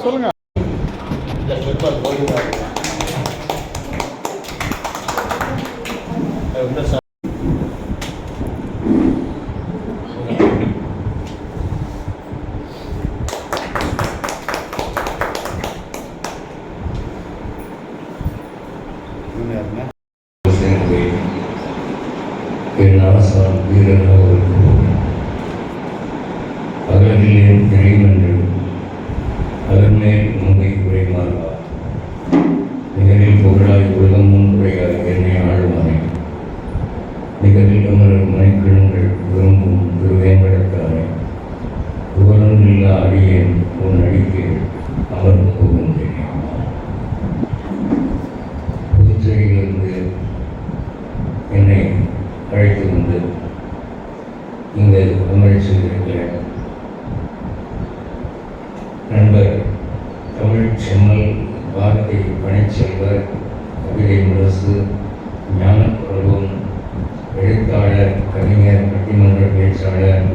சொல்லுங்க. அகலிலேன் திரைமன்று அதன்மேல் உண்மை உரைமாறுவார் நிகரில் புகழாய் உலகம் முன்னுரையாய் என்னை ஆழ்வானே நிகரில் அமரர் மனைக்கிழங்கள் விரும்பும் திருவேங்கடத்தானே புகழொன்றில்லா அடியேன் உன் அடிக்கு அமர்ந்து புகுந்தேனே. புதுச்சேரியிலிருந்து என்னை அழைத்து வந்து இங்கு அமர செய்திருக்கிற நண்பர் தமிழ் செம்மல் வார்த்தை பணிச்செல்வர் கவிதை முரசு ஞானப்பிரபும் எழுத்தாளர் கவிஞர் பட்டிமன்ற பேச்சாளர்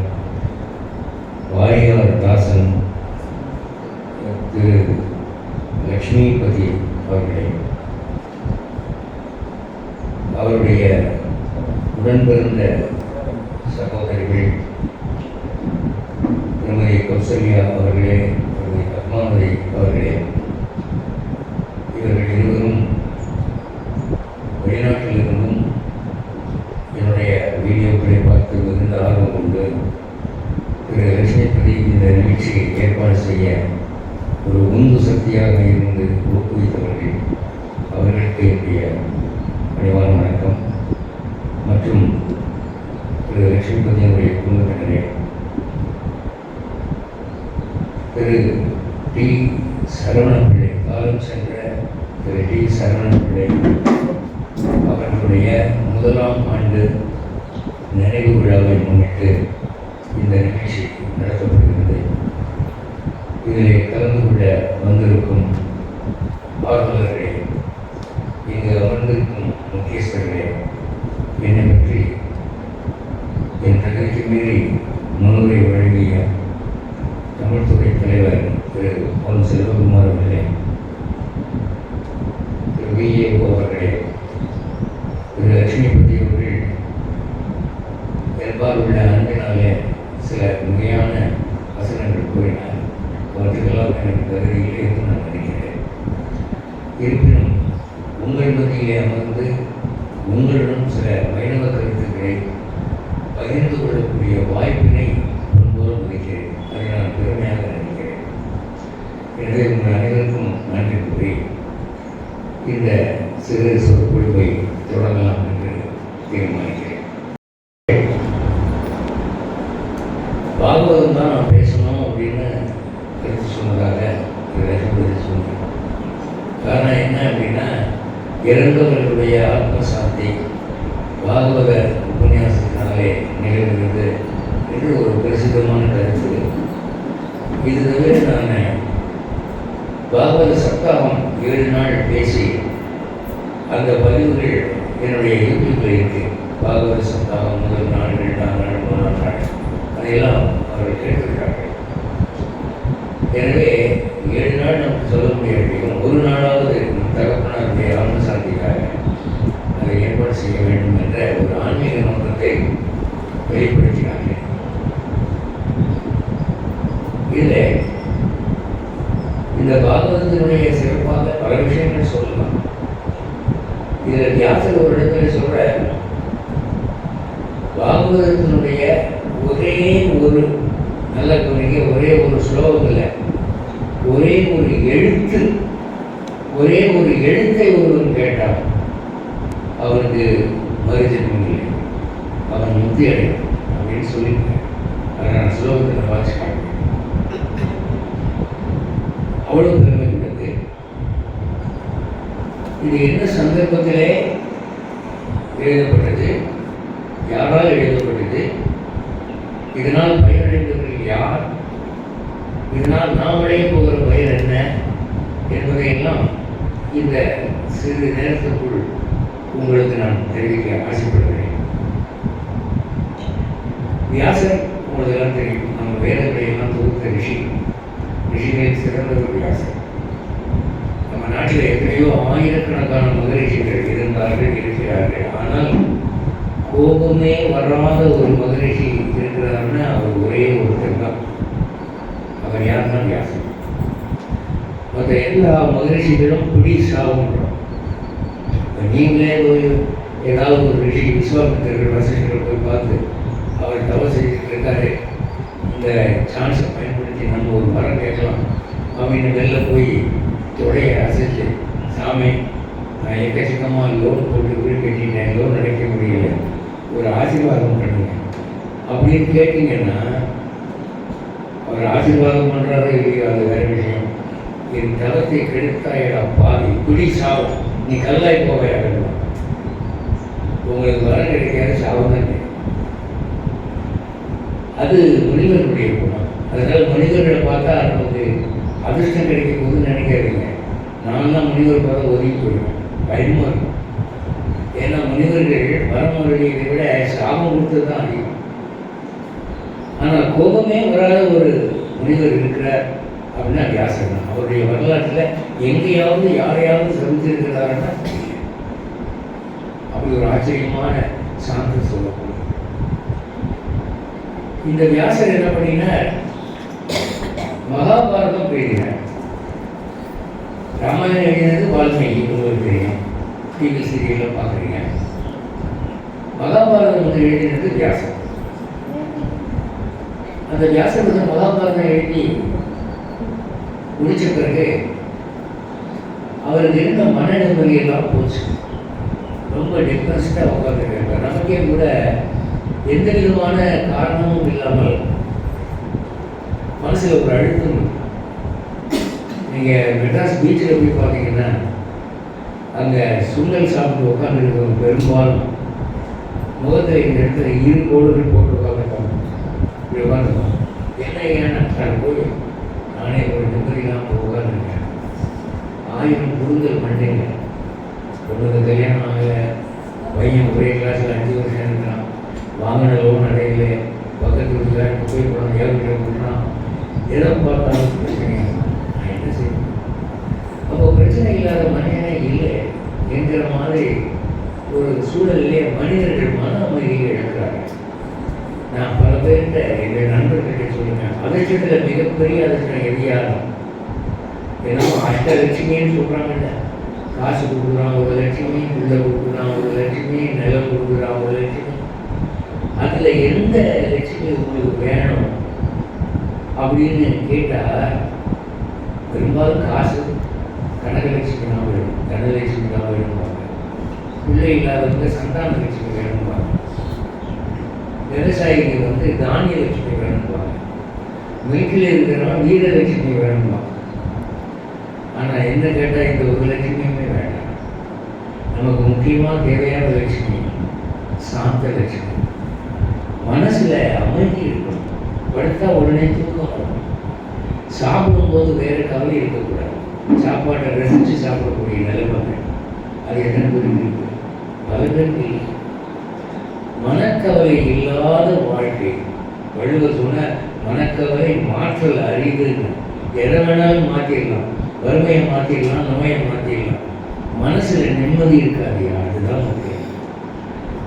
வாரியார் தாசன் திரு லக்ஷ்மிபதி அவர்களே, அவருடைய உடன்பிறந்த சகோதரிகள் திருமதி கௌசல்யா அவர்களே, திருமதி பத்மாவதி அவர்களே, இவர்கள் இருவரும் வெளிநாட்டிலிருந்தும் என்னுடைய வீடியோக்களை பார்த்து மிகுந்த ஆர்வம் கொண்டு திரு லட்சுமிபதி இந்த நிகழ்ச்சியை ஏற்பாடு செய்ய ஒரு உந்து சக்தியாக இருந்து ஊக்குவித்தவர்கள் அவர்களுக்கு என்னுடைய பணிவான வணக்கம். மற்றும் திரு லட்சுமிபதியினுடைய குடும்பத்தினரே, திரு டி சரவணப்பிள்ளை, காலம் சென்ற திரு டி சரவணப்பிள்ளை அவர்களுடைய முதலாம் ஆண்டு நினைவு விழாவை முன்னிட்டு இந்த நிகழ்ச்சி நடத்தப்படுகிறது. இதிலே கலந்து கொள்ள வந்திருக்கும் ஆர்வலர்களே, இங்கு அமர்ந்திருக்கும் முக்கியஸ்தர்களே, என்னை பற்றி என் தகுதிக்கு மீறி முன்னுரை வழங்கிய தமிழ்துறை தலைவர் திரு பொன் செல்வகுமார் அவர்களே, திரு விஏஓ அவர்களே, திரு லட்சுமிபதி அவர்கள் என்பால் உள்ள அன்பினாலே சில மிகையான வசனங்கள் கூறினார். அவற்றுக்கெல்லாம் எனக்கு கருதியிலே என்று நான் நினைக்கிறேன். இருப்பினும் உங்கள் மத்தியிலே அமர்ந்து உங்களிடம் சில வைணவ கருத்துக்களை பகிர்ந்து கொள்ளக்கூடிய வாய்ப்பினை முன்போதும் வைக்கிறேன். அதை நான் பெருமையாக நினைக்கிறேன். எனவே உங்கள் அனைவருக்கும் நன்றி கூறி இந்த சிறு சொற்பொழிவை தொடங்கலாம் என்று தீர்மானிக்கிறேன். பாகவதம் தான் நான் பேசணும் அப்படின்னு கருத்து சொன்னதாக லட்சுமிபதி சொன்னேன். காரணம் என்ன அப்படின்னா, இறந்தவர்களுடைய ஆத்மசாந்தி பாகவத உபன்யாசத்தினாலே நிகழ்கிறது என்று ஒரு பிரசித்தமான கருத்து. இது தவிர நான் பாகவத சப்தாகம் 7 நாள் பேசி அந்த பதிவுகள் என்னுடைய யூடியூப்பில் இருக்கு. பாகவத சப்தாகம் முதல் நாள், 2ஆம் நாள், 3ஆம் நாள் அதையெல்லாம் அவர்கள் கேட்டிருக்காங்க. எனவே 7 நாள் நமக்கு சொல்ல முடியாட்டியும் ஒரு நாளாவது தகப்பனாருடைய ஆன்மசாந்திக்காக அதை ஏற்பாடு செய்ய வேண்டும் என்ற ஒரு ஆன்மீக நோக்கத்தை வெளிப்படுத்தினாங்க. இதில் இந்த பாகவதத்தினுடைய சிறப்பாக பல விஷயங்கள் சொல்லலாம். இதில் வியாசர் ஒரு இடத்துல சொல்ற பாகவதத்தினுடைய ஒரே ஒரு நல்ல கவனிக்க, ஒரே ஒரு ஸ்லோகம் இல்லை, ஒரே ஒரு எழுத்து, ஒரே ஒரு எழுத்தை ஒருவன் கேட்டான் அவனுக்கு மறுஜன்மம் இல்லை, அவன் முக்தி அடையும் அப்படின்னு சொல்லியிருக்கேன். அதை நான் ஸ்லோகத்தில் வாசிக்கிறேன். அவ்வளவு பெருமை உள்ளது. இது என்ன சந்தர்ப்பத்திலே எழுதப்பட்டது, யாரால் எழுதப்பட்டது, இதனால் பயனடைந்தவர்கள் யார், இதனால் நாம் அடைய போகிற பயன் என்ன என்பதையெல்லாம் இந்த சிறிது நேரத்திற்குள் உங்களுக்கு நான் தெரிவிக்க ஆசைப்படுகிறேன். வியாசர் உங்களுக்கெல்லாம் தெரியும், நம்ம வேதங்களையெல்லாம் தொகுத்த ரிஷிகளில் சிறந்தவர் வியாசர். நம்ம நாட்டில் எத்தனையோ ஆயிரக்கணக்கான மகரிஷிகள் இருந்தார்கள், இருக்கிறார்கள். ஆனால் கோபமே வராத ஒரு மகரிஷி இருக்கிறாருன்னா அவர் ஒரே ஒருத்தர் தான். அவர் யார் தான்? வியாசர். மற்ற எல்லா மகரிஷிகளும் பிடி சாவுன்றோம். நீங்களே போய் ஏதாவது ஒரு ரிஷி விஸ்வாமித்திரர்கள் வசிஷ்டரை போய் பார்த்து அவர் தவறு செஞ்சுட்டு இருக்காரு, இந்த சான்ஸை பயன்படுத்தி நம்ம ஒரு வரம் கேட்கலாம் அப்படின்னு வெளில போய் தொடைய அசைச்சு, சாமி நான் எக்கச்சக்கமாக லோன் போட்டு வீடு கட்டிட்டேன், லோன் அடைக்க முடியல, ஒரு ஆசீர்வாதம் பண்ணுங்க அப்படின்னு கேட்டிங்கன்னா அவர் ஆசீர்வாதம் பண்ணுறாரோ இல்லையோ அது வேறு விஷயம். என் தவத்தை கெடுத்தாயடா பாதி, பிடி சாவு, நீ கல்லாய் போவையாக, உங்களுக்கு வர கிடைக்காத சாவம் தான். அது மனிதர்களுடைய குணம். அதனால் மனிதர்களை பார்த்தா நமக்கு அதிர்ஷ்டம் கிடைக்கும் போது நினைக்காதீங்க. நான் தான் மனிதர் பார்த்தா ஒதுங்கி போயிடுவேன், பயமாக இருக்கும். ஏன்னா மனிதர்கள் வரமுறையை விட சாபம் கொடுத்தது தான் அதிகம். ஆனால் கோபமே வராத ஒரு மனிதர் இருக்கிறார் அப்படின்னா வியாசர் தான். அவருடைய வரலாற்றில் எங்கேயாவது யாரையாவது சந்திச்சிருக்கிறாருன்னா அப்படி ஒரு ஆச்சரியமான சான்று சொல்லப்படும். இந்த வியாசர் என்ன பண்ணினார்? மகாபாரதம் எழுதினார். ராமாயணம் எழுதினது வால்மீகி, உங்களுக்கு தெரியும், டிவி சீரியலில் பார்க்குறீங்க. மகாபாரதம் வந்து எழுதினது வியாசர். அந்த வியாசர் வந்து மகாபாரதம் எழுதி முடிச்ச பிறகு அவருக்கு இருந்த மன நிம்மதியெல்லாம் போச்சு. ரொம்ப டிப்ரெஸ்டாக உட்காந்துருக்காங்க. நமக்கே கூட எந்த விதமான காரணமும் இல்லாமல் மனசில் ஒரு அழுத்தம். நீங்கள் மெட்ராஸ் பீச்சில் போய் பார்த்தீங்கன்னா அங்கே சுண்டல் சாப்பிட்டு உட்காந்துருக்கவங்க பெரும்பாலும் முகத்தில் இந்த இடத்துல இரு கோடுகள் போட்டு உட்காந்துருக்காங்க. இப்படி உட்காந்துருக்காங்க. என்ன ஏன்னா நான் போய் நானே ஒரு நிம்மதி இல்லாமல் உட்காந்துருக்கேன். 1000 குடுங்கள் மண்டைங்க, பொண்ணுக்கு கல்யாணம் ஆகலை, பையன் ஒரே கிளாஸில் 5 வருஷம் இருக்கான், வாங்கின லோன் அடையில, பக்கத்து வீட்டில் போய் போனான், ஏற்கனவே போட்டான், எதை பார்த்தாலும் பிரச்சனை. நான் என்ன செய்யணும்? அப்போ பிரச்சனை இல்லாத மனிதனே இல்லை என்கிற மாதிரி ஒரு சூழலிலே மனிதர்கள் மன அமைதியை இழக்கிறாங்க. நான் பல பேர்கிட்ட எங்கள் நண்பர்கிட்ட சொல்லுவேன், அதிர்ஷ்டத்தில் மிகப்பெரிய அதிர்ஷ்டம் எதியாகும். ஏன்னா அஷ்டலட்சுமின்னு சொல்கிறாங்கல்ல, காசு கொடுக்குறான் 1 லட்சுமி, உள்ள கொடுக்குறான் 1 லட்சுமி, நிலம் கொடுக்குறான் 1 லட்சுமி. அதில் எந்த லட்சுமி உங்களுக்கு வேணும் அப்படின்னு கேட்டால் பெரும்பாலும் காசு, கனகலட்சுமி தான் வேணும், தனலட்சுமி தான் வேணும்பாங்க. பிள்ளை இல்லாதவங்க சந்தான லட்சுமி வேணும்பாங்க. விவசாயிகள் வந்து தானிய லட்சுமி வேணும்பாங்க. வீட்டில் இருக்கிறவங்க வீரலட்சுமி வேணும்பாங்க. ஆனால் என்ன கேட்டால் இந்த 1 லட்சுமியுமே வேண்டாம். நமக்கு முக்கியமாக தேவையான லட்சுமி சாந்த லட்சுமி. மனசில் அமைதி இருக்கணும். படுத்தா உடனே தூக்கம் வரணும். சாப்பிடும்போது வேறு கவலை இருக்கக்கூடாது. சாப்பாட்டை ரசித்து சாப்பிடக்கூடிய நிலைமை அது என்ன புரிஞ்சிருக்கு? பல பேருக்கு இல்லை. மனக்கவலை இல்லாத வாழ்க்கை. வள்ளுவர் சொன்ன மனக்கவலை மாற்றல் அரிதுன்னு. எதை வேணாலும் மாற்றிடலாம், வறுமையை மாற்றிடலாம், நோயை மாற்றிடலாம், மனசில் நிம்மதி இருக்காதியா? அதுதான் முக்கியம்.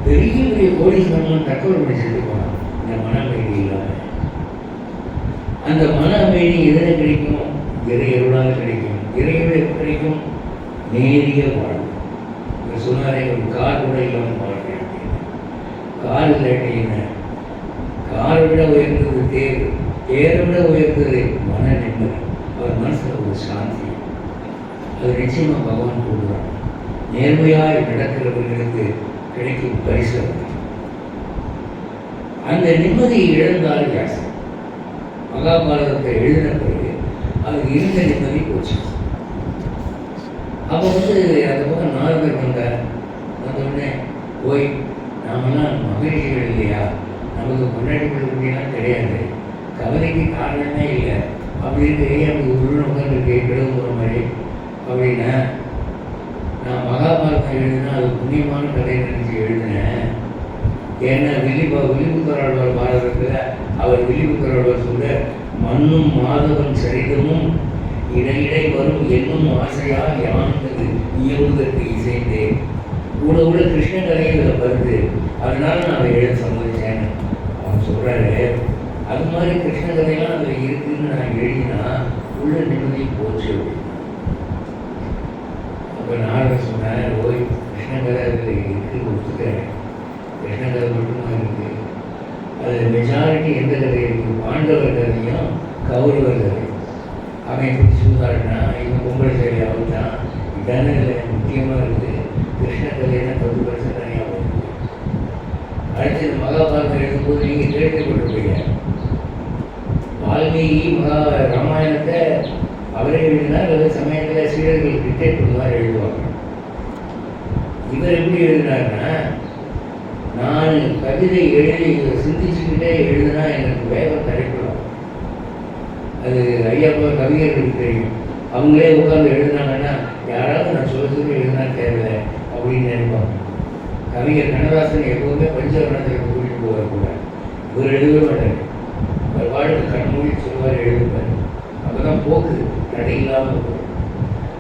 பெரிய பெரிய கோடீஸ்வரன்லாம் தக்கவர் படிச்சுட்டு போனான் இந்த மன அமைதி இல்லாமல். அந்த மன அமைதி எதில் கிடைக்கும்? இறையருளால் கிடைக்கும். இறையருள் எப்போ கிடைக்கும்? நேரிய வாழ்வு. இவர் சொன்னாரே, ஒரு கார் கூட இல்லாமல் வாழ்க்கை. கார் இல்லாட்டின காரை விட உயர்ந்தது தேர், தேரை விட உயர்ந்தது மன நிம்மதி. அவர் மனசில் ஒரு சாந்தி. அது நிச்சயமாக பகவான் கொடுக்குறான். நேர்மையாய் நடக்கிறவர்களுக்கு கிடைக்கும் பரிசு. அந்த நிம்மதியை இழந்தால் வியாசர் மகாபாரதத்தை எழுதின பிறகு அது இருந்த நிம்மதி போச்சு. அப்போ வந்து அந்த பக்கம் நாரதர் வந்தார். வந்தவுடனே போய் நாமெல்லாம் மகிழ்ச்சிகள் இல்லையா, நமக்கு முன்னாடி கொடுக்கலாம் கிடையாது, கவலைக்கு காரணமே இல்லை அப்படின்னு அப்படி உள்ள உட்காந்துருக்கு கிடவு போகிற மாதிரி அப்படின்னா நான் மகாபாரதம் எழுதினா அது புண்ணியமான கதை நினைச்சு எழுதினேன். ஏன்னா வில்லிபுத்தராழ்வார் பாரதத்தில் அவர் வில்லிபுத்தராழ்வார் சொல்ல, மண்ணும் மாதவன் சரிதமும் இடையிடை வரும் என்னும் ஆசையால் யானது இயங்குவதற்கு இசைந்தேன். கூட கூட கிருஷ்ண கதையும் இதில் வருது, அதனால நான் அதை எழுத சம்மதிச்சேன். அவன் சொல்கிறாரு, அது மாதிரி கிருஷ்ண கதையெல்லாம் அதில் இருக்குதுன்னு நான் எழுதினா உள்ள நிம்மதி போச்சு. அப்போ நான் சொன்னேன், ஓய் கிருஷ்ணகதை அதில் இருக்குது, ஒத்துக்கிறேன். கிருஷ்ணகதை மட்டும்தான் இருக்குது. அதில் மெஜாரிட்டி எந்த கதை இருக்குது? பாண்டவர் கதையும் கௌரவர் கதை. அவன் எப்படி சூதாடினா, இவன் பொம்பளை சேவை அவன் தான், இதானே இதில் முக்கியமாக இருக்குது. கிருஷ்ண கதைன்னா 10% தனியாக வருது. அடுத்து இந்த மகாபாரதம் எழுதும்போது நீங்கள் கேள்விப்பட்டிருப்பீங்க, வால்மீகி ராமாயணத்தை அவரே எழுதினார். அதே சமயத்தில் சீடர்கள் டிக்டேட் பண்ணுவார், எழுதுவாங்க. இவர் எப்படி எழுதினார்னா, நான் கவிதை எழுதி சிந்திச்சுக்கிட்டே எழுதுனா எனக்கு வேகம் தடைப்படும். அது ஐயா போல கவிஞர்களுக்கு தெரியும். அவங்களே உட்காந்து எழுதினாங்கன்னா யாராவது நான் சொல்லி எழுதினா தேவை அப்படின்னு நினைப்பாங்க. கவிஞர் கண்ணதாசன் எப்போதுமே பஞ்சவர்ணத்தில் கூட்டிகிட்டு போகக்கூடாது. இவர் எழுதவே மாட்டார். அவர் வாழ்க்கை கண்மூடி சொல்லுவார், எழுதுவார். அப்போ தான் போக்கு தடை இல்லாமல் இருக்கும்.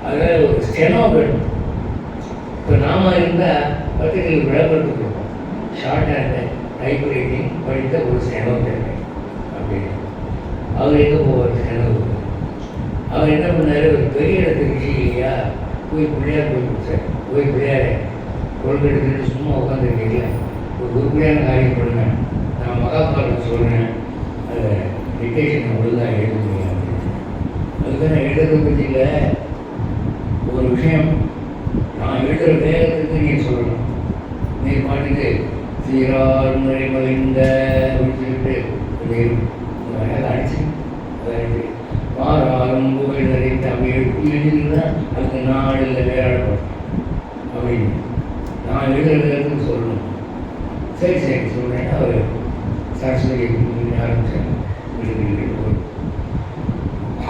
அதில் ஒரு ஸ்டெனோ வேணும். இப்போ நாம இருந்தால் பத்திரிகைகள் விளம்பரத்துக்கு கொடுப்போம், ஷார்ட் ஹேண்டு டைப் ரைட்டிங் படித்த ஒரு ஸ்டெனோ தேவை அப்படின்னு. அவர் எங்கே போவார்? ஸ்டெனோ. அவர் என்ன பண்ணார்? ஒரு பெரிய இடத்துக்கு இல்லையா, போய் பிள்ளையார் போய் கொடுத்தார். போய் பிள்ளையார கொள்கை எடுத்துட்டு சும்மா உட்காந்துருக்கீங்கள, ஒரு உருப்படியான காரியம் பண்ணுங்க, நான் மகாபாரதம் சொல்கிறேன், அதை டிக்டேஷனை ஒழுங்காக எழுத முடியும் அப்படின்னு. அதுக்கு நான் எழுதுறத பற்றியில் ஒரு விஷயம், நான் எழுதுகிற வேகத்துக்கு நீங்கள் சொல்லணும். நீ பாட்டுக்கு சீரார் முறை மகிழ்ந்த அப்படின்னு சொல்லிட்டு அடிச்சு அடிச்சு பாராளும் புகழ் நிறைந்த அப்படி எழுதினா அதுக்கு நான் இல்லை வேறாடப்படும் அப்படின்னு நான் எழுதுகிற வேகத்துக்கு சொல்லணும். சரி சரி சொல்கிறேன். அவர் சரஸ்வதி ஆரம்பித்தார்.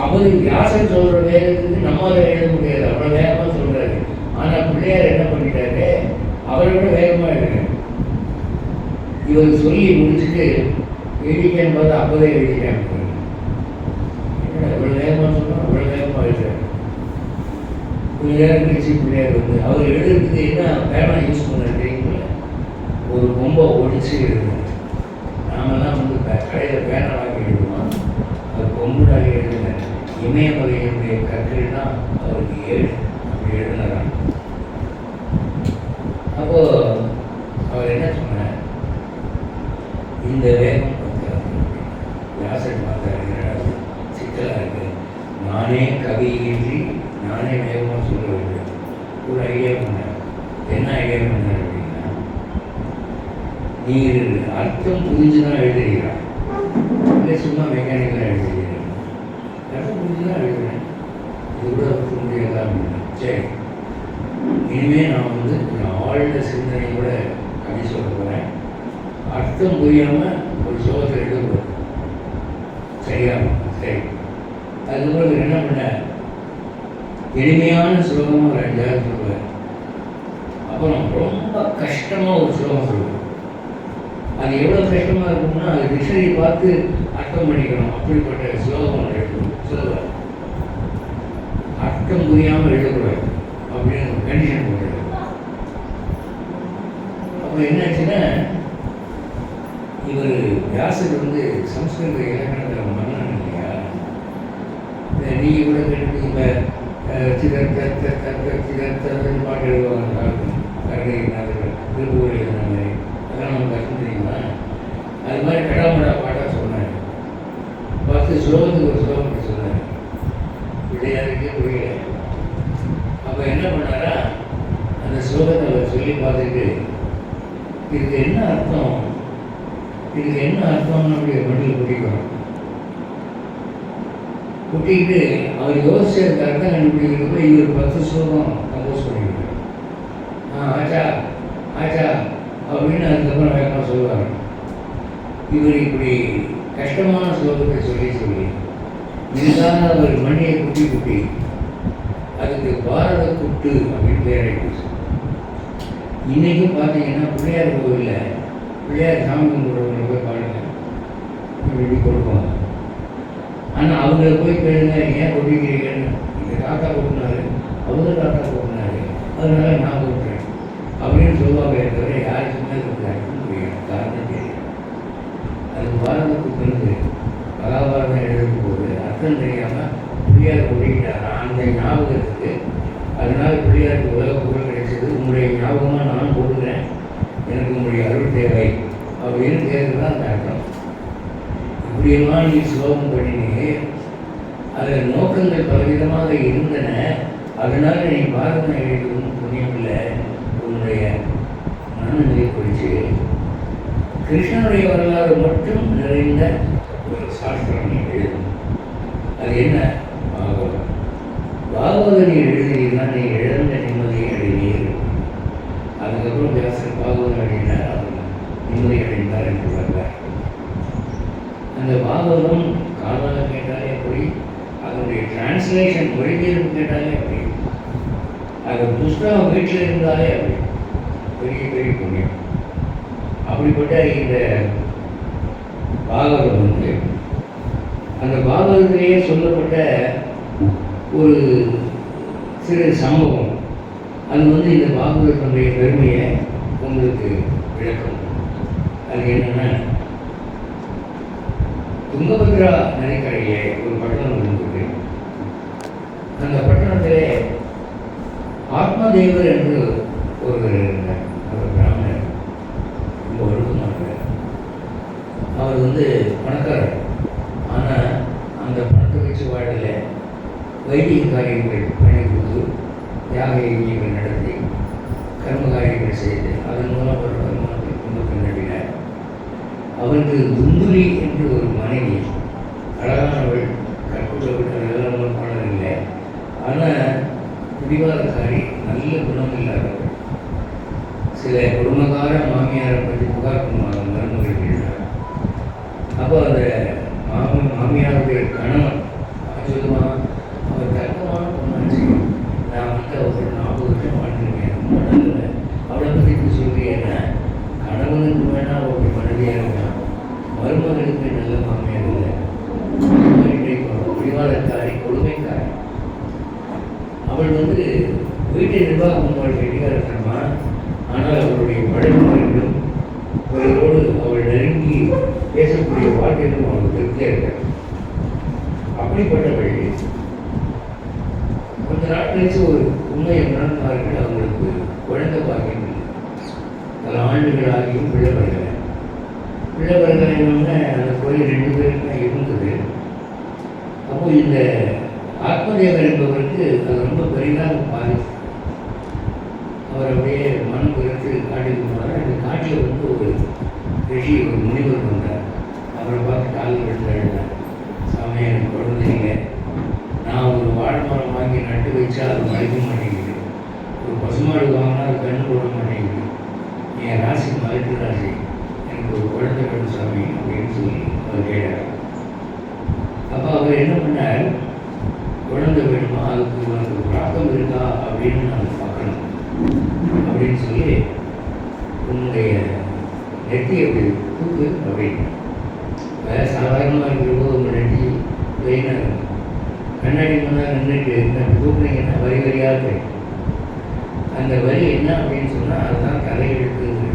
அவர் வியாசன் சொல்கிற வேகத்துக்கு நம்மளால் எழுத முடியாது, அவ்வளோ வேகமாக சொல்கிறாரு. ஆனால் பிள்ளையார் என்ன பண்ணிட்டாரு, அவரை விட வேகமாக எழுதுறாரு. இவர் சொல்லி முடிச்சுட்டு எழுதிக்கன்னு பார்த்தா அப்போதே எழுதிட்டாங்க. இவ்வளோ வேகமாக சொன்னால் அவ்வளோ வேகமாக எழுதுறாரு. கொஞ்ச நேரம் கழிச்சு பிள்ளையார் வந்து அவர் எழுதுறதுக்கு என்ன பேனா யூஸ் பண்ண தெரியுங்கள, ஒரு பொம்பை ஒடிச்சு எழுதுறாரு. நாமெல்லாம் வந்து கடையில் பேனா வாங்கி எழுதுவோம், அது பொம்புடாக எழுதுனார். இமயமலையினுடைய கற்கள் தான் அவருக்கு 7 அப்படி எழுதினாராம். அப்போது அவர் என்ன சொன்னார், இந்த வேகம் வியாசன் பார்த்தாரு, சிக்கலாக இருக்கு, நானே கவியின்றி நானே வேகமாக சொல்ல வேண்டும். ஒரு ஐடியா பண்ணார். என்ன ஐடியா பண்ணார் அப்படின்னா, நீ அர்த்தம் புரிஞ்சு தான் எழுதுகிறா, இல்லை சும்மா மெக்கானிக்கலாக எழுதுகிறேன். அர்த்தம் புரிஞ்சு தான் எழுதுகிறேன், இது கூட இருக்க முடியாதா அப்படின்னா, சரி இனிமேல் நான் வந்து ஆழ்ந்த சிந்தனையோட கவி சொல்ல போகிறேன், அர்த்தம் புரியாமல் ஒரு ஸ்லோகத்தை எழுதக்கூடாது, சரியா? சரி. அதுக்கப்புறம் என்ன பண்ண, எளிமையான ஸ்லோகமாக ஒரு 5 சொல்லுவார். அப்புறம் ரொம்ப கஷ்டமாக ஒரு ஸ்லோகம் சொல்லுவார். அது எவ்வளோ கஷ்டமாக இருக்கும்னா அது டிக்ஷனரி பார்த்து அர்த்தம் பண்ணிக்கணும். அப்படிப்பட்ட ஸ்லோகம் எழுதணும் சொல்லுவார். அர்த்தம் புரியாமல் எழுதக்கூடாது அப்படின்னு ஒரு கண்டிஷன் போட்டுருக்காரு. அப்போ என்னாச்சுன்னா, இவர் வியாசர் வந்து சம்ஸ்கிருத இலக்கணத்தில் மன்னன் இல்லையா, நீங்கள் கூட கேட்டு இப்போ சிதர்த்தன்னு பாட்டு எழுதுவாங்க, கருணைநாதர்கள் திருப்பூர் எழுதின மாதிரி, அதெல்லாம் நமக்கு அர்த்தம் தெரியுமா? அது மாதிரி கடாமடா பாட்டாக சொன்னார். 10 ஸ்லோகத்துக்கு ஒரு ஸ்லோகத்தை சொன்னார். விடையாருக்கே புரியல. அப்போ என்ன பண்ணாரா, அந்த ஸ்லோகத்தை அவர் சொல்லி பார்த்துட்டு இதுக்கு என்ன அர்த்தம், இதுக்கு என்ன அர்த்தம்னு அப்படி மண்டியில் கூட்டிக்கிறோம். கூட்டிக்கிட்டு அவர் யோசிச்சதுக்கு அர்த்தம் கண்டுபிடிக்கிறதுக்குள்ள இவர் 10 ஸ்லோகம் கம்போஸ் பண்ணிக்கிறார். ஆச்சா ஆச்சா அப்படின்னு அதுக்கப்புறம் வேகமாக சொல்லுவாங்க. இவர் இப்படி கஷ்டமான ஸ்லோகத்தை சொல்லி சொல்லி இதுக்காக அவர் மண்டியை குட்டி குட்டி அதுக்கு பாரத குட்டு அப்படின்னு பேராயிடுச்சு. இன்றைக்கும் பார்த்தீங்கன்னா பிள்ளையார் கோவிலில் பிள்ளையார் சாமி கும்பிட்றவங்களை போய் பாருங்க, இப்படி கொடுப்பாங்க. ஆனால் அவங்கள போய் கேளுங்க, ஏன் கொட்டிக்கிறீங்கன்னு. எங்கள் தாத்தா கொட்டினாரு, அவங்க தாத்தா கொட்டினாரு, அதனால நான் கொட்டுறேன் அப்படின்னு சொல்லுவாங்க. தவிர யாருக்குமே முடியாது, காரணம் தெரியும். அது பாரத குட்டுன்னு மகாபாரதம் எழுதும் போது அர்த்தம் தெரியாமல் பிள்ளையார் கொட்டிக்கிட்டாரா அந்த ஞாபகத்துக்கு. அதனால் பிள்ளையாருக்கு உலக புகழ் கிடைச்சது. உங்களுடைய ஞாபகமாக நான் போடுகிறேன், எனக்கு உங்களுடைய அருள் தேவை அப்படின்னு கேட்குறது தான் அந்த அர்த்தம். இப்படியெல்லாம் நீ ஸ்லோகம் பண்ணினே, அதில் நோக்கங்கள் பலவிதமாக இருந்தன. அதனால் நீ பாரதம் எழுதும் புண்ணியமில்லை, உன்னுடைய மனநிலை குறித்து கிருஷ்ணனுடைய வரலாறு மட்டும் நிறைந்த ஒரு சாஸ்திரம் நீ எழுதும். அது என்ன? பாகவதம். பாகவதம் நீ எழுதினா நீ இழந்த நிம்மதியை அடைவீர். அதுக்கப்புறம் வியாசர் பாகவதம் அடைந்தார், அவர் நிம்மதி அடைந்தார் என்று வருவார். அந்த பாகவதம் காதால கேட்டாலே எப்படி, அதனுடைய டிரான்ஸ்லேஷன் மொழிபெயர்ப்பு கேட்டாலே அப்படி, அது புஸ்தகம் வீட்டில் இருந்தாலே அப்படி பெரிய பெரிய புண்ணியம். அப்படிப்பட்ட இந்த பாகவதம் வந்து அந்த பாகவதத்திலேயே சொல்லப்பட்ட ஒரு சிறு சம்பவம், அது வந்து இந்த பாகவதத்தினுடைய பெருமையை உங்களுக்கு விளக்கும். அது என்னென்னா, துங்கபத்ரா நதிக்கரையிலே ஒரு பட்டணம் இருந்தது. அந்த பட்டணத்திலே ஆத்மதேவர் என்று ஒருவர் இருந்தார். அவர் பிராமணர், ரொம்ப ஒழுக்கமானவர். அவர் வந்து பணக்காரர். ஆனால் அந்த பணத்தை வச்சு வாழல, வைதிக காரியங்கள் பண்ணி கொடுத்து யாக யஜ்ஞங்கள் நடத்தி கர்ம காரியங்கள் செய்து அதன் மூலம் ஒரு வருமானத்தை கொண்டு பின்னடினார். அவருக்கு துந்துலி என்று ஒரு மனைவி, அழகானவள், கற்புள்ளவள், நல்லவள், பாடல் இல்லை. ஆனால் பிடிவாதக்காரி, நல்ல குணம் இல்லாதவள். சில குடும்பக்கார மாமியாரை பற்றி புகார் பண்ணுவாங்க மருமகள் இருந்தார். அப்போ அந்த மாமியாருடைய கணவன் சொல்லுவான், அவர் தர்க்கமான பொண்ணாச்சு, நான் வந்து அவர் 40 வருஷம் வாழ்ந்துருக்கேன், ரொம்ப நல்ல, அவளை பற்றி சொல்கிறேன்னா கணவனுக்கு வேணால் அவருடைய மனைவியாக இருக்கலாம், மருமகளுக்கு நல்ல மாமியார் இல்லை. பிடிவாதக்காரி, கொடுமைக்காரி. அவள் வந்து வீட்டை நிர்வாகம் பண்ணுவாள் கெட்டிக்காரத்தனமா. ஆனால் அவருடைய பழக்கங்களும் அவர்களோடு அவள் நெருங்கி பேசக்கூடிய வாழ்க்கையும் அவளுக்கு திருப்தியாக இருக்கார். அப்படிப்பட்டவள் கொஞ்ச நாள் கழிச்சு ஒரு உண்மையை உணர்ந்தார்கள். அவங்களுக்கு குழந்தை பாக்கியம் இல்லை. பல ஆண்டுகள் ஆகியும் பிள்ளை வரலை. என்னொன்னே அந்த கோயில் 2 பேருக்குமே இருந்தது. அப்போ இந்த ஆத்மதேவர் என்பவருக்கு அது ரொம்ப பெரிதாக பாதிச்சு. அவர் அப்படியே மனம் குறித்து காட்டுக்கு போனார். அந்த காட்டில் வந்து ஒரு ரிஷி, ஒரு முனிவர் வந்தார். அவரை பார்த்து காலில் விழுந்து எழுந்தார், சாமி எனக்கு குழந்தைங்க, நான் ஒரு வாழைமரம் வாங்கி நட்டு வச்சா அது மறைக்க மாட்டேங்குது, ஒரு பசுமாடு வாங்கினா அது கண்ணு போட மாட்டேங்குது, என் ராசி மறைத்து ராசி, எனக்கு ஒரு குழந்தை வேணும் சாமி அப்படின்னு சொல்லி அவர் கேட்டார். அப்போ அவர் என்ன பண்ணார், குழந்தை வேணுமா, அதுக்கு உனக்கு பிராப்தம் இருக்கா அப்படின்னு நான் பார்க்கணும் அப்படின்னு சொல்லி உன்னுடைய நெட்டியை தூக்கு அப்படின்னு. சாதாரணமாக இருக்கிற போது உங்கள் நெட்டி வெயினாக இருக்கும். கண்ணாடி முன்னால் நின்றுட்டு தூக்குனீங்கன்னா வரி வரியாக இருக்கும். அந்த வரி என்ன அப்படின்னு சொன்னால் அதுதான் தலையெழுத்துங்க.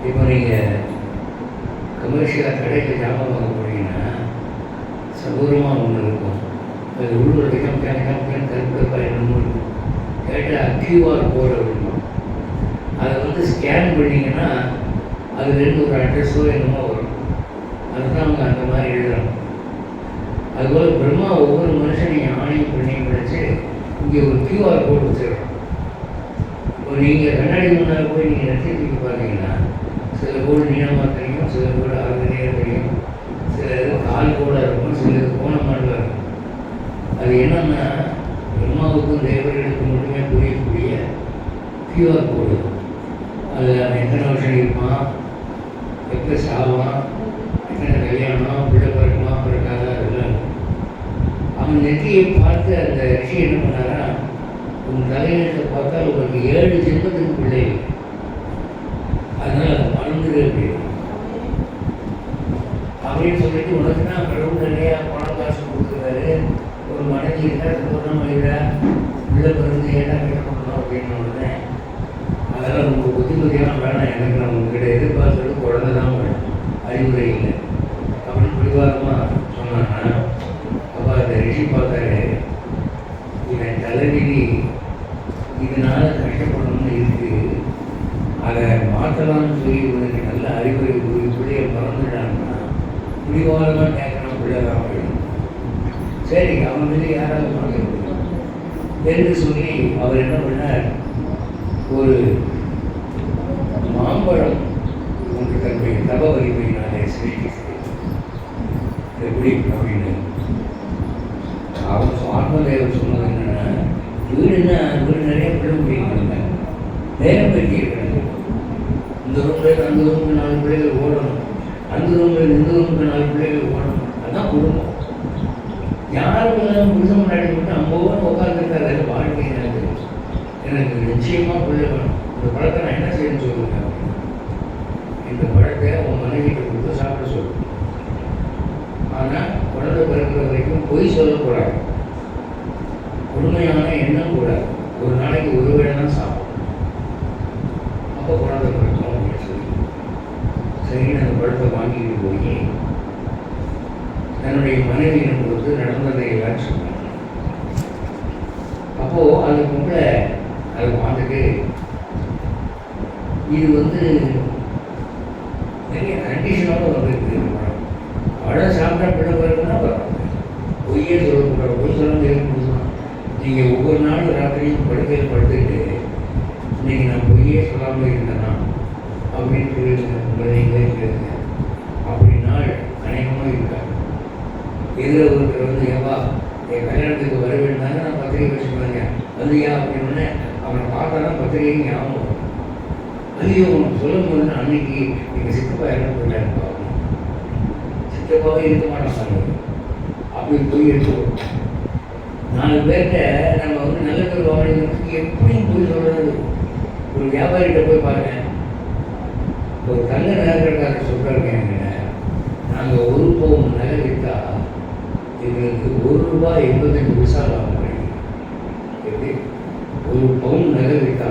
இப்போ நீங்கள் கமர்ஷியலாக கடையில் ஜாமான் வாங்க போனீங்கன்னா சதூரமாக ஒன்று இருக்கும். அது உள்ளூர் கருப்பு கருப்பாக என்னமோ இருக்கும். கேட்டால் QR கோடு அப்படின்போம். அதை வந்து ஸ்கேன் பண்ணிங்கன்னா அதுலேருந்து ஒரு அட்ரஸோ என்னமோ வரும். அதுதான் அவங்க அந்த மாதிரி எழுதுறாங்க. அதுபோல் பிரம்மா ஒவ்வொரு மனுஷனையும் ஆணையும் பண்ணியும் படித்து இங்கே ஒரு QR கோடு வச்சுருக்கோம். இப்போ நீங்கள் கண்ணாடி முன்னால் போய் நீங்கள் நட்சத்திரத்துக்கு பார்த்தீங்கன்னா சில கோடு நீளமாக தெரியும், சில கோடு ஆறுதலையாக தெரியும், சில இது கால் கோடாக இருக்கும், சில இது கோணமானதாக இருக்கும். அது என்னன்னா பிரம்மாவுக்கும் தேவர்களுக்கும் மட்டுமே புரியக்கூடிய QR கோடு. அதில் அவன் எத்தனை வருஷம் இருப்பான், எப்போ சாவான், எத்தனை கல்யாணம், பிள்ளை பிறக்குமா பிறக்காதா, அதெல்லாம் அவன் நெற்றியை பார்த்து அந்த ரிஷி என்ன பண்ணாரா, உன் தலையெழுத்தை பார்த்தால் உங்களுக்கு 7 ஜென்மத்துக்கு பிள்ளை, அதனால் அதை மறந்துடு அப்படின்னு சொல்லிட்டு, உனக்கு தான் கடவுள் நிறையா பணம் காசு கொடுக்குறாரு, ஒரு மனைவி இருக்கா, சந்தோஷமாக இருக்கா, பிள்ளை பிறந்து ஏன்னா கட்டப்படணும் அப்படின்னு உடனே அதெல்லாம் உங்கள் புத்திமதியெல்லாம் வேணாம், எனக்கு நான் உங்ககிட்ட எதிர்பார்த்தது குழந்தை தான் வேணும், அறிவுரை இல்லை அப்படின்னு பிடிவாதமாக சொன்னான்னா, அப்போ அந்த ரிஷி பார்த்தாரு, இவன் தலைவிதி இதனால் கஷ்டப்படணும்னு இருக்குது, அதை மாற்றலாம்னு சொல்லி இவனுக்கு நல்ல அறிவுரை கூறி பிள்ளையை மறந்துட்டான்னா பிடிவாதமாக கேட்கணும், பிள்ளை தான் வேணும், சரி அவன் வந்து யாராவது மாற்ற முடியும் என்று சொல்லி அவர் என்ன பண்ணார், ஒரு மாம்பழம் உங்க தன்மை தப வலிமையினாலே சிருஷ்டிச்சு எப்படி அப்படின்னு அவன் ஆத்மதேவர் சொன்னது என்னன்னா, வீடுன்னா வீடு நிறைய பிள்ளை முடியுங்க, நேரம் பெருக்கி இருக்கிறாங்க, இந்த ரூம்ல அந்த ரூமுக்கு 4 பிள்ளைகள் ஓடணும், அந்த ரூம்ல இந்த ரூமுக்கு 4 பிள்ளைகள் ஓடணும், அதுதான் குடும்பம். யாரும் இல்லாமல் புருஷன் முன்னாடி மட்டும் அம்போன்னு உட்காந்துருக்காரு, அது வாழ்க்கை எனக்கு நிச்சயமாக பிள்ளை வேணும், இந்த பழத்தை நான் என்ன செய்யணும்னு சொல்லுங்க, இந்த பழத்தை உன் மனைவிக்கு கொடுத்து சாப்பிட சொல்லு, ஆனால் குழந்தை பிறக்கிற வரைக்கும் பொய் சொல்லக்கூடாது, உண்மையான எண்ணம் கூடாது, ஒரு நாளைக்கு ஒரு வேளை தான் சாப்பிடும், அப்போ குழந்தை பிறக்கும் அப்படின்னு சொல்லி சரின்னு அந்த பழத்தை வாங்கிட்டு போய் தன்னுடைய மனைவியிடம் கொடுத்து நடந்ததை எல்லாம் சொன்னாங்க. அப்போது அந்த பொம்பளை அதை பார்த்துட்டு, இது வந்து நிறைய கண்டிஷனோடு வந்துருக்கு, பழம் சாப்பிட்டா பிள்ளை பிறகுன்னா பரவாயில்ல, பொய்யே சொல்லக்கூடாது, பொய் சொல்லாமல் இருக்க முடியுமா, நீங்கள் ஒவ்வொரு நாளும் ராத்திரியும் படுக்கையில் படுத்துட்டு இன்றைக்கி நான் பொய்யே சொல்லாமல் இருந்தேன்னா அப்படின்னு கேளுங்க, உங்களை நீங்களே கேளுங்க, அப்படின்னாள் அநேகமாக இருக்காது. எதில் ஒருத்தர் வந்து ஏவா என் கல்யாணத்துக்கு வர வேண்டாங்க, நான் பத்திரிகை வச்சுக்கலாங்க வந்தியா அப்படின்னு அவனை பார்த்தா தான் பத்திரிகை ஞாபகம் வரும். ஐயோ உனக்கு சொல்லும் போது அன்னைக்கு எங்கள் சித்தப்பா இறந்து போயிட்டாருப்பா, சித்தப்பாவே இருக்க மாட்டாங்க, அப்படி போய் எடுத்து 4 பேர்கிட்ட நம்ம வந்து நல்ல பேர் வாங்கினதுக்கு எப்படியும் போய் சொல்கிறது. ஒரு வியாபாரிகிட்ட போய் பாருங்க, ஒரு தங்க நகைக்காரர் சொல்கிறாருங்க, என்கிட்ட நாங்கள் 1 பவுன் நகை விற்றா எங்களுக்கு ₹1.85 லாபம் கிடைக்கும். எப்படி 1 பவுன் நகை விற்றா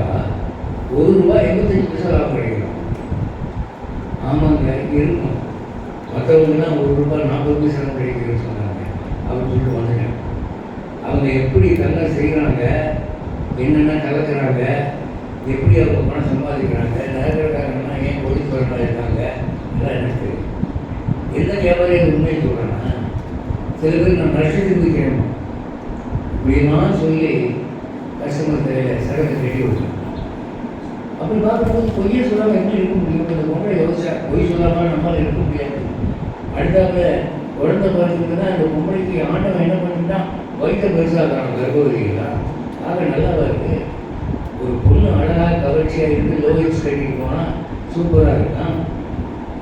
₹1.85 லாபம் கிடைக்கும். ஆமாங்க இருக்கும், மற்றவங்கெல்லாம் ₹1.40 கிடைக்குதுன்னு சொன்னாங்க அப்படின்னு சொல்லிட்டு வந்துட்டேன். அவங்க எப்படி தங்கம் செய்கிறாங்க, என்னென்ன கலக்கிறாங்க, எப்படி அவங்க பணம் சம்பாதிக்கிறாங்க, நகைக்காரங்கன்னா ஏன் கோடீஸ்வரனாக இருக்காங்க, எல்லாம் எனக்கு தெரியும். எந்த வியாபாரிகள் உண்மையை சொல்கிறாங்கன்னா, சில பேர் நான் நஷ்டத்துக்கு விற்கிறேன் இப்படிமா சொல்லி கஸ்டமர் தெரியல சரக்கு கட்டி விடுறேன். அப்படி பார்க்கும்போது பொய்யை சொல்லாமல் எப்படி இருக்க முடியும், இந்த பொம்பளை யோசிச்சா பொய் சொல்லாமல் நம்மளால் இருக்க முடியாது. அடுத்தாப்புல குழந்தை பிறகுக்கு தான் அந்த பொம்பளைக்கு ஆண்டவன் என்ன பண்ணிட்டா வயிற்றை பெருசாகிறான், கர்ப்பவதிகளா ஆக நல்லாவா இருக்குது. ஒரு பொண்ணு அழகாக கவர்ச்சியாக இருந்து லோஹிட்ஸ் கட்டிட்டு போனால் சூப்பராக இருக்கான்,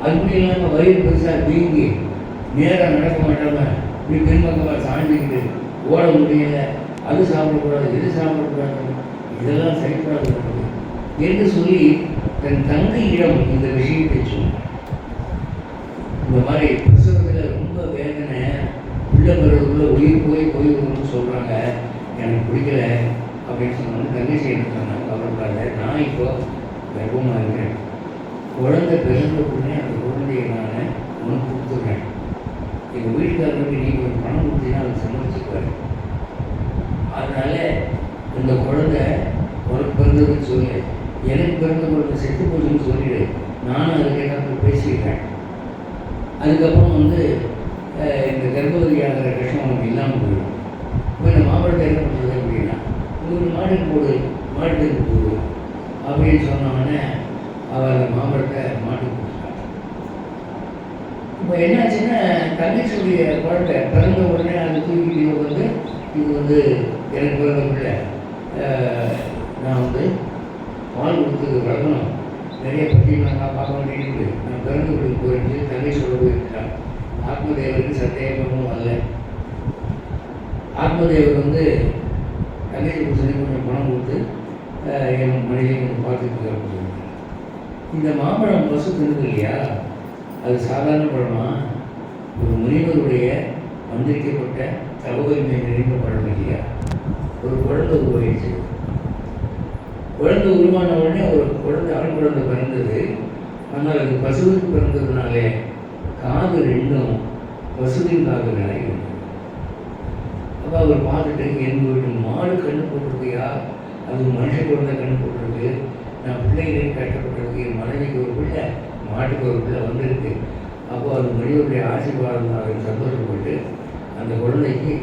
அப்படி இல்லாமல் வயிறு பெருசாக வீங்கி நேராக நடக்க மாட்டாமல் இப்படி பின்பக்கமாக சாஞ்சிக்கிட்டு ஓட முடியலை, அது சாப்பிடக்கூடாது இது சாப்பிடக்கூடாது இதெல்லாம் சரிப்படாது என்று சொல்லி தன் தங்கையிடம் இந்த விஷயத்தை சொன்னார். இந்த மாதிரி பிரசவத்தில் ரொம்ப வேதனை, உள்ள பிறகுள்ள உயிர் போய் வரும்னு சொல்கிறாங்க, எனக்கு பிடிக்கல அப்படின்னு சொன்னாங்க. தங்கச்சி என்ன சொன்னாங்க, கவலைப்படாத, நான் இப்போ கர்ப்பமாக இருக்கிறேன், குழந்தை பிறந்த உடனே அந்த குழந்தையை நான் உனக்கு கொடுத்துட்றேன், எங்கள் வீட்டுக்காரருக்கு நீங்கள் ஒரு பணம் கொடுத்தீங்கன்னா அதை சம்மதிச்சுக்குவார், அதனால் இந்த குழந்தை உனக்கு பிறந்ததுன்னு சொல்லி எனக்கு பிறந்த குழந்தை செத்து போச்சுன்னு சொல்லிவிடு, நானும் அதுக்கேற்ற பேசிக்கிறேன். அதுக்கப்புறம் வந்து இந்த கர்ப்பவதி ஆகிற கஷ்டம் அவனுக்கு இல்லாமல் போயிடும். இப்போ இந்த மாம்பழத்தை என்ன பண்ணுறது அப்படின்னா, ஒரு மாட்டுக்கு போடு, மாட்டுக்கு போடு அப்படின்னு சொன்னோடனே அவள் அந்த மாம்பழத்தை மாட்டுக்கு கொடுத்தாங்க. இப்போ என்னாச்சுன்னா, தங்கச்சியுடைய குழந்தை பிறந்த உடனே அது தூக்கி வந்து இது வந்து எனக்கு பிறந்த பிள்ளை, நான் வந்து பால் கொடுத்தது வளர்க்கணும், நிறைய பற்றி நான் பார்க்க வேண்டியது, நான் பிறந்து வீட்டுக்கு போயிட்டு தங்கச்சியோட போயிருக்கான். ஆத்மதேவருக்கு சந்தேகமும் அல்ல. ஆத்மதேவர் வந்து தங்கச்சி புருஷனுக்கு கொஞ்சம் பணம் கொடுத்து என் மனைவியை கொஞ்சம் பார்த்துட்டு அப்படின்னு. இந்த மாம்பழம் பசு தின்னுது இல்லையா, அது சாதாரண பழமா? ஒரு முனிவருடைய வந்திருக்கப்பட்ட தகவல்மை நிறைந்த பழம் இல்லையா? ஒரு குழந்தை உருவாயிடுச்சு. குழந்தை உருவான உடனே ஒரு குழந்தை ஆண் குழந்தை பிறந்தது. ஆனால் அது பசுவுக்கு பிறந்ததுனாலே காது ரெண்டும் பசுவின் காதுகளாக இருந்தது. அப்போ அவர் பார்த்துட்டு எங்கள் வீட்டு மாடு கண்ணு போட்டிருக்கியா, அது மனுஷ குழந்தை கண்ணு போட்டிருக்கு, நான் பிள்ளைகளுக்கு கட்டப்பட்டிருக்கு, என் மனைவிக்கு ஒரு பிள்ளை மாட்டுக்கு ஒரு பிள்ளை வந்திருக்கு. அப்போ அது மனிதனுடைய ஆசீர்வாதம் அவர் சந்தோஷப்பட்டு அந்த குழந்தைக்கு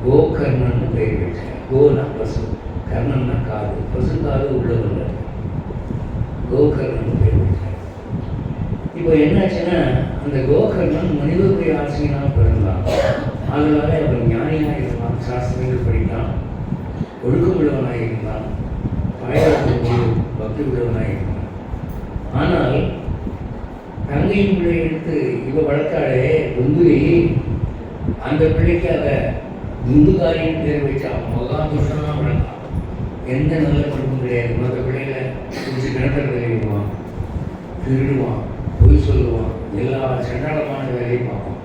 கோகர்ணன் பெயர் வச்சார். கோனா பசு, கர்ணன்னா காது, பசு காது உள்ளவங்க, கோகர்ணன் பெயர் வச்சார். இப்போ என்னாச்சுன்னா அந்த கோகர்ணன் மனிதனுடைய ஆசையினால் பிறந்தான். அதனால அவன் ஞானியாக இருந்தான், சாஸ்திரங்கள் படித்தான், ஒழுக்கமுள்ளவனாக இருந்தான், பாயத்திற்கு பக்தி உள்ளவனாக இருந்தான். ஆனால் தங்கையின் பிள்ளை எடுத்து இவ வளர்த்தாலே துந்துவி, அந்த பிள்ளைக்கு அதை துந்துகாரின்னு பேர் வச்சா மகா துஷ்டமாக வளர்த்தான். எந்த நல்ல பண்பும் கிடையாது. மற்ற பிள்ளைகளை பிடிச்சி கிணத்துல விளைவிடுவான், திருடுவான், பொய் சொல்லுவான், எல்லா சண்டாளமான வேலையும் பார்ப்பான்.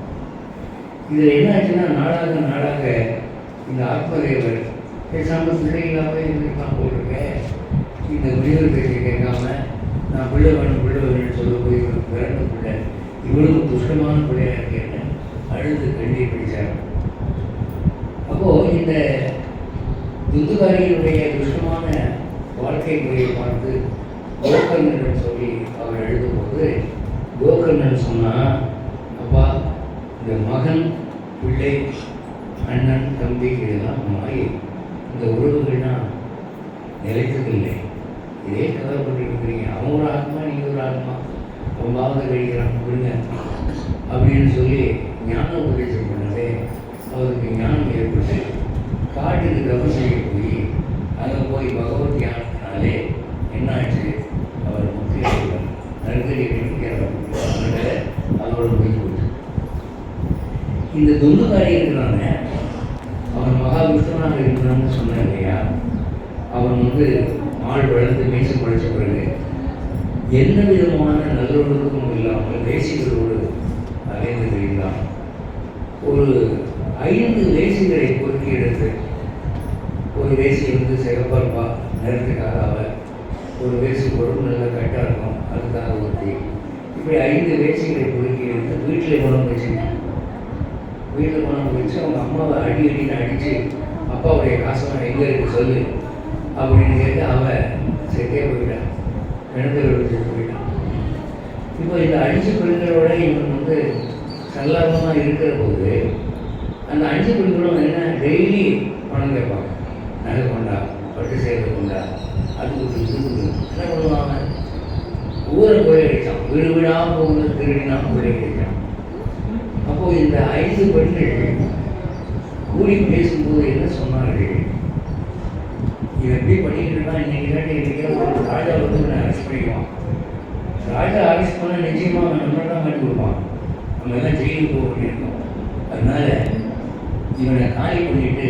இதில் என்ன ஆச்சுன்னா நாடாக இந்த ஆத்மதேவர் பேசாமல் பிள்ளைகளாகவே இருந்திருக்கான் போட்டிருக்கேன். இந்த முனிவர் பேச்சை கேட்காம நான் பிள்ளை வேணும்னு சொல்ல போய் பிறந்த பிள்ளை இவ்வளவு துஷ்டமான பிள்ளையாக இருக்கேன்னு அழுது கண்ணீர் பிடிச்சார். அப்போது இந்த துந்துகாரியினுடைய துஷ்டமான வாழ்க்கை முறையை பார்த்து கோகர்ணன் சொல்லி அவர் எழுதும்போது கோகர்ணன் சொன்னால், அப்பா இந்த மகன் பிள்ளை அண்ணன் தம்பி இதெல்லாம் மாறி இந்த உறவுகள்லாம் நிலைத்ததில்லை. இதே கவலைப்பட்டு இருக்கிறீங்க. அவன் ஒரு ஆத்மா, நீங்கள் ஒரு ஆத்மா, ரொம்பாவது கழிக்கிறான் விடுங்க அப்படின்னு சொல்லி ஞான உபதேசம் பண்ணதே அவருக்கு ஞானம் ஏற்பட்டு காட்டுக்கு தவம் செய்ய போய் அங்கே போய் பகவத் ஞானத்தினாலே என்னாச்சு, அவர் முக்கிய நெருக்கடி அதனால அதோட போய் போச்சு. இந்த துண்டுகாரி இருக்கிறாங்க, அவன் மகாவிஷ்ணனாக இருக்கிறான்னு சொன்னான் இல்லையா, அவன் ஆள் வளர்ந்து மீசம் படைச்ச பிறகு எந்த விதமான நல்லொழுக்கமும் இல்லாமல் வேசிகளோடு அலைந்து தெரிந்தான். ஒரு 5 வேசிகளை பொறுக்கி எடுத்து, ஒரு வேசி சிகப்பா நேரத்துக்காக அவர், ஒரு வேசி பொருள் நல்ல கட்டாக இருக்கும் அதுக்காக ஒருத்தி, இப்படி 5 வேசிகளை பொறுக்கி எடுத்து வீட்டில் குணம் வச்சுருக்கான். வீட்டில் குணம் வச்சு அவங்க அம்மாவை அடின்னு அடித்து அப்பாவுடைய காசெல்லாம் எங்கே இருக்கு சொல்லு அப்படின்னு கேட்டு அவன் செட்டே போயிட்டான், கிணத்துல வச்சுட்டு போயிட்டான். இப்போ இந்த 5 பெண்களோட இவன் சல்லாபமாக இருக்கிற போது அந்த 5 பெண்களும் என்ன டெய்லி பணம் கேட்பாங்க. நகை கொண்டா, பட்டு சேவை கொண்டா, அது என்ன பண்ணுவாங்க, ஊரை போய் அடித்தான், வீடு வீடாக போகுது, திருடினா போய் அடித்தான். அப்போது இந்த 5 பெண்கள் கூடி பேசும்போது என்ன சொன்னார்கள், இவன் எப்படி பண்ணிக்கிட்டு இருக்கான், இன்னைக்கு இல்லாட்டி இன்னைக்கு ராஜா நான் அரெஸ்ட் பண்ணிக்குவான். ராஜா அரெஸ்ட் பண்ணால் நிச்சயமாக அவன் நம்ம தான் மாட்டி கொடுப்பான், நம்ம எல்லாம் ஜெயிலுக்கு போக வேண்டியிருக்கோம். அதனால இவனை காலி பண்ணிட்டு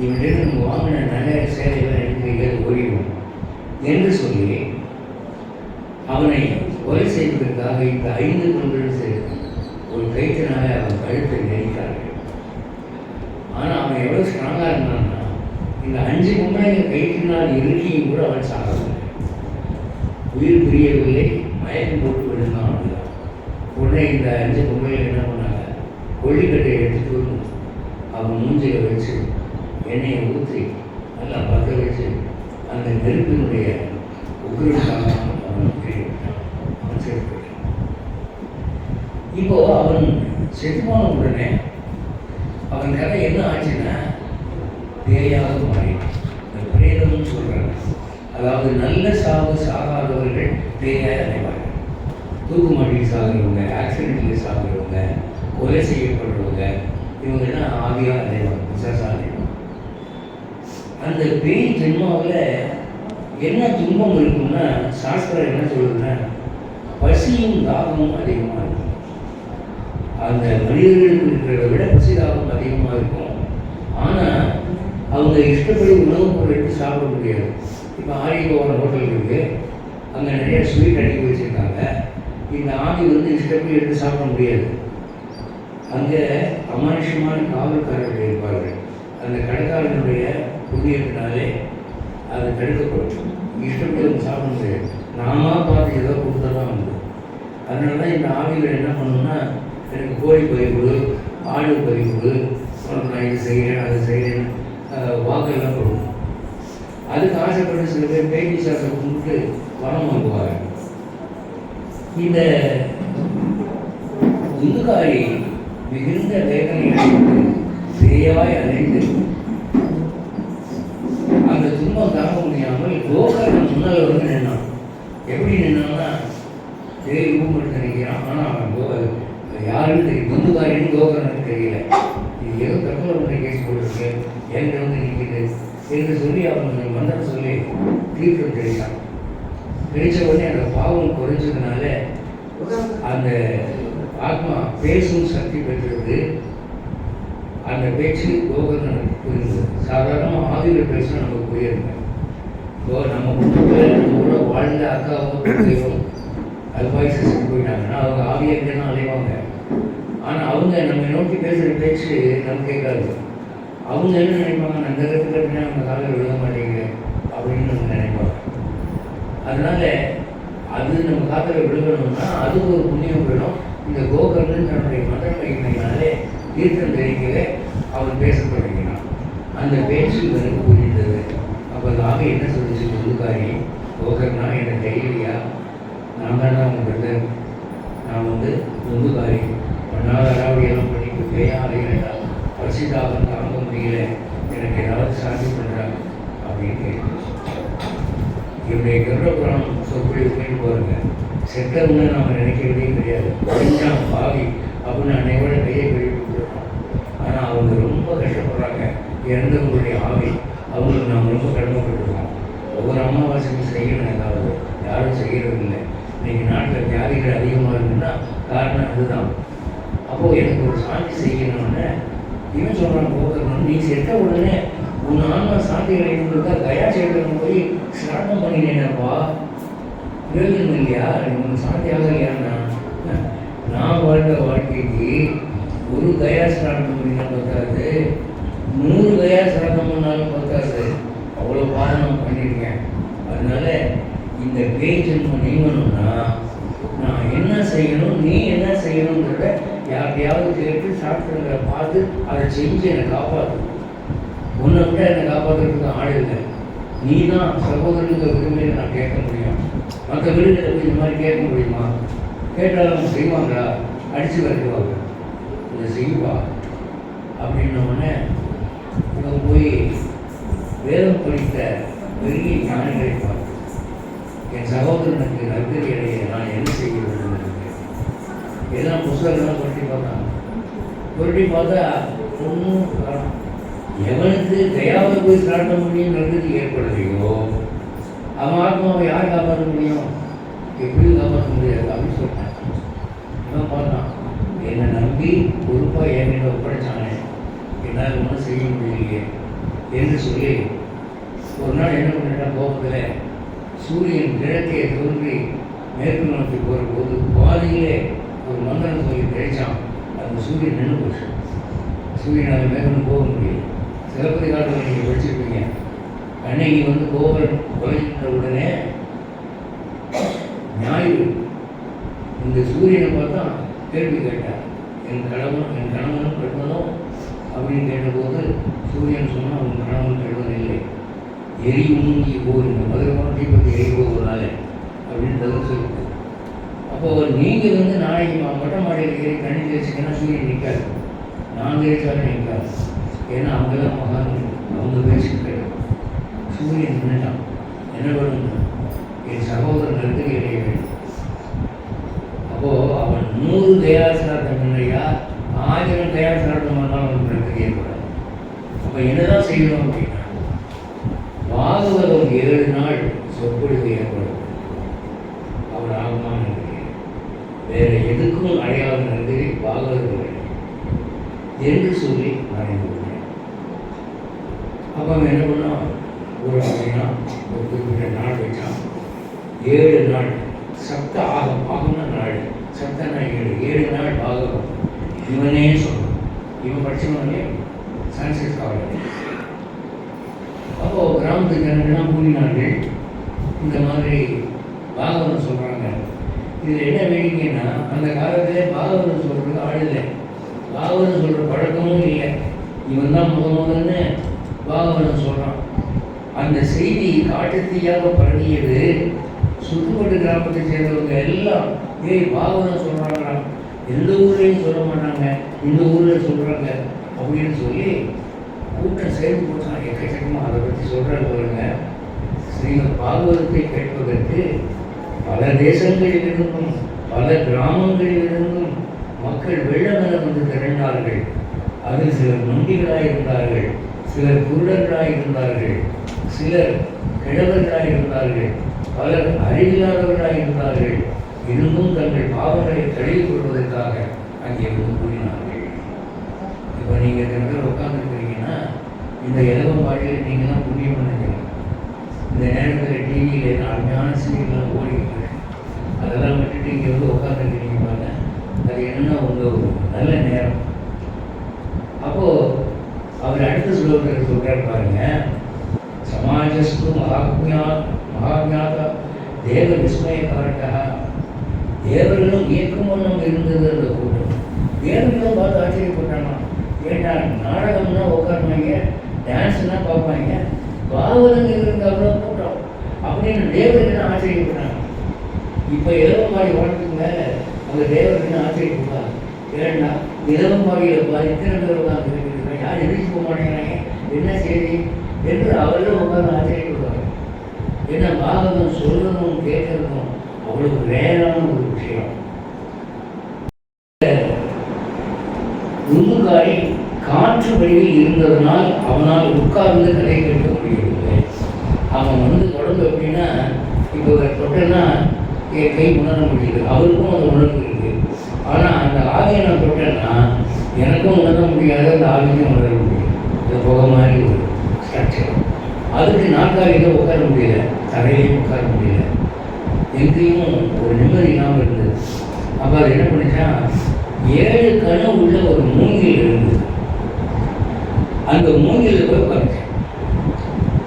இவன்கிட்ட நம்ம வாங்கின நகை சேலையெல்லாம் எடுத்து ஓடிடுவோம் என்று சொல்லி அவனை கொலை செய்வதற்காக இந்த 5 பெண்களும் சேர்த்து ஒரு கைத்தினால அவன் கழுத்தை நெறித்தார்கள். ஆனால் அவன் எவ்வளோ ஸ்ட்ராங்காக இருந்தான்னா இந்த 5 பொம்பளைங்க கைத்தினால் இருக்கியும் கூட அவன் சாகவில்லை, உயிர் பிரியவில்லை, மயக்கம் போட்டு விழுந்தான். அப்படிதான் உடனே இந்த 5 பொம்பளைகள் என்ன பண்ணாங்க, கொல்லிக்கட்டை எடுத்துட்டு வந்து அவன் மூஞ்சியை வச்சு எண்ணெயை ஊற்றி நல்லா பற்ற வச்சு அந்த நெருப்பினுடைய உக்கிரமாக அவன் அவன் சேர்த்து. இப்போ அவன் செத்துமான உடனே அவன் கதை என்ன ஆச்சுன்னா பேயாக மாறினான். இந்த பிரேதம்னு சொல்கிறாங்க, அதாவது நல்ல சாவு சாகாதவர்கள் பேயாக அடைவார்கள். தூக்கு மாட்டில் சாகிறவங்க, ஆக்சிடென்ட்டில் சாகிறவங்க, கொலை செய்யப்படுறவங்க, இவங்கெல்லாம் ஆவியாக அடைவாங்க, பிசாசாக அடைவாங்க. அந்த பேய் ஜென்மாவில் என்ன துன்பம் இருக்குன்னா சாஸ்திரம் என்ன சொல்லுதுன்னா பசியும் தாகமும் அதிகமாக இருக்கும். அந்த மனிதர்களுக்கு இருக்கிறத விட பசி தாகம் அதிகமாக இருக்கும். ஆனால் அவங்க இஷ்டப்படி உணவுப் பொருள் எடுத்து சாப்பிட முடியாது. இப்போ ஆரியபவன் ஹோட்டல் இருக்குது, அங்கே நிறைய ஸ்வீட் அடிக்க வச்சுருக்காங்க. இந்த ஆவி வந்து இஷ்டப்படி எடுத்து சாப்பிட முடியாது. அங்கே அமானுஷமான காவல்காரர்கள் இருப்பார்கள். அந்த கடைக்காரனுடைய புண்ணியத்தினாலே அது தடுக்கப்படும். இஷ்டப்படி அவங்க சாப்பிட முடியாது. நாம பார்த்து ஏதோ கொடுத்தா தான் உண்டு. அதனால தான் இந்த ஆவிகள் என்ன பண்ணணும்னா, எனக்கு கோழி பறி கொடு, ஆடு பறி கொடு, உனக்கு நான் இது செய்கிறேன் அது செய்கிறேன்னு வாக்கெல்லாம் கொடுக்கும். அதுக்கு ஆசைப்பட்டு சில பேர் பேபி சாசை கும்பிட்டு வரம் வாங்குவாங்க. இந்த உந்துகாரி மிகுந்த வேதனை பேயாய் அலைந்து அந்த துன்பம் தாங்க முடியாமல் கோகர்ணன் முன்னால் வந்து நின்னான். எப்படி நின்னான்னா, பேய் ரூமெடுத்து நிற்கிறான். ஆனால் அவன் யாருன்னு தெரியும், துந்துகாரின்னு கோகர்ணனுக்கு தெரியல. இது ஏதோ தற்கொலை பண்ண கேஸ் போட்டுருக்கு, என்கிட்ட வந்து நிற்கிது என்று சொல்லி அவன் மந்திரம் சொல்லி தீர்ப்பு தெரிவித்தான். தெரிவித்த உடனே அந்த பாவம் குறைஞ்சதுனால அந்த ஆத்மா பேசும் சக்தி பெற்றது. அந்த பேச்சு கோகர்ணனுக்கு புரிந்தது. சாதாரணமாக ஆவியில் பேசினா நமக்கு புரியாது. இப்போ நம்ம குடும்பத்தில் நம்ம கூட வாழ்ந்த அக்காவும் தங்கையும் அல்பாயுசு செஞ்சு போயிட்டாங்கன்னா அவங்க ஆவியாக தான் அலைவாங்க. ஆனால் அவங்க நம்ம நோக்கி பேசுகிற பேச்சு நம்ம கேட்காது. அவங்க என்ன நினைப்பாங்க, அந்த இடத்துல நம்ம காலையில் விழுக மாட்டேங்குது அப்படின்னு நம்ம நினைப்பாங்க. அதனால அது நம்ம காத்தில் விழுகணும்னா அதுக்கு ஒரு புண்ணியம் வேணும். இந்த கோகர்ணன் தன்னுடைய மந்திர மகிமையினாலே தீர்த்தம் தெரிவிக்கவே அவன் பேச தொடங்கினான். அந்த பேச்சு இவனுக்கு புரிந்தது. அப்போ அந்த ஆவி என்ன சொல்லிச்சு, புதுக்காரி கோகர்ணா எனக்கு தெரியலையா, நான் தான் அவங்க பிரதர், நான் வந்து புதுக்காரி பண்ணாத அறாவடியெல்லாம் பண்ணிட்டு பேயா அலைகிறேன், பசிதாகம் தாங்க முடியல, எனக்கு ஏதாவது சாந்தி பண்ணுறாங்க அப்படின்னு கேட்குது. இவருடைய கருடபுரம் சொற்பொழிவுக்கு போகிறேங்க. செத்தவங்க நாம் நினைக்கிறதே கிடையாது. கொஞ்சம் பாவி அப்படின்னு அன்னையோட கையை கழுவி கொடுத்துருக்கோம். ஆனால் அவங்க ரொம்ப கஷ்டப்படுறாங்க. இறந்தவங்களுடைய ஆவி அவங்களுக்கு நாம் ரொம்ப கடமைப்பட்டுருக்கோம். ஒவ்வொரு அமாவாசைக்கும் செய்யணும், ஏதாவது யாரும் செய்கிறது இல்லை. இன்றைக்கி நாட்டில் வியாதிகள் அதிகமாக இருக்குன்னா காரணம் அதுதான். அப்போது எனக்கு ஒரு சாந்தி செய்யணும்னு இவன் சொல்கிறான் கோகர்ணன், நீ செத்த உடனே உன் ஆன்மா சாந்தி அடையணுன்றதா கயா சேகரன் போய் ஸ்நானம் பண்ணினேனப்பா, பிரயோஜனம் இல்லையா, உனக்கு சாந்தி ஆகலையான்னா? நான் வாழ்ந்த வாழ்க்கைக்கு ஒரு கயா ஸ்நானம் பண்ணினா பத்தாது, 100 கயா ஸ்நானம் பண்ணாலும் பத்தாது. அவ்வளோ பாதனம் பண்ணியிருக்கேன். அதனால இந்த பேய் ஜென்மம் நீங்கணும்னா நான் என்ன செய்யணும், நீ என்ன செய்யணுன்றத யார்கிட்டையாவது கேட்டு சாப்பிட்றத பார்த்து அதை செஞ்சு என்னை காப்பாற்று. உன்னை விட என்னை காப்பாற்றுறதுக்கு ஆள் இல்லை. நீ தான் சகோதரனுக்கு விரும்பியை நான் கேட்க முடியும். மற்ற வீடுகளை போய் இந்த மாதிரி கேட்க முடியுமா? கேட்டாலும் செய்வாங்களா? அடித்து வருவாங்க, இதை செய்வா அப்படின்னோடனே இவன் போய் வேதம் படித்த பெரிய ஞானிகளை பார்த்து, என் சகோதரனுக்கு நற்கதி அடைய நான் என்ன செய்ய வேண்டும் என்று எல்லாம் புத்தகங்கள்லாம் புரட்டி பார்த்தா ஒன்றும் எவனுக்கு தயாவை போய் காட்ட முடியும் நல்லது ஏற்படலையோ அவன் ஆத்மாவை யார் காப்பாற்ற முடியும்? எப்படியும் காப்பாற்ற முடியாது அப்படின்னு சொல்லிட்டான். இவன் பார்த்தான், என்னை நம்பி பொறுப்பாக என்கிட்ட ஒப்படைச்சானே, என்னால் ஒன்றும் செய்ய முடியலையே என்று சொல்லி ஒரு நாள் என்ன பண்ணிட்டான், கோபத்தில் சூரியன் கிழக்கே தோன்றி மேற்கு நோக்கி போகிற போது பாதியிலே ஒரு மந்திரம் சொல்லி கிடைச்சான். அந்த சூரியன் நின்று போச்சு. சூரியனால் மேற்கொண்டு போக முடியும். சிலப்பதி காலத்தில் நீங்கள் படிச்சிருப்பீங்க. அன்னைக்கு வந்து கோவல் கொலைகின்ற உடனே ஞாயிறு இந்த சூரியனை பார்த்தா கேள்வி கேட்டார், என் கணவனும் கெடுவனும் அப்படின்னு கேட்டபோது சூரியன் சொன்னால் உன் கணவன் கெடுவன் இல்லை, எரியுங்கி போர், இந்த மதுரமான தீபத்தை எரி போவதால அப்படின்னு பதில் சொல்லுது. அப்போது நீங்கள் வந்து நாளைக்கு மொட்டை மாடியில் ஏறி தண்ணி தெரிச்சிங்கன்னா சூரியன் நிற்காது, நான் தெரிச்சாலும் நிற்காது. ஏன்னா அவங்கெல்லாம் மகான், அவங்க பேச்சு கிடையாது. சூரியன் நின்றுட்டான். என்ன பண்ணுங்க, என் சகோதரன் நெருங்கி இடைய வேண்டும். அப்போது அவன் 100 தயாசிரார்த்தம் இல்லையா, 1000 தயாசிரார்த்தம் வந்தாலும் அவனுக்கு நெருங்கி ஏற்படாது. அப்போ என்னதான் செய்யணும் அப்படின்னா, பாகவதம் 7 நாள் சொற்பொழிவு ஏற்படும். அவர் ஆகமான வேறு எதுக்கும் அடையாள நன்றி பாகவதம் என்று சொல்லி மறைந்து. அப்போ அப்போ அவன் என்ன பண்ணான், ஒரு அப்படின்னா ஒரு குறிப்பிட்ட நாள் வச்சான். 7 நாள் சப்த ஆகம், ஆகம்னா நாள், சப்தனா 7 நாள் ஆகம் இவனே சொல்லணும். இவன் படித்தவனே சான்ஸ்கிரிட் ஸ்காலர். அப்போது கிராமத்து ஜனங்கள்லாம் கூறினார்கள், இந்த மாதிரி பாகவதம் சொல்கிறாங்க. இதில் என்ன வேடிக்கைன்னா, அந்த காலத்திலே பாகவதம் சொல்கிறது ஆள் இல்லை, பாகவதம் சொல்கிற பழக்கமும் இல்லை. இவன் தான் முதல்னு பாகவதம் சொல்கிறான். அந்த செய்தி காட்டுத்தீயாக பரவியது. சுற்றுப்பட்டு கிராமத்தை சேர்ந்தவங்க எல்லாம் பாகவதம் சொல்கிறாங்களா, எந்த ஊர்லேயும் சொல்ல மாட்டாங்க, இந்த ஊரில் சொல்கிறாங்க அப்படின்னு சொல்லி கூட்டம் சேர்ந்து போட்டான். எக்கச்சக்கமாக அதை பற்றி சொல்கிறாரு பாருங்க. ஸ்ரீமத் பாகவதத்தை கேட்பதற்கு பல தேசங்களிலிருந்தும் பல கிராமங்களிலிருந்தும் மக்கள் வெள்ளமென வந்து திரண்டார்கள். அதில் சிலர் நொண்டிகளாக இருந்தார்கள், சிலர் குருடர்களாக இருந்தார்கள், சிலர் கிழவர்களாக இருந்தார்கள், பலர் அறிவில்லாதவர்களாக இருந்தார்கள். இருந்தும் தங்கள் பாவங்களை கழுவிக் கொள்வதற்காக அங்கே வந்து கூறினார்கள். இப்போ நீங்கள் ரெண்டு உட்காந்துருக்கிறீங்கன்னா இந்த இலவம்பாடியில் நீங்கள்லாம் புண்ணியம் பண்ணிக்கலாம். இந்த நேரத்தில் டிவியில் அருமையான சீரியல்லாம் ஓடிக்கிட்டு அதெல்லாம் விட்டுட்டு இங்கே வந்து உட்காந்துருக்கிறீங்க பாருங்க. அது என்னென்னா உங்கள் ஒரு நல்ல நேரம். அப்போது அவர் அடுத்த ஸ்லோகத்தில் சொல்கிறார் பாருங்க, சமாஜஸ்து மகாஜாத தேவ விஸ்மயக்காரட்டா. தேவர்களும் இயக்கும் வண்ணம் இருந்தது அந்த கூட்டம். தேவர்களும் பார்த்து ஆச்சரியப்பட்டானா. ஏண்டா நாடகம்னா உட்காருவாங்க, டான்ஸ்னா பார்ப்பாங்க, பாவலங்க இருந்த அவ்வளோ கூட்டம் அப்படின்னு தேவர்கள் ஆச்சரியப்பட்டாங்க. இப்போ இலவம்பாடி வாழ்க்கைக்கு மேலே அந்த தேவர்கள் ஆச்சரியப்படுவாங்க. ஏன்னா இலவம்பாடியில் பாதி இத்தனை பேர் உட்காந்து யார் எதிர்த்து போக மாட்டேங்கிறாங்க, என்ன செய்தி என்று அவர்களும் உட்காந்து ஆச்சரியப்படுவாங்க. ஏன்னா பாகவதம் சொல்றதும் கேட்கறதும் அவ்வளவு ரேரான ஒரு விஷயம். உண்முகாரி காற்று வழியில் இருந்ததனால் அவனால் உட்கார்ந்து கதை கேட்க முடியவில்லை. அவன் வந்து தொடர்ந்து அப்படின்னா இப்போ தொட்டனா என் கை உணர முடியுது, அவருக்கும் அந்த உணர்வு இருக்குது. ஆனால் அந்த ஆவியை நான் தொட்டேன்னா எனக்கும் உணர முடியாது, அந்த ஆவியும் உணர முடியும். இது போக மாதிரி ஒரு ஸ்ட்ரக்சர். அதுக்கு நாற்காலியில் உட்கார முடியல, தரையிலையும் உட்கார முடியல, எங்கேயும் ஒரு நிம்மதி இல்லாமல் இருந்தது. அப்போ அது என்ன பண்ணிச்சா, 7 கணு உள்ள ஒரு மூங்கில் இருந்தது. அந்த மூங்கில் போய் உட்காந்துச்சேன்.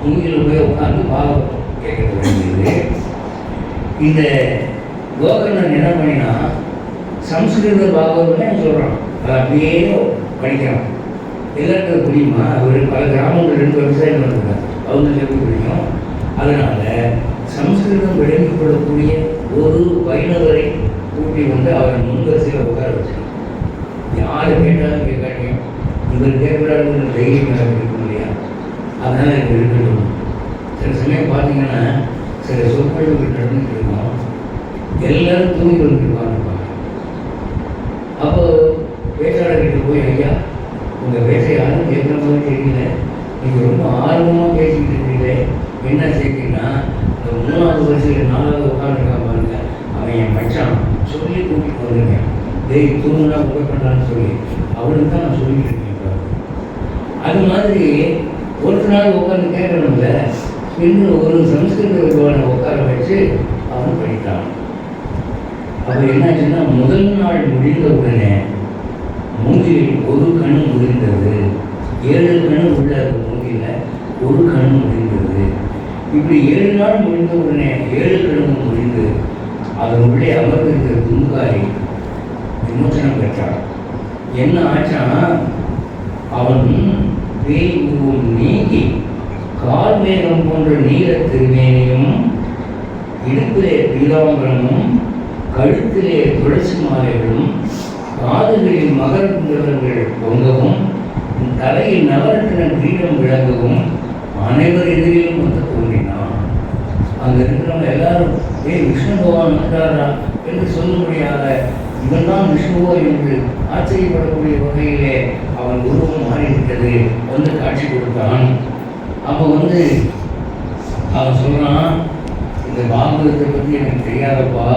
மூங்கில் போய் உட்காந்து பாகவதம் கேட்க வேண்டியது. இந்த கோகர்ணன் என்ன பண்ணினா, சம்ஸ்கிருத பாகவதம்னு சொல்கிறான், அதை அப்படியே படிக்கிறான். எல்லாருக்கும் புரியுமா? அவர் பல கிராமங்கள் 2 விவசாயம் வந்திருக்காங்க, அவங்களுக்கு எப்படி புரியும்? அதனால் சம்ஸ்கிருதம் விளங்கிக் கொள்ளக்கூடிய ஒரு வைணவரை கூட்டி வந்து அவர் முன்வரிசையில் உட்கார வச்சார். யார் கேட்டாலும் கேட்காட்டியும் இவர் கேட்கக்கூடாதுங்கிற தைரியம் இருக்கும் இல்லையா? அதனால் இது இருக்கணும். சில சமயம் பார்த்தீங்கன்னா சில சொற்பொழிவுகள் நடந்துட்டு இருக்கோம், எல்லாரும் தூங்கி கொண்டிருப்பாங்க. அப்போ பேச்சாளர்கிட்ட போய், ஐயா உங்கள் பேச யாரும் கேட்குற மாதிரி தெரியல, நீங்கள் ரொம்ப ஆர்வமாக பேசிக்கிட்டு இருக்கீங்களே, என்ன செய்தீங்கன்னா இந்த 3வது வரிசையில் 4வது உட்காந்துருக்கான் பாருங்க, அவன் என் மச்சான் சொல்லி கூட்டிகிட்டு வந்துருங்க, டெய் தூங்குனா உதவி பண்ணலான்னு சொல்லி அவனுக்கு தான் நான் சொல்லிட்டு இருக்கேன். அது மாதிரி ஒரு நாள் உட்காந்து கேட்கணும்ல, இன்னும் ஒரு சம்ஸ்கிருத வித்வானை உட்கார வச்சு அவன் படித்தான். அது என்னாச்சுன்னா, முதல் நாள் முடிந்த உடனே மூங்கிலில் ஒரு கணு முடிந்தது. 7 கணு உள்ள மூங்கில ஒரு கணு முடிந்தது. இப்படி 7 நாள் முடிந்த உடனே 7 கணமும் முடிந்து அதன் உள்ளே அமர்ந்திருக்கிற துன்காரி விமோசனம் பெற்றான். என்ன ஆச்சானா, அவன் பேய் உருவம் நீங்கி கால்மேகம் போன்ற நீல திருமேனியும், இடுப்பிலே பீதாம்பரமும், கழுத்திலே துளசி மாலைகளும், காதுகளில் மகர குண்டலங்கள் தொங்கவும், தலையில் நவரத்தின கிரீடம் விளங்கவும் அனைவர் எதிரிலும் வந்து தோன்றினான். அங்கே இருக்கிறவங்க எல்லாரும் விஷ்ணு பகவான் வந்தாரா என்று சொல்ல முடியாத, இவன் தான் விஷ்ணுவோ என்று ஆச்சரியப்படக்கூடிய வகையிலே அவன் உருவம் மாறிவிட்டது, வந்து காட்சி கொடுத்தான். அப்போ வந்து அவன் சொல்கிறான், இந்த பாகவதத்தை பற்றி எனக்கு தெரியாதப்பா,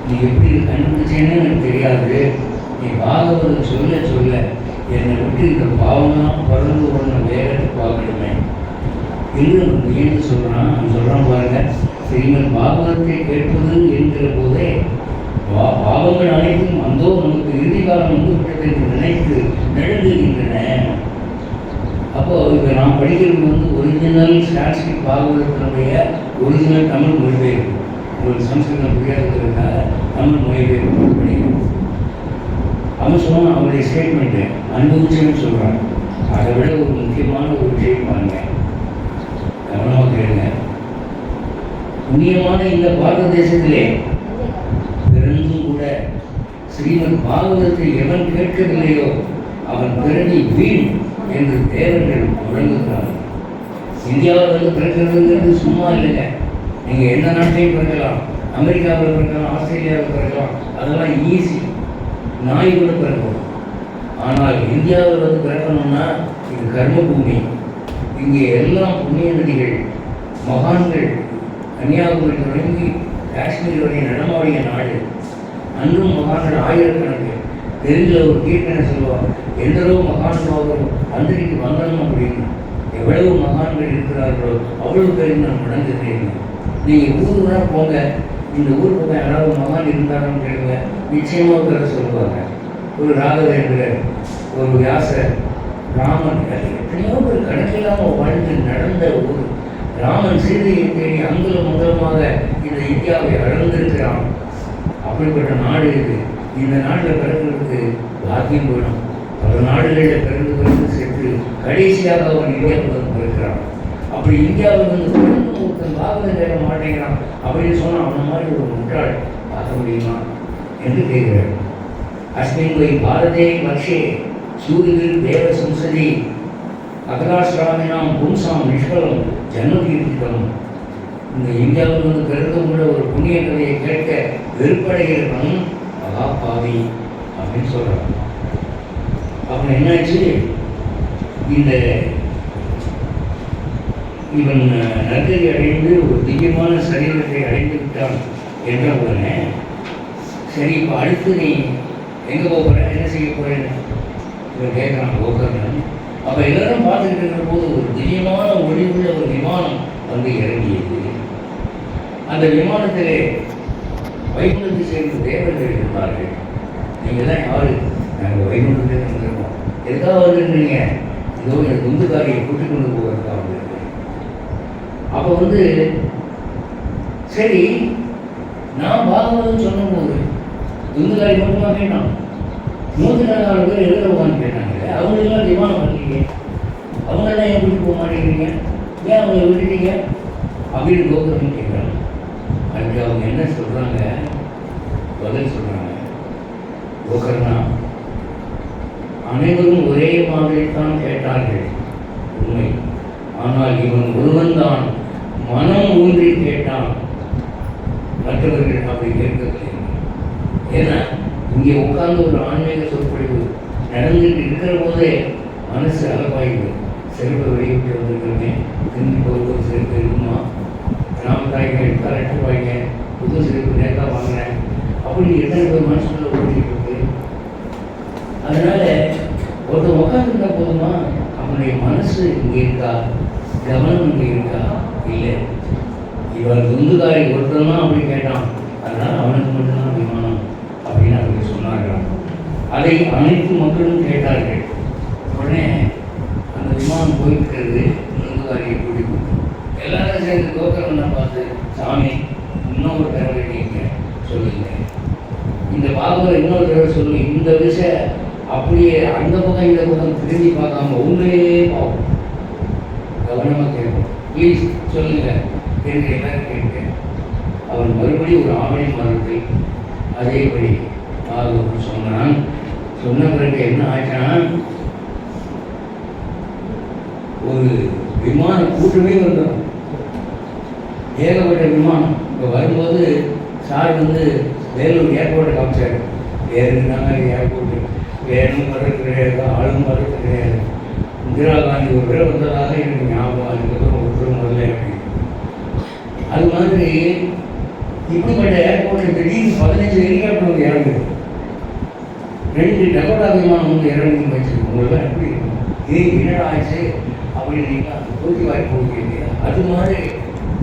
நீ எப்படி கண்டுபிடிச்சேன்னு எனக்கு தெரியாது, நீ பாகவதம் சொல்ல சொல்ல என்னை விட்டு இந்த பாவம்லாம் பறந்து ஒன்று வேகத்தை பார்க்கணுமே இன்னும் ஏன்னு சொல்கிறான். சொல்கிறான் பாருங்க, ஸ்ரீமத் பாகவத்தை கேட்பது என்கிற போதே பாவங்கள் அனைத்தும் அந்தோ நமக்கு இறுதி காலம் வந்து விட்டது என்று நினைத்து நடுங்குகின்றன. அப்போது இப்போ நான் படிக்கிறது வந்து ஒரிஜினல் சான்ஸ்கிரிட் பாகவதத்தினுடைய ஒரிஜினல் தமிழ் மொழிபெயர்ப்பு. உங்களுக்கு சம்ஸ்கிருதம் புரியாததுக்காக தமிழ் மொழிபெயர்ப்பு படிக்கிறோம். அவன் சொன்னான், அவருடைய ஸ்டேட்மெண்ட்டு அனுபவிச்சுன்னு சொல்கிறான். அதை விட ஒரு முக்கியமான ஒரு விஷயம் பாருங்க, கவனமாக கேளுங்க. புண்ணியமான இந்த பாரத தேசத்திலே பிறந்தும் கூட ஸ்ரீமத் பாகவதத்தை எவன் கேட்கவில்லையோ அவன் பிறவி வீண் என்று தேவர்கள் முழங்குகிறார்கள். இந்தியாவில் வந்து பிறக்கிறதுங்கிறது சும்மா இல்லைங்க. நீங்கள் எந்த நாட்டிலையும் பிறக்கலாம், அமெரிக்காவில் பிறக்கலாம், ஆஸ்திரேலியாவில் பிறக்கலாம், அதெல்லாம் ஈஸி, நாய் கூட பிறக்கும். ஆனால் இந்தியாவில் வந்து பிறக்கணும்னா இது கர்ம பூமி. இங்கே எல்லாம் புண்ணிய நதிகள், மகான்கள் கன்னியாகுமரி தொடங்கி காஷ்மீர் வரை நடமாடிய நாடு. அன்றும் மகான்கள் ஆயிரக்கணக்கு. தெலுங்கில் ஒரு கீர்த்தனை சொல்லுவாங்க, எந்தளவு மகான்பாவரும் அந்தரிக்கு வந்தனம் அப்படின்னு. எவ்வளவு மகான்கள் இருக்கிறார்களோ அவ்வளவு பேருக்கு நான் வணங்குகிறேன். நீங்கள் ஊருனா போங்க, இந்த ஊர் பக்கம் யாராவது மகான் இருந்தாலும் கேளுங்க, நிச்சயமாக பெற சொல்லுவாங்க. ஒரு ராகவேந்திரர், ஒரு வியாசர், ராமன், எத்தனையோ பேர் கணக்கில்லாமல் வாழ்ந்து நடந்த ஊர். ராமன் சீதையை தேடி அங்குலம் முதலமாக இந்த இந்தியாவை அளந்திருக்கிறான். அப்படிப்பட்ட நாடு இது. இந்த நாட்டில் பிறக்கிறதுக்கு பாக்கியம் வேணும். பல நாடுகளில் பிறந்து சேர்த்து கடைசியாக அவன் இந்தியாவில் வந்து பிறக்கிறான். அப்படி இந்தியாவில் வந்து பிறந்து ஒருத்தன் பாகவதம் கேட்க மாட்டேங்கிறான் அப்படின்னு சொன்னால் அவனை மாதிரி ஒரு முட்டாள் பார்க்க முடியுமா என்று கேட்கிறார். அஸ்மின் வை பாரதே வர்ஷே சூரியவில் தேவ சம்சதி அகலாஸ்ராமினாம் பும்சாம் நிஷ்கலம் ஜன்மதீர்த்திகம். இந்த இந்தியாவில் வந்து பிறந்தும் கூட ஒரு புண்ணிய கதையை கேட்க வெறுப்படைகிறவன் மகாபாவி அப்படின்னு சொல்கிறான். அப்புறம் என்னாச்சு, இந்த இவன் நற்கதி அடைந்து ஒரு திவ்யமான சரீரத்தை அடைந்து விட்டான் என்ற உடனே, சரி இப்போ அடுத்து நீ எங்கே போகிற, என்ன செய்ய போகிறேன்னு இவன் கேட்குறான் கோகர்ணன். அப்போ எல்லாரும் பார்த்துக்கிட்டு இருக்கிற போது ஒரு திவ்யமான ஒளிவுள்ள ஒரு விமானம் வந்து இறங்கியது. அந்த விமானத்திலே வைகுண்டத்தை சேர்ந்த தேவர்கள் இருந்தார்கள். நீங்கள் தான் யாரு? நாங்கள் வைகுண்டத்தை வந்திருக்கோம். எதுக்காக வந்துருக்கீங்க? இதோ என் துந்துக்காரியை கூட்டிக் கொண்டு போகிறதுக்காக வந்திருக்கேன். அப்போ வந்து சரி, நான் பாகவதம் சொன்னபோது துந்துக்காரி மட்டுமா கேட்டான்? 104 பேர் எழுதுறவான்னு கேட்டாங்க. அவங்களெல்லாம் விமானம் பண்ணீங்க, அவங்களெல்லாம் ஏன் கூட்டிட்டு போக மாட்டேங்கிறீங்க, ஏன் அவங்களை விட்டுட்டீங்க அப்படின்னு கோகர்ணன் கேட்குறாங்க. அதுக்கு அவங்க என்ன சொல்கிறாங்க, பதில் சொல்கிறாங்க, கோகர்ணா, அனைவரும் ஒரே மாதிரி தான் கேட்டார்கள், உண்மை. ஆனால் இவன் ஒருவன் தான் மனம் ஊன்றி கேட்டான், மற்றவர்கள் அப்படி கேட்கவில்லை. ஏன்னா இங்கே உட்கார்ந்து ஒரு ஆன்மீக சொற்பொழிவு நடந்துட்டு இருக்கிற போதே மனசு அலப்பாயுது. செருப்பை வெளியிட்டு வந்திருக்கிறேன், திரும்பி போகிறது செருப்பு இருக்குமா, கிராமத்தாய்ங்க எடுத்தால் 8 ரூபாய்ங்க, புது செருப்பு நேராக வாங்கினேன், அப்படி எத்தனை பேர் மனசுக்குள்ள ஓடிட்டு இருக்கு. அதனால ஒருத்தர் உட்காந்துருந்தா போதுமா? அவனுடைய மனசு இங்கே இருக்கா, கவனம் இங்கே இருக்கா? இல்லை. இவன் துந்துகாரி ஒருத்தர் தான் அப்படி கேட்டான், அதனால் அவனுக்கு மட்டும்தான் விமானம் அப்படின்னு அவங்க சொன்னார்கள். அதை அனைத்து மக்களும் கேட்டார்கள். உடனே அந்த விமானம் போயிருக்கிறது, துந்துகாரியை கூட்டிட்டு எல்லாரும் சேர்ந்து கோகர்ணனை பார்த்து, சாமி இன்னொரு தடவை நீங்கள் சொல்லுங்க, இந்த பாகவதம் இன்னொரு தடவை சொல்லு, இந்த விஷயம் அப்படியே அந்த பக்கம் இந்த பக்கம் திரும்பி பார்க்காம உங்களே பார்ப்போம், கவனமாக கேட்போம், ப்ளீஸ் சொல்லுங்க என்று எல்லாரும் கேட்க அவர் மறுபடியும் ஒரு ஆவணி மரத்தை அதேபடி பாகவதம் சொன்னான். சொன்ன பிறகு என்ன ஆச்சான், ஒரு விமான கூட்டமே வந்தோம், ஏகப்பட்ட விமானம். இப்போ வரும்போது சார் வந்து வேலூர் ஏர்போர்ட்டை காமிச்சார். வேறு இருந்தாங்க ஏர்போர்ட்டு, வேணும் வர்றது கிடையாது, ஆளும் வர்றது கிடையாது. இந்திரா காந்தி ஒரு பேர் வந்ததாக எனக்கு ஞாபகம், அதுக்கப்புறம் ஒருத்தரும் வரல அப்படின்னு. அது மாதிரி இப்படிப்பட்ட ஏர்போர்ட்டில் திடீர்னு 15 ஹெலிகாப்டர் வந்து இறங்குது. 2 டகோட்டா விமானம் வந்து இறங்கி வச்சுருக்கோம். உங்களெல்லாம் எப்படி இருக்கும், என்னடா ஆச்சு அப்படின்னா தூக்கி வாங்கி போகிறீங்க. அது மாதிரி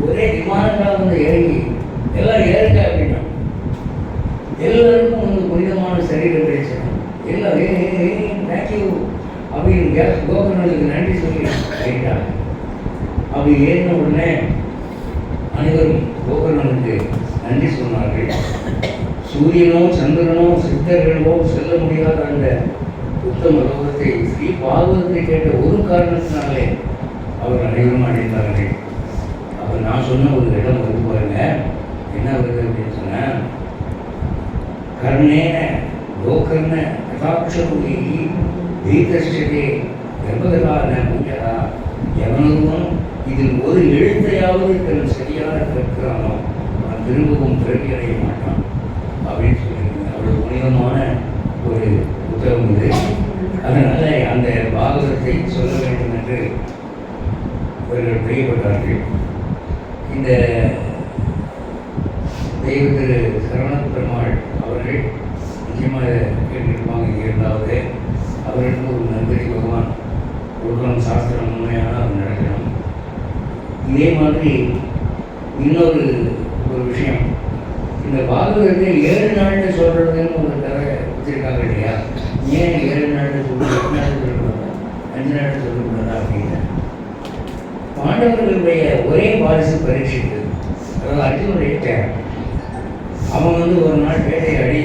ஒரே விமானங்களாக வந்து இறங்கி எல்லாம் ஏறுங்க அப்படின்னா எல்லாருக்கும் வந்து புனிதமான சரீரம் கிடைச்சிடும். எல்லாம் தேங்க்யூ அப்படின்னு கேஸ் கோகர்ணனுக்கு நன்றி சொல்லி கேட்டாங்க. அப்படி ஏறின உடனே அனைவரும் கோகர்ணனுக்கு நன்றி சொன்னார்கள். சூரியனோ சந்திரனோ சித்தர்களோ செல்ல முடியாத அந்த உத்தம லோகத்தை ஸ்ரீ பாகவதத்தை கேட்ட ஒரு காரணத்தினாலே அவர் அனைவரும் அடைந்தார்கள். அவர் நான் சொன்ன ஒரு இடம் வந்து பாருங்க, என்ன வருது அப்படின்னு சொன்னேன். கர்ணேன கோகர்ண கதாட்சரூபி தீர்த்தே கர்ப்பகதான பூஜா எவனொருவனும் இதில் ஒரு எழுத்தையாவது தன் சரியாக கற்கிறானோ அவன் திரும்பவும் பிறவி அடைய மாட்டான் அப்படின்னு சொல்லியிருக்கேன். அவ்வளவு புனிதமான ஒரு புத்தகம் இது. அதனால அந்த பாகவதத்தை சொல்ல வேண்டும் என்று இவர்கள் பிரியப்பட்டார்கள். இந்த தெய்வ திரு சரவண பெருமாள் அவர்கள் நிச்சயமாக கேட்டிருப்பாங்க. இரண்டாவது அவர்களுக்கு ஒரு நன்றி பகவான் ஒழுக்கம் சாஸ்திரம் உண்மையான அது நடக்கணும். இதே மாதிரி இன்னொரு விஷயம், இந்த பாகவதத்தை 7 நாளில் சொல்கிறதுன்னு ஒரு கதை வச்சுருக்காங்க இல்லையா. ஏன் 7 நாளில் சொல்லுறது, 8 நாளில் சொல்லக்கூடாதா, 5 நாளில் சொல்லக்கூடாதா அப்படின்னு பாண்டவர்களுடைய ஒரே வாரிசு பரீட்சித்து, அதாவது அர்ஜுனுடைய பேரன், அவன் வந்து ஒரு நாள் வேட்டையாடி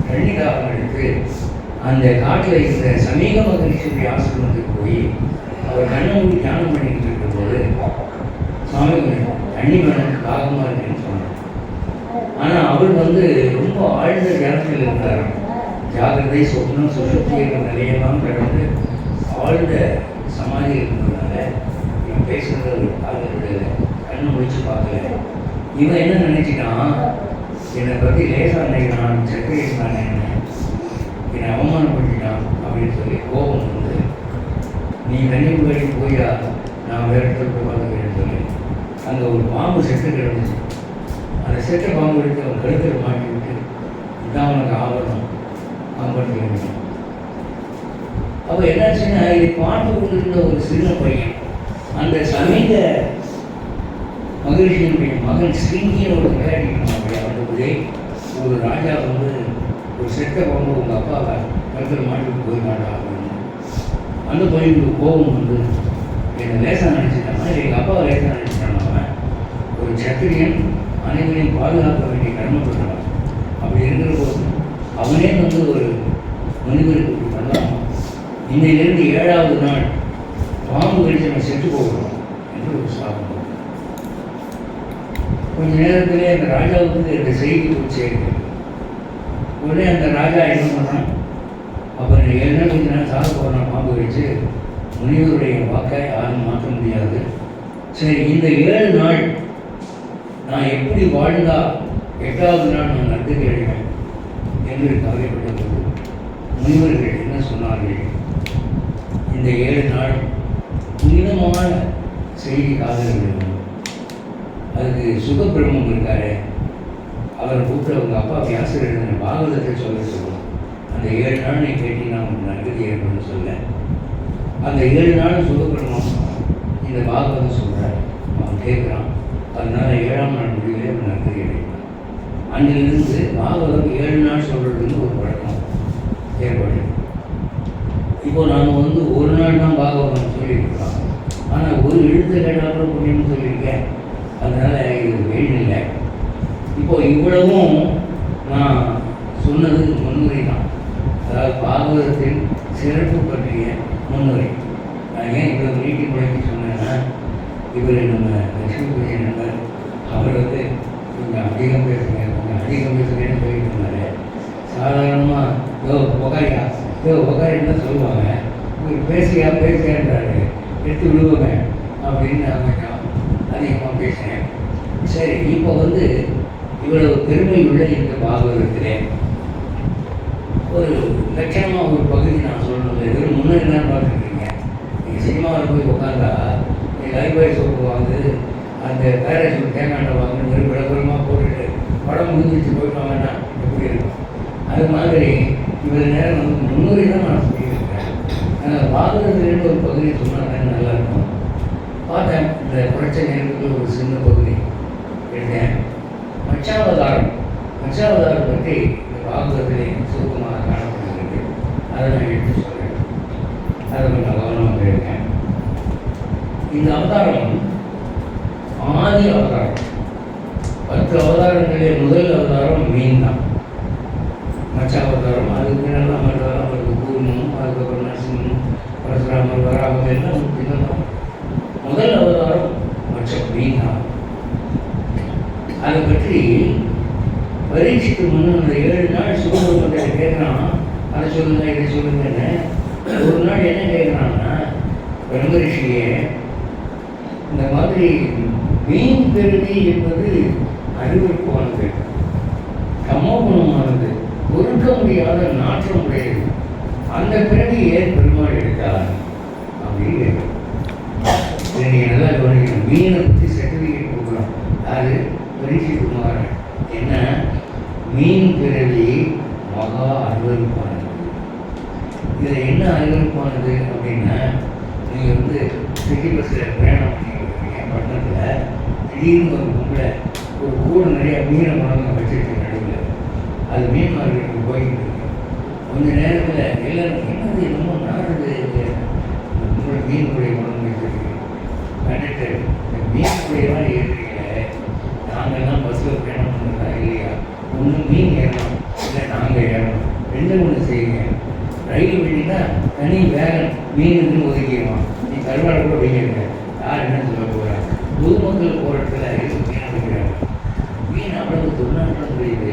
தண்ணிக்காக எடுத்து அந்த காட்டில் இருந்த சமீக மகரிஷியுடைய ஆசிரமத்துக்கு போய் அவர் கண்ணை மூடி தியானம் பண்ணிக்கிட்டு இருக்கும்போது சுவாமி தண்ணி வேணும் தாகமாக இருக்குன்னு சொன்னார். ஆனால் அவர் வந்து ரொம்ப ஆழ்ந்த தியானத்தில் இருந்தார். ஜாகிரதை சொப்னம் சுசுப்தி என்ற நிலையெல்லாம் கடந்து ஆழ்ந்த சமாதி இருந்ததுனால இவன் பேசுகிறது அவர்களுடைய கண்ணை முடிச்சு பார்க்கல. இவன் என்ன நினைச்சிட்டான், என்னை பற்றி லேசாக நினைக்கிறான், சக்கரை இருந்தானே, என்னை அவமானப்படுத்திட்டான் அப்படின்னு சொல்லி கோபம் வந்து நீ தண்ணி முன்னாடி போயா நான் வேறு இடத்துல போய் பார்த்துக்கிறேன்னு சொல்லி அங்கே ஒரு பாம்பு செட்டு கிடந்துச்சு. அந்த செட்டை பாம்பு எடுத்து அவன் கழுத்தில் மாட்டி விட்டு இதான் அவனுக்கு ஆவரணம் ஆம்படுத்தி. அப்போ என்னாச்சுன்னா இதை பார்த்து கொண்டிருந்த ஒரு சின்ன பையன், அந்த சமீக மகரிஷியினுடைய மகன் ஸ்ரீங்கியோட விளையாடிக்கணும். அப்படி அவனுடைய ஒரு ராஜா வந்து ஒரு செட்டை பாம்பு உங்கள் அப்பாவை கழுத்தில் மாட்டிட்டு போய் மாட்டா அப்படின்னு அந்த பையனுக்கு கோபம் வந்து என்னை லேசாக நினச்சிட்டாங்க. எங்கள் அப்பாவை லேசாக நினச்சிட்டான். அவன் ஒரு சத்திரியன் அனைவரையும் பாதுகாக்க வேண்டிய கடமைப்பட்டான். அப்படி இருக்கிற போது அவனே வந்து ஒரு மனிதருக்கு பண்ணலாம், இன்னையிலிருந்து 7வது நாள் பாம்பு கடிச்சு நம்ம செத்து போகிறோம் என்று ஒரு சாபம். கொஞ்ச நேரத்திலே அந்த ராஜாவுக்கு இந்த செய்தி போய் சேர்க்கிறது. உடனே அந்த ராஜா என்ன பண்ணான், அப்புறம் 7 நாள் கொஞ்ச நேரம் சாக போகிறான் பாம்பு கடிச்சு. முனிவருடைய வாக்கை யாரும் மாற்ற முடியாது. சரி, இந்த 7 நாள் நான் எப்படி வாழ்ந்தா 8வது நாள் நான் நன்றிக்கு அடைவேன் என்று கவலைப்பட்டது. முனிவர்கள் என்ன சொன்னார்கள், இந்த 7 நாள் புனிதமான செய்தி காதல். அதுக்கு சுகபிரம்மம் இருக்காரு, அவரை கூப்பிட்டு அவங்க அப்பா வியாசர் எழுதின பாகவதத்தை சொல்லுவோம். அந்த 7 நாள் நீ கேட்டீங்கன்னா உங்களுக்கு நன்கதி ஏற்படும் சொல்ல. அந்த 7 நாள் சுகபிரம்மம் இந்த பாகவதம் சொல்கிறார். அவன் கேட்குறான். அதனால் 7ஆம் நாள் முடிவிலே அவன் நன்கதி அடைப்பான். அன்றிலிருந்து பாகவதம் 7 நாள் சொல்கிறதுன்னு ஒரு பழக்கம் ஏற்படுது. இப்போ நான் வந்து ஒரு நாள் தான் பாகவதம் சொல்லியிருக்கிறோம். ஆனால் ஒரு எழுத்து கேட்டாலும் புண்ணியம்னு சொல்லியிருக்கேன். அதனால் இது வேண்டில்லை. இப்போ இவ்வளவும் நான் சொன்னது முன்னுரை தான். அதாவது பாகவதத்தின் சிறப்பு பற்றிய முன்னுரை. நான் ஏன் இவ்வளோ நீட்டி முறைக்கு சொன்னேன்னா, இவர் நம்ம லட்சுமி பூஜை நண்பர், அவர் வந்து கொஞ்சம் அதிகம் பேசுகிறேன்னு சொல்லிட்டு இருந்தார். சாதாரணமாக உகாரியா உகாரின்னு சொல்லுவாங்க, இவர் பேசியான்றாரு, எடுத்து விடுவாங்க அப்படின்னு நான் கொஞ்சம் அதிகமாக பேசினேன். சரி, இப்போ வந்து இவ்வளவு பெருமை உள்ள இந்த பாகவதத்திலே ஒரு லட்சணமாக ஒரு பகுதி நான் சொல்லணும். வெறும் முன்னே என்ன பார்த்துருக்கீங்க, நீங்கள் சினிமாவில் போய் உட்காந்தா நீங்கள் லைஃபாய் சோப்பு வாங்கு, அந்த பேராசூட் தேங்காய் வாங்க வெறும் விளம்பரமாக போட்டுட்டு படம் முடிஞ்சிச்சு போயிட்டு வாங்கன்னா எப்படி இருக்கும். அது மாதிரி இவ்வளோ நேரம் வந்து முன்னுரை தான் நான் சொல்லியிருக்கேன். பாகவதத்துலேருந்து ஒரு பகுதி சொன்னாங்க, நல்லா இருக்கும். பார்த்தேன், இந்த குறைச்ச நேரத்துக்கு ஒரு சின்ன பகுதி எடுத்தேன். மச்சாவதாரம் பற்றி இந்த பாகவதத்திலே சுருக்கமாக காணப்படுகிறது. அதை நான் எடுத்து சொல்கிறேன். அதை கொஞ்சம் கவனமாக இருக்கேன். இந்த அவதாரம் ஆதி அவதாரம். 10 அவதாரங்களில் முதல் அவதாரம் மீன் தான். மச்சாவதாரம், அதுக்கு நல்லா மற்றவரம், அதுக்கு பூர்ணம், அதுக்கப்புறம் நரசிம்மம், பரசுராமர், வராகம் எல்லாம் பின்னதான். முதல் அவதாரம் மச்சம் மீன் தான். அதை பற்றி பரீட்சித்து முன்னு அந்த 7 நாள் சுகபுரத்தை கேட்குறான். அதை சொல்லுங்க, இதை சொல்லுங்கன்னு. ஒரு நாள் என்ன கேட்குறான்னா, பிரம்மரிஷியே, இந்த மாதிரி மீன் பிறவி என்பது அறிவிப்பானது, சமோகுணமானது, பொறுக்க முடியாத நாற்றம் உடையது. அந்த பிறவி ஏன் பெருமாள் எடுத்தார் அப்படின்னு நீங்கள் நல்லா கவனிக்கணும். மீனை பற்றி சர்டிஃபிகேட் கொடுக்குறோம். அது பரீட்சித்து குமாரன் என்ன, மீன் பிறவி மகா அறிவிப்பானது. இதில் என்ன அறிவிப்பானது அப்படின்னா, நீங்கள் சிட்டி பஸ்ஸில் பிரயாணம் பண்ணிக்கிறீங்க பட்டணத்தில், திடீர்னு ஒரு பொம்பளை ஒரு கூடு நிறையா மீனை கொண்டு வச்சுருக்கேன் நடுவில். அது மீன் மார்க்கெட்டுக்கு போய்கிட்டு இருக்கு. கொஞ்சம் நேரத்தில் எல்லாரும் என்னது என்னமோ நாடுது உங்களை மீன் குடையை கொண்டு வச்சுருக்கு கண்டக்டர், இந்த மீன் குடையெல்லாம் ஏறுறீங்களே, நாங்கள்லாம் பஸ்ஸில் பிரயாணம் பண்ணுறதா இல்லையா? ஒன்று மீன் ஏறணும், இல்லை நாங்கள் ஏறணும், 2 ஒன்று செய்யுங்க. ரயில் விட்டிங்கன்னா தனி வேகன் மீனுக்குன்னு ஒதுக்கிடுவான். நீ கருவாடை கூட வைங்க, யார் என்ன சொல்ல போகிறாங்க? பொதுமக்கள் போகிற இடத்துல எதுக்கு மீன் வைக்கிறாங்க? மீன் அவ்வளவு துர்நாற்றம் உடையது.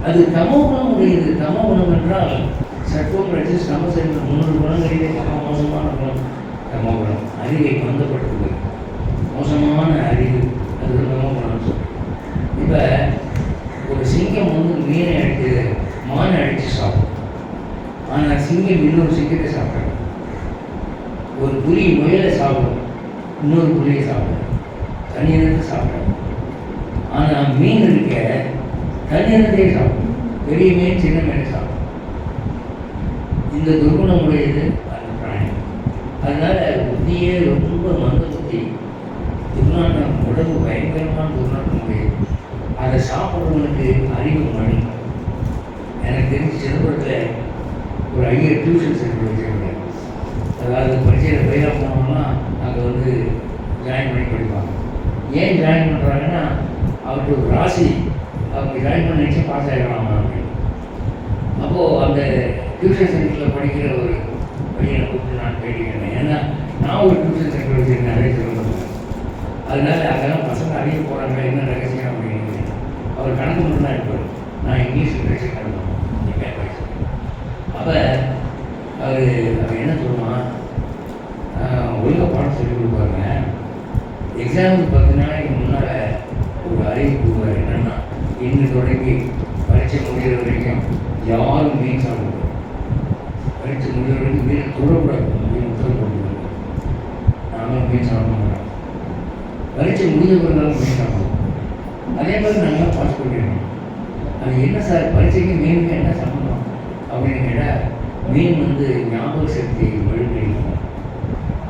அது தமோ குணம் உடையது. தமோ குணம் என்றால் சட்டம் ரஜி சமசென்ற 3 குணங்களிலே மோசமான குணம் தமோ குணம். அறிவை பந்தப்பட்டது, மோசமான அறிவு, அது தமோ குணம் சொல்லி. இப்போ ஒரு சிங்கம் மீனை அடித்து மானை அடித்து சாப்பிடும். ஆனால் சிங்கம் இன்னொரு சிங்கத்தை சாப்பிடும். ஒரு புலி முயலை சாப்பிடும், இன்னொரு புலியை சாப்பிடும், தனியினத்தை சாப்பிடும். ஆனால் மீன் இருக்க தனியினத்தையே சாப்பிடும். பெரிய மீன் சின்ன மீனை சாப்பிடும். இந்த துர்குணம் உடையது அந்த பிராணி. அதனால புத்தியே ரொம்ப மந்த புத்தி, துர்நாட்டம், உடம்பு பயங்கரமான துர்நாட்டம் உடையது. அதை சாப்பிட்றவங்களுக்கு அறிவு மணி. எனக்கு தெரிஞ்சு சிதம்பரத்தில் ஒரு ஐயர் டியூஷன் சென்டர் வச்சுருக்கேன். அதாவது பரீட்சையில் ஃபெயிலாக போனோம்னா அங்கே ஜாயின் பண்ணி படிப்பாங்க. ஏன் ஜாயின் பண்ணுறாங்கன்னா, அவருக்கு ஒரு ராசி, அவங்க ஜாயின் பண்ணி நினச்சி பாஸ் ஆகிடலாமா அப்படின்னு. அப்போது அந்த டியூஷன் சென்டரில் படிக்கிற ஒரு பையனை கூப்பிட்டு நான் கேட்டுக்கிறேன். ஏன்னா நான் ஒரு டியூஷன் சென்டர் வச்சுருக்கேன் நிறைய சொல்லுங்கள். அதனால அதெல்லாம் பசங்க அறிய போகிறாங்க, என்ன ரகசியம் அப்படின்னு. அவர் கணக்கு மட்டும் தான் இருப்பார். நான் இங்கிலீஷ் லிட்ரேச்சர் கணக்கு அப்போ அவர் என்ன சொல்லுவான், ஒழுங்காக பாடம் சொல்லி கொடுப்பாருங்க. எக்ஸாமுக்கு 10 நாளைக்கு முன்னால் ஒரு அறிவிப்பு கொடுப்பாரு. என்னென்னா, இன்று தொடங்கி பரீட்சை முடிகிற வரைக்கும் யாரும் மீன் சாப்பிடுவாங்க. பரீட்சை முடிகிற வரைக்கும் மீன் தொடக்கூடாது, மீன் உத்தரவு போட்டுருவாங்க. நாங்களும் மீன் சாப்பிட மாட்டோம். பரீட்சை முடிஞ்ச பிறந்தாலும் மீன் சாப்பிடுவோம். அதே மாதிரி நாங்களாம் பாஸ் பண்ணிடணும். அது என்ன சார், பரீட்சைக்கு மீனுக்கு என்ன சம்பந்தம் அப்படின்னு கேட்டால், மீன் ஞாபக சக்தியை வலுப்பெடுக்கும்,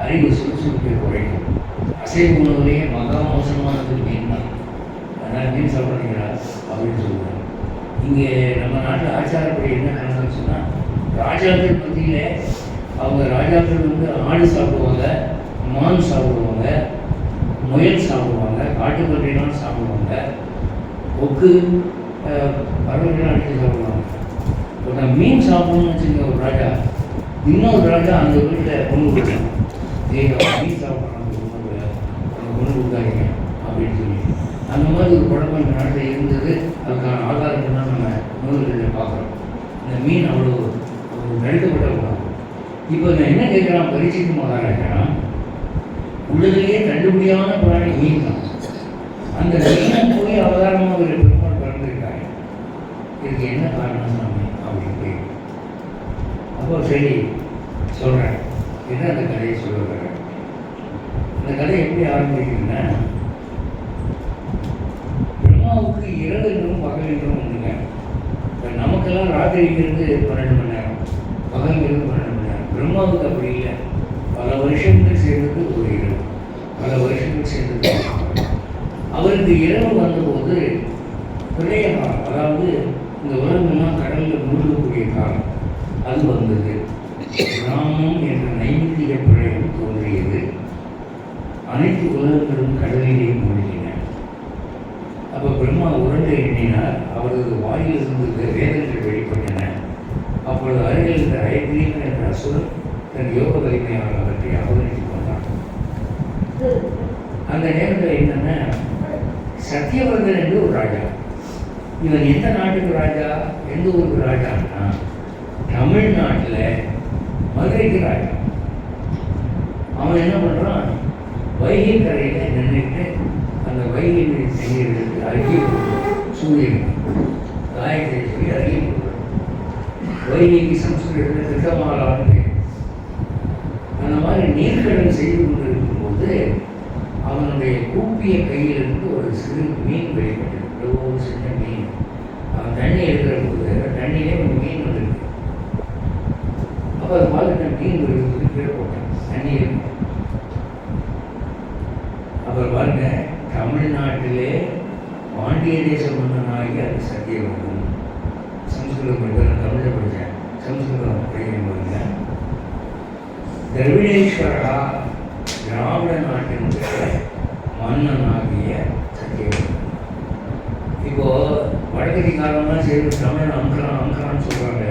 அறிவு சுறுசுறுப்பை குறைக்கும். அசைவ உணவுலேயே மகா மோசமானது மீன் தான். அதனால் மீன் சாப்பிட்றீங்களா அப்படின்னு சொல்லுவாங்க. இங்கே நம்ம நாட்டில் ஆச்சாரப்படி என்ன கணக்குன்னு சொன்னால், ராஜாக்கள் மத்தியில் அவங்க ராஜாக்கள் ஆடு சாப்பிடுவாங்க, மான் சாப்பிடுவாங்க, முயல் சாப்பிடுவாங்க, காட்டுப்பன்றிலாம் சாப்பிடுவாங்க, கொக்கு பறவைகள்லாம் அடித்து சாப்பிடுவாங்க. இப்போ மீன் சாப்பிடணும்னு வச்சுருக்க ஒரு ராஜா, இன்னொரு ராஜா அந்த வீட்டில் பொண்ணு கொடுக்கலாம். மீன் சாப்பிட்றாங்க, பொண்ணு கொடுக்காதீங்க அப்படின்னு சொல்லி அந்த மாதிரி ஒரு குழப்பம் இந்த நாட்டில் இருந்தது. அதுக்கான ஆதாரங்கள் தான் நம்ம நூல்களில் பார்க்குறோம். இந்த மீன் அவ்வளோ ஒரு நடுக்கப்பட்ட குணம். இப்போ நான் என்ன கேட்குறான், பரீட்சைக்கு மகாராஜா, உள்ளதிலேயே கண்டுபிடியான பிராணி மீன் தான். அந்த மீனை போய் அவதாரமாக ஒரு பெருமாள் பிறந்திருக்காங்க. இதுக்கு என்ன காரணம் சாமி அப்படின்னு. அப்போ சரி சொல்கிறேன், என்ன அந்த கதையை சொல்ல வரேன். இந்த கதை எப்படி ஆரம்பிக்குதுன்னா, பிரம்மாவுக்கு இரவு என்றும் பகல் என்றும் உண்டுங்க. இப்போ நமக்கெல்லாம் ராத்திரிங்கிறது 12 மணி நேரம், பகல்ங்கிறது 12 மணி நேரம். பிரம்மாவுக்கு அப்படி இல்லை. பல வருஷங்கள் சேர்ந்தது ஒரு இரவு, பல வருஷங்கள் சேர்ந்தது. அவருக்கு இரவு வந்தபோது பிரளய காலம், அதாவது இந்த உலகமெல்லாம் கடலில் மூழ்கக்கூடிய காலம் அது வந்தது. ராமம் என்ற நைமித்திக பிரளயம் தோன்றியது. அனைத்து உலகங்களும் கடலிலே மூழ்கின. அப்போ பிரம்மா உருண்டை எண்ணினார். அவரது வாயிலிருந்து வேதங்கள் வெளிப்பட்டன. அப்பொழுது அருகில் இருந்த அயக்ரீவன் என்ற அசுரன் தன் யோக வலிமையால் அவற்றை அவகரித்துக் கொண்டான். அந்த நேரத்தில் என்னன்னா, சத்தியவர்தன் என்று ஒரு ராஜா. இவன் எந்த நாட்டுக்கு ராஜா, எந்த ஊருக்கு ராஜான்னா தமிழ்நாட்டில் மதுரைக்கு ராஜா. அவன் என்ன பண்ணுறான், வைகை கரையில் நின்றுட்டு அந்த வைகை நீர் தண்ணீர்களுக்கு அருகே சூரியன் காயத்தை சொல்லி அருகே கொடுக்குறான். வைகைக்கு சம்ஸ்கிருதத்தில் திட்டமாலான்னு பேர். அந்த மாதிரி நீர்க்கடல் செய்து கொண்டிருக்கும்போது அவனுடைய கூப்பிய கையிலிருந்து ஒரு சிறு மீன் வெளிப்பட்டது. ஒரு சின்ன மீன். அவன் தண்ணி எடுக்கிற போது தண்ணியிலே ஒரு மீன் வந்துருக்கு. அப்போ அதை பார்த்துட்டு மீன் வெளியே கீழே போட்டான் தண்ணியில். அப்புறம் பாருங்க, தமிழ்நாட்டிலே பாண்டிய தேச மன்னனாகி அது சத்தியவர்தன். சம்ஸ்கிருதம் படித்தேன், தமிழில் படித்தேன், சம்ஸ்கிருதம் படிக்கிறேன் பாருங்க. திரவிடேஸ்வரா திராவிட நாட்டினுடைய மன்னனாகிய சத்தியவர்தன். இப்போ வடகரிகாரம்லாம் சேர்ந்து தமிழ் அங்கரான்னு சொல்கிறாங்க.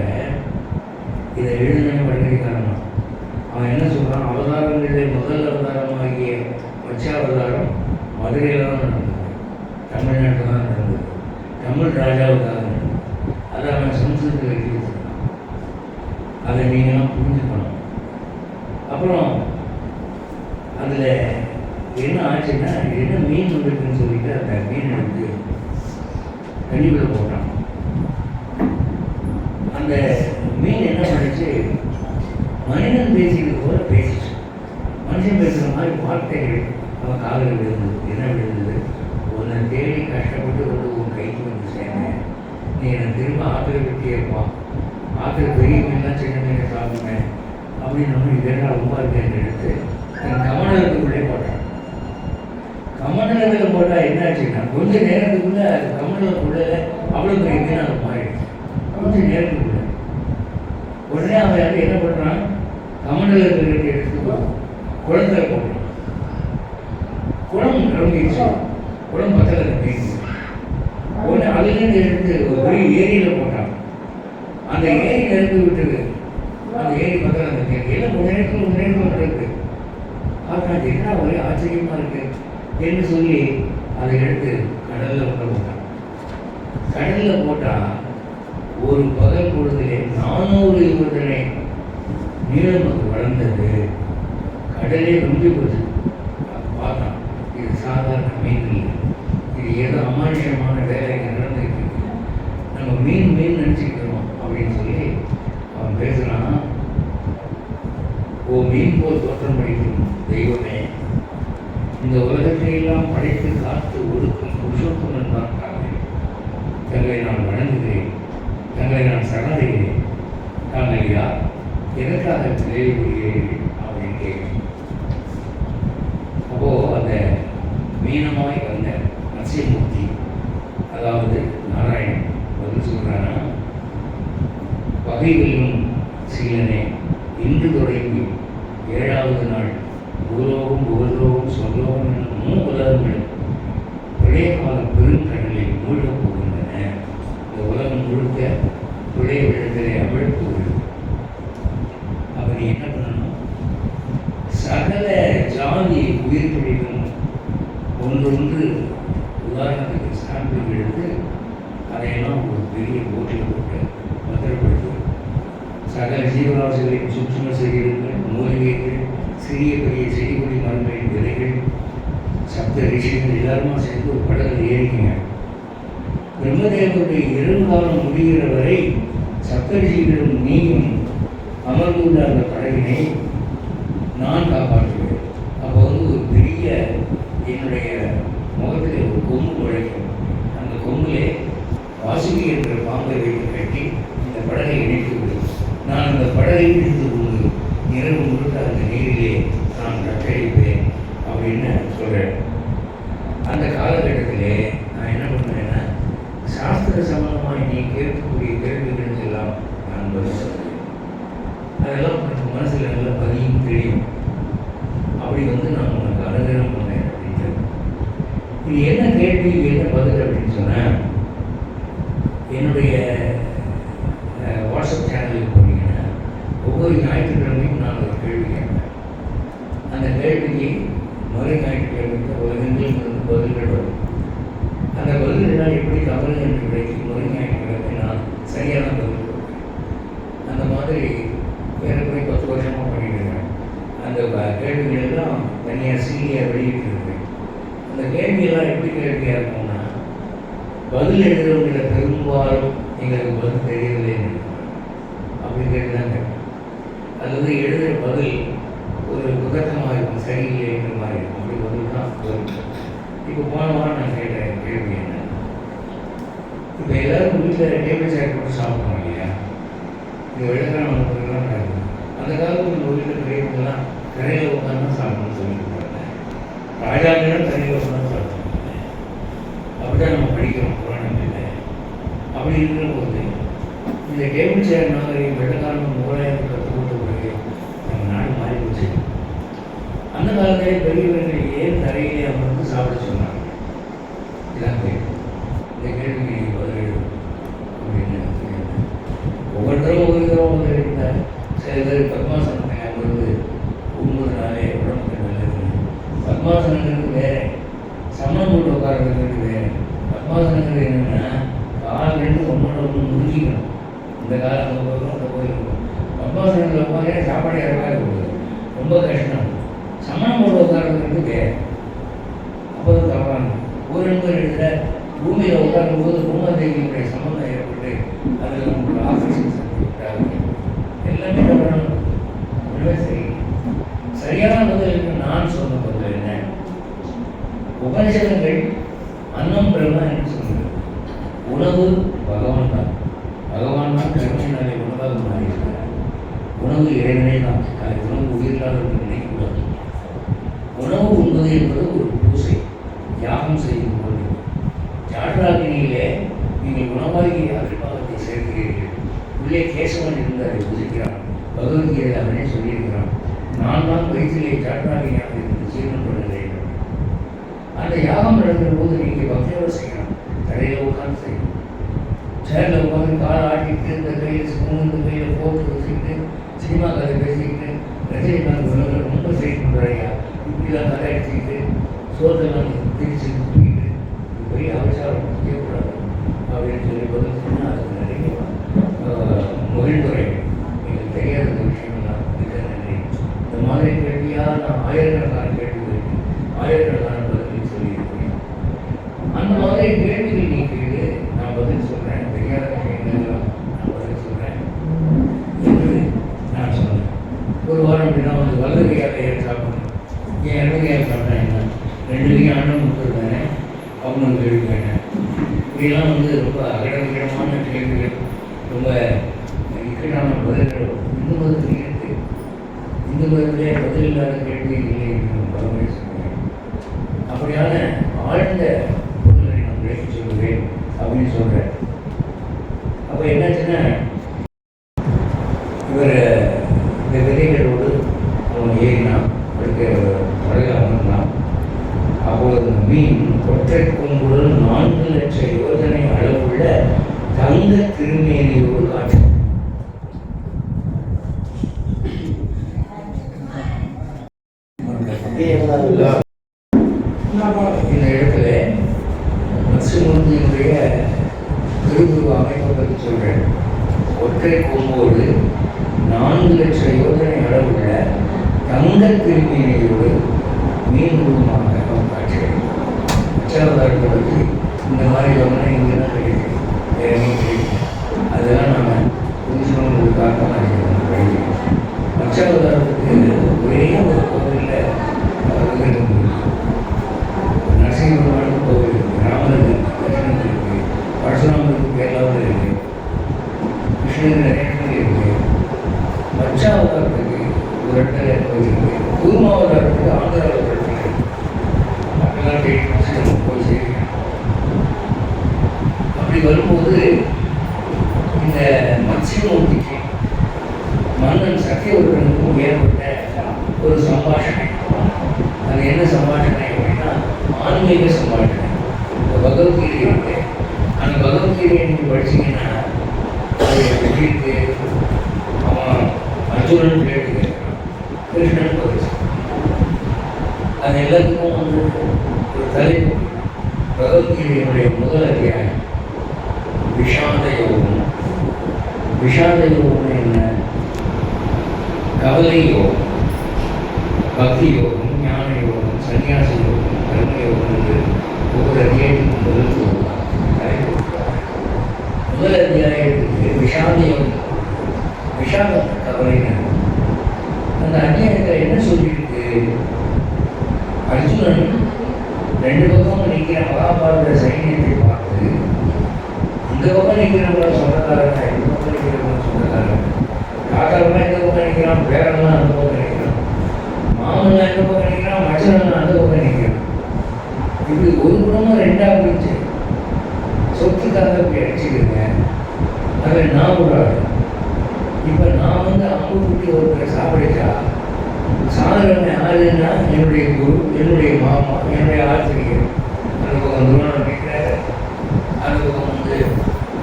இதை எழுதுனே வடகரிகாரன். அவன் என்ன சொல்கிறான், அவதாரங்களிலே முதல் அவதாரமாகிய வச்சாவதாரம் மதுரையில் தான் நடந்தது, தமிழ்நாட்டில் தான் நடந்தது, தமிழ் ராஜாவுக்காக நடந்தது. அதை அவன் சம்ஸ்கிருதத்தில் எழுதி வச்சுருக்கான். அதை நீங்கள்லாம் புரிஞ்சுக்கணும். அப்புறம் அதில் என்ன ஆச்சுன்னா, என்ன மீன் வந்துருக்குன்னு சொல்லிட்டு அந்த மீன் எடுத்து தண்ணிக்குள்ளே போட்டான். அந்த மீன் என்ன பண்ணிச்சு, மனிதன் பேசியது போல பேசிச்சு. மனுஷன் பேசுகிற மாதிரி வார்த்தைகள் அவன் காதல் விழுந்தது. என்ன விழுந்தது, உன்னை தேடி கஷ்டப்பட்டு வந்து உன் கைக்கு வந்து சேர்ந்தேன், நீ என்னை திரும்ப ஆற்றுல விட்டியப்பா, ஆற்றுல பெரிய மீன்லாம் சின்ன மீனை சாப்பிட்டேன் அப்படின்னு இதெல்லாம் ரொம்ப இருக்கேன் எடுத்து என் கமண்டலத்துக்குள்ளே போட்டான். கமண்டலத்தில் போட்டால் என்னாச்சுன்னா, கொஞ்ச நேரத்துக்குள்ளே அது கமண்டலத்துக்குள்ளே அவ்வளோ பெரிய மீன் அதை மாறிடுச்சு. கொஞ்சம் நேரத்துக்குள்ள உடனே அவன் என்ன பண்ணுறான், கமண்டலத்தில் எடுத்து குளத்தில் போட்டான். குளம் நிரம்பிடுச்சு. குளம் பக்கத்தில் மீன். உடனே அதுலேருந்து எடுத்து ஒரு பெரிய ஏரியில் போட்டான். அந்த ஏரியில் இருந்து விட்டது. அந்த ஏரி பக்கத்தில் அந்த மீன் எல்லாம் ஒரு நேரத்தில் நடக்குது. பார்த்தா என்ன ஒரே ஆச்சரியமாக இருக்கு என்று சொல்லி அதை எடுத்து கடலில் போட்டான். கடலில் போட்டால் ஒரு பகல் பொழுதிலே 400 யுவதனை நீளம் அது வளர்ந்தது. கடலே நொம்பி போச்சு. பார்த்தான், இது சாதாரண மீன் இல்லை, இது ஏதோ அமானுஷமான வேலைகள் நடந்துருக்கு, நம்ம மீன் நினச்சிக்கிறோம் அப்படின்னு சொல்லி அவன் பேசுகிறான். ஓ மீன் போல் தோற்றம் படிக்கும் தெய்வமே, இந்த உலகத்தையெல்லாம் படைத்து காத்து ஒடுக்கும் புருஷோத்தமன் தான் காரணம். தங்களை நான் வணங்குகிறேன், தங்களை நான் சரணடைகிறேன். தாங்கள் யார், எதற்காக விளைவிக்கிறீர்கள் அப்படின்னு கேட்கணும். அப்போது அந்த மீனமாய் வந்த நரசிம்மூர்த்தி, அதாவது நாராயணன் பதில் சொல்கிறான்னா, பகைகளும் சீலனே, இன்று தொடங்கி 7வது நாள் பூலோகம் புகழ்லோகம் சொல்லோகம் என்னும் 3 உலகங்களும் பழைய கால பெருங்கடலில் மூழ்கப் போகின்றன. இந்த உலகம் முழுக்க பழைய வெள்ளத்திலே அமிழ்த்து விடும். அப்போ நீ என்ன பண்ணணும், சகல ஜாதி உயிர்களிலும் ஒன்றொன்று உதாரணத்துக்கு சாம்பிள் எடுத்து அதையெல்லாம் ஒரு பெரிய போட்டில் போட்டு பத்திரப்படுத்துவது. சகல ஜீவராசிகளின் சூட்சும சரீரங்கள், மூலிகைகள், சிறிய பெரிய செடி கொடி மரங்களின் விதைகள், சப்த ரிஷிகள் எல்லாருமா சேர்ந்து ஒரு படத்தில் ஏறிங்க. பிரம்மதேவருடைய இருங்காலம் முடிகிற வரை சப்தரிஷிகளும் நீயும் அமர்ந்துள்ள அந்த படகினை நான் காப்பாற்றுவேன். அப்போ ஒரு பெரிய என்னுடைய முகத்தில் ஒரு கொம்பு முளைக்கும். அந்த கொம்பிலே வாசுகி என்ற பாம்பை வைத்து கட்டி இந்த படகை இணைத்து விடும். நான் அந்த படகை இழுத்து கொண்டு இது என்ன கேள்வி என்ன பதில் அப்படின்னு சொன்னால், என்னுடைய வாட்ஸ்அப் சேனலுக்கு போனீங்கன்னா ஒவ்வொரு ஞாயிற்றுக்கிழமையும் நான் ஒரு கேள்வி கேட்பேன். அந்த கேள்விக்கு மறு ஞாயிற்றுக்கிழமைக்கு உலகெங்கிலும் பதில்கள் வரும். அந்த பதில்களால் எப்படி தவறு என்று விடைக்கு மறு ஞாயிற்றுக்கிழமை நான் சரியான பதில் கொடுப்பேன். அந்த மாதிரி ஏறக்குறைய 10 வருஷமாக பண்ணிட்டுருக்கேன். அந்த கேள்விகளெல்லாம் தனியாக சீலியாக வெளியிட்டிருக்கேன். அந்த கேள்வியெல்லாம் எப்படி கேள்வியாக இருக்கும்னா, பதில் எழுதுறவங்கள பெரும்பாலும் எங்களுக்கு பதில் தெரியவில்லை அப்படி கேட்டுதான் கேட்பேன். அல்லது எழுதுகிற பதில் ஒரு புத்தகமாக இருக்கும், சரியில்லைங்கிற மாதிரி இருக்கும். அப்படி பதில் தான் வரும். இப்போ போன வாரம் நான் கேட்ட கேள்வி என்ன, இப்போ எல்லோரும் வீட்டில் டேபிள் சேர் போட்டு சாப்பிடுவோம் இல்லையா? இந்த வெள்ளக்கான உணவுகள்லாம் நடக்கும். அந்த காலத்தில் நம்ம வீட்டில் பெரியவங்கெல்லாம் கரையில் உட்காந்து சாப்பிடணும்னு சொல்லியிருக்காங்க. ராஜாக்களும் கரையில் உட்காந்து சாப்பிடுவாங்க. அப்படிதான் நம்ம படிக்கிறோம் புராணங்களில். அப்படி இருக்கிற போது இந்த டேபிள் சேர் நாகரிகம் வெள்ளக்காலம் முகலாயத்தை கற்றுக்கொண்ட பிறகு நம்ம நாடு மாறி போச்சு. அந்த காலத்திலே பெரியவர்கள் ஏன் தரையிலே அமர்ந்து சாப்பிட சொன்னாங்க? இதான் கேள்வி. இந்த கேள்விக்கு நீங்கள் பதில் எழுதும் அப்படின்னு ஒவ்வொருத்தரும் ஒவ்வொரு விதமாக பதில் எழுதினார். சில பேர் பத்மாசனத்தை அமர்ந்து உண்பதுனாலே உடம்புக்கு நல்லது. பத்மாசனங்கிறது வேறு, சமணம் போட்டு உட்காரங்கிறது வேறு. பத்மாசனங்கிறது என்னென்னா, கால் ரெண்டு ஒன்றோட ஒன்று முழுகிக்கணும். இந்த காலம் அங்கே போகிறோம், அந்த போயிருக்கோம். பத்மாசனத்தில் உட்காந்து சாப்பாடு இறக்காது போகுது, ரொம்ப கஷ்டம். சமணம் போட்டு உட்காரங்கிறது வேறு. அப்போ தான் தவறானது. ஒரு நண்பர் இடத்துல பூமியில் உட்காரும்போது பூமாதேவியுடைய சம்பந்தம் ஏற்பட்டு அதில் நம்மளோட ஆக்சிஜன் சக்தி விட்டாங்க. எல்லாமே தவறானது. அப்படியே சரி. சரியான பதில் நான் சொன்ன பதில் என்ன? உபனிஷதங்கள் அன்னம் பிரம்மா என்று சொல்கிறது. உணவு பகவான் தான். பகவான் தான் கருணையினாலே உணவாக மாறியிருக்கிறார். உணவு இறைவனே தான். அது உணவு உயிரில்லாத நினைக்கூடாது. உணவு உண்பது என்பது ஒரு பூசை, யாகம் செய்யும் போது. ஜாட்ராகினியிலே நீங்கள் உணவாகி அபிர்வாகத்தை சேர்க்கிறீர்கள். உள்ளே கேசவன் இருந்து அதை பூஜிக்கிறான். பகவத்கீதையில் அவனே சொல்லியிருக்கிறான், நான் தான் வயிற்றிலே ஜாட்ராகினியாக இருந்து ஜீவனம் பண்ணுகிறேன். அந்த யாகம் நடக்கிற போது நீங்கள் பக்தியோடு செய்யணும். தரையில் உட்காந்து செய்யணும். சேரில் உட்காந்து காலை ஆட்டிக்கிட்டு, இந்த கையில் ஸ்பூன், இந்த கையில் போட்டு வச்சுக்கிட்டு, சினிமா கதை பேசிக்கிட்டு, ரஜினிகாந்த் உலகில் ரொம்ப செய்யப்படுறாயா, இப்படிலாம் கதை அடிச்சுக்கிட்டு, சோதெல்லாம் பிரித்து தூக்கிட்டு, பெரிய அவசாரம் செய்யக்கூடாது அப்படின்னு சொல்லி பதில் சொன்னால் அதுக்கு நிறைய மொழிமுறை எங்களுக்கு தெரியாத விஷயம்லாம் நன்றி. இந்த மாதிரி கேள்வியாக நான் ஆயிரக்கணக்கான கேள்விகள், ஆயிரக்கணக்கான பதில்கள் சொல்லியிருக்கிறேன். அந்த மாதிரி கேள்விகள் நீ கேள்வி நான் பதில் சொல்கிறேன். தெரியாத விஷயங்கள்லாம் நான் பதில் சொல்கிறேன் என்று நான் சொன்னேன். ஒரு வாரம் அப்படின்னா வந்து வல்லகையாக ஏன் சாப்பிடணும், ஏன் இடகையாக சாப்பிட்டா என்ன, 2 கையும் ஆண்டம் கொடுத்துருக்கானே அவனும் கேள்வி கேட்டேன். இப்படிலாம் வந்து ரொம்ப அகடமான கேள்விகள், ரொம்ப இக்கட்டான பதில்கள் இந்து மதத்தில் இருக்குது. இந்து மதத்திலே பதில் இல்லாத கேள்வி இல்லை என்று பலமுறை சொல்கிறேன். அப்படியான ஆழ்ந்த பொருளை நான் விளக்கி சொல்லுவேன் அப்படின்னு சொல்கிறேன். அப்போ என்னாச்சுன்னா, இவர் இந்த விதைகளோடு அவன் ஏறினான், அடுத்த படகு அமர்ந்தான். அப்போது மீன் ஒற்றை கொம்புடன் 4 லட்சம் யோஜனை அளவுள்ள தங்க திருமேனியோடு காட்சி. இந்த இடத்துல நரசிம்மூர்த்தியினுடைய திருவுருவ அமைப்பை பற்றி சொல்றேன். ஒற்றை கொம்போடு 4 லட்சம் யோஜனை அளவுள்ள தங்க திருமேனியோடு மீன் உருவமாக காட்சி அச்சாவதாரர்களுக்கு இந்த மாதிரி கவனம் இங்கே தான் கிடைக்கும், வேற எங்கேயும் கிடைக்கும். அதெல்லாம் நாம் புதுசுன்னு ஒரு காரணமாக இருக்கிறோம். கிடைக்கும் அச்சாவதாரத்துக்கு ஒரே ஒரு கோவிலில் நரசிம்ம கோவில் இருக்குது, ராமருக்கு கிருஷ்ணனுக்கு இருக்குது, பரசுராமருக்கு கேரளாவில் இருக்குது, கிருஷ்ணனுக்கு நிறைய இடத்துல இருக்குது. அச்சாவதாரத்துக்கு ஒரு இடத்துல கோவில் இருக்குது, கூர்மாவதாரத்துக்கு ஆந்திராவில் ஒரு இடத்துல இருக்குது. அப்படிலாம் போய் செய்யணும். அப்படி வரும்போது இந்த மத்ஸ்யமூர்த்திக்கு மன்னன் சத்தியவர்மனுக்கும் ஏற்பட்ட ஒரு சம்பாஷணை. அது என்ன சம்பாஷணை அப்படின்னா, ஆன்மீக சம்பாஷணை. இந்த பகவத்கீதை இருக்கு, அந்த பகவத்கீதையை நீங்கள் படிச்சீங்கன்னா அது எப்படி இருக்கு, அவன் அர்ஜுனன் கேட்டு கேட்கிறான், கிருஷ்ணன் பதில் அது எல்லாத்துக்கும் வந்து ஒரு தலைப்பு. பகவத்கீதையினுடைய முதல் அத்தியாயம் விஷாத யோகம். விஷாத யோகம் என்ன? கவலை யோகம், பக்தி யோகம், ஞான யோகம், சன்னியாச யோகம், கர்ம யோகம் என்று ஒவ்வொரு அத்தியாயத்துக்கும் முதல் சொல்லலாம். முதல் அத்தியாயத்துக்கு விஷாத யோகம், விஷாத கவலை. அந்த அத்தியாயத்தில் என்ன சொல்லியிருக்கு? அர்ஜுனன் ரெண்டு பக்கமும் நிற்கிற மகாபாரத சைன்யத்தை பார்த்து, இந்த பக்கம் நிற்கிறவங்கள சொந்தக்காரங்க, இந்த பக்கம் நிற்கிறவங்க சொந்தக்காரங்க, காக்காரெல்லாம் இந்த பக்கம் நிற்கிறான், பேரெல்லாம் அந்த பக்கம் நிற்கிறான், மாமன்லாம் இந்த பக்கம் நிற்கிறான், மச்சனெல்லாம் அந்த பக்கம் நிற்கிறான். இப்படி ஒரு குடும்பம் ரெண்டாக பிடிச்சு சொத்துக்காக போய் அடிச்சுக்கிறேங்க. அதில் நான் ஒரு ஆள். இப்போ நான் வந்து அம்பு குட்டி ஒருத்தரை சாப்பிடுச்சா சாதனை யாருன்னா என்னுடைய குரு, என்னுடைய மாமா, என்னுடைய ஆசிரியர். அந்த பக்கம் துரோணம் நிற்கிறார், அந்த பக்கம் வந்து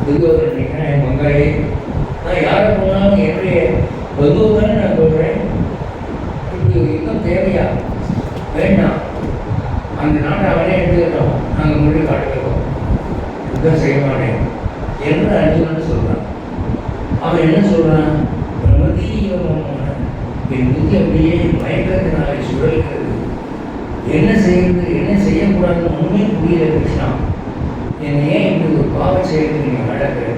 துரியோதனன் நிற்கிறேன், என் பங்காளி. நான் யாரை போனாலும் என்னுடைய பந்துவை நான் சொல்கிறேன். இப்படி இன்னும் தேவையா? வேண்டாம், அந்த நாட்டை அவனே எடுத்துக்கிட்டோம், நாங்கள் மொழி காட்டுக்கிறோம், யுத்தம் செய்ய மாட்டேன் என்று அர்ஜுனன் சொல்கிறான். அவன் என்ன சொல்கிறான்? பிரமதீயமான என் புத்தி அப்படியே மயக்கத்தினாலே சுழல்கிறது. என்ன செய்யறது, என்ன செய்யக்கூடாதுன்னு ஒன்றுமே புரியல கிருஷ்ணா. என்னை ஏன் இப்படி ஒரு பாவ செயலுக்கு நீங்கள் நடக்கிற?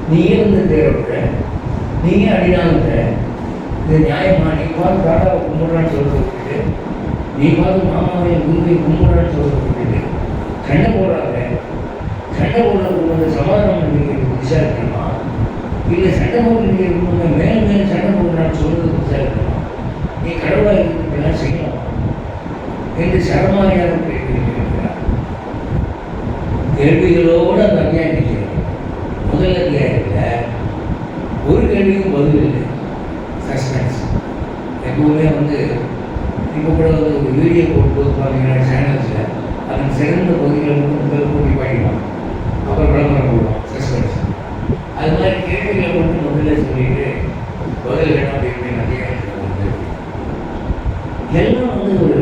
நீயே வந்து தேவைப்பட, நீயே அடினாங்க. இது நியாயமா? நீ பார்த்து தாத்தாவை கும்பிட்றான்னு சொல்லிட்டு விட்டுட்டு, நீ பார்த்து மாமாவையும் குருவையும் கும்பிட்றான்னு சொல்லிட்டு விட்டுட்டு சண்டை போடுறாங்க. சண்டை போடுறதுக்கு வந்து சமாதானம் பண்ணிக்கிறது விசாரிக்கணுமா? இல்லை சண்டை போடுறீங்க மேலும் மேலும் சண்டை போடுறான்னு சொல்றது விசாரிக்கணுமா? நீ கடவுளாக இருக்கிறதெல்லாம் செய்யணும் என்று சரமாரியாக கேட்கிறார். கேள்விகளோடு அந்த அத்தியாயம் நிற்கிறது. முதல் அத்தியாயத்தில் ஒரு கேள்விக்கும் பதில் இல்லை, சஸ்பென்ஸ். எப்பவுமே வந்து இப்போ கூட வந்து ஒரு வீடியோ போட்டு பார்த்தீங்கன்னா சேனல்ஸில் அதன் சிறந்த பகுதிகளை மட்டும் முதல் போட்டி பாடிடுவான், அப்புறம் விளம்பரம் போடுவான், சஸ்பென்ஸ். அது மாதிரி கேள்விகளை மட்டும் முதல்ல சொல்லிட்டு பதில் வேணும் அப்படின்னு அத்தியாயத்தில் வந்து எல்லாம் வந்து ஒரு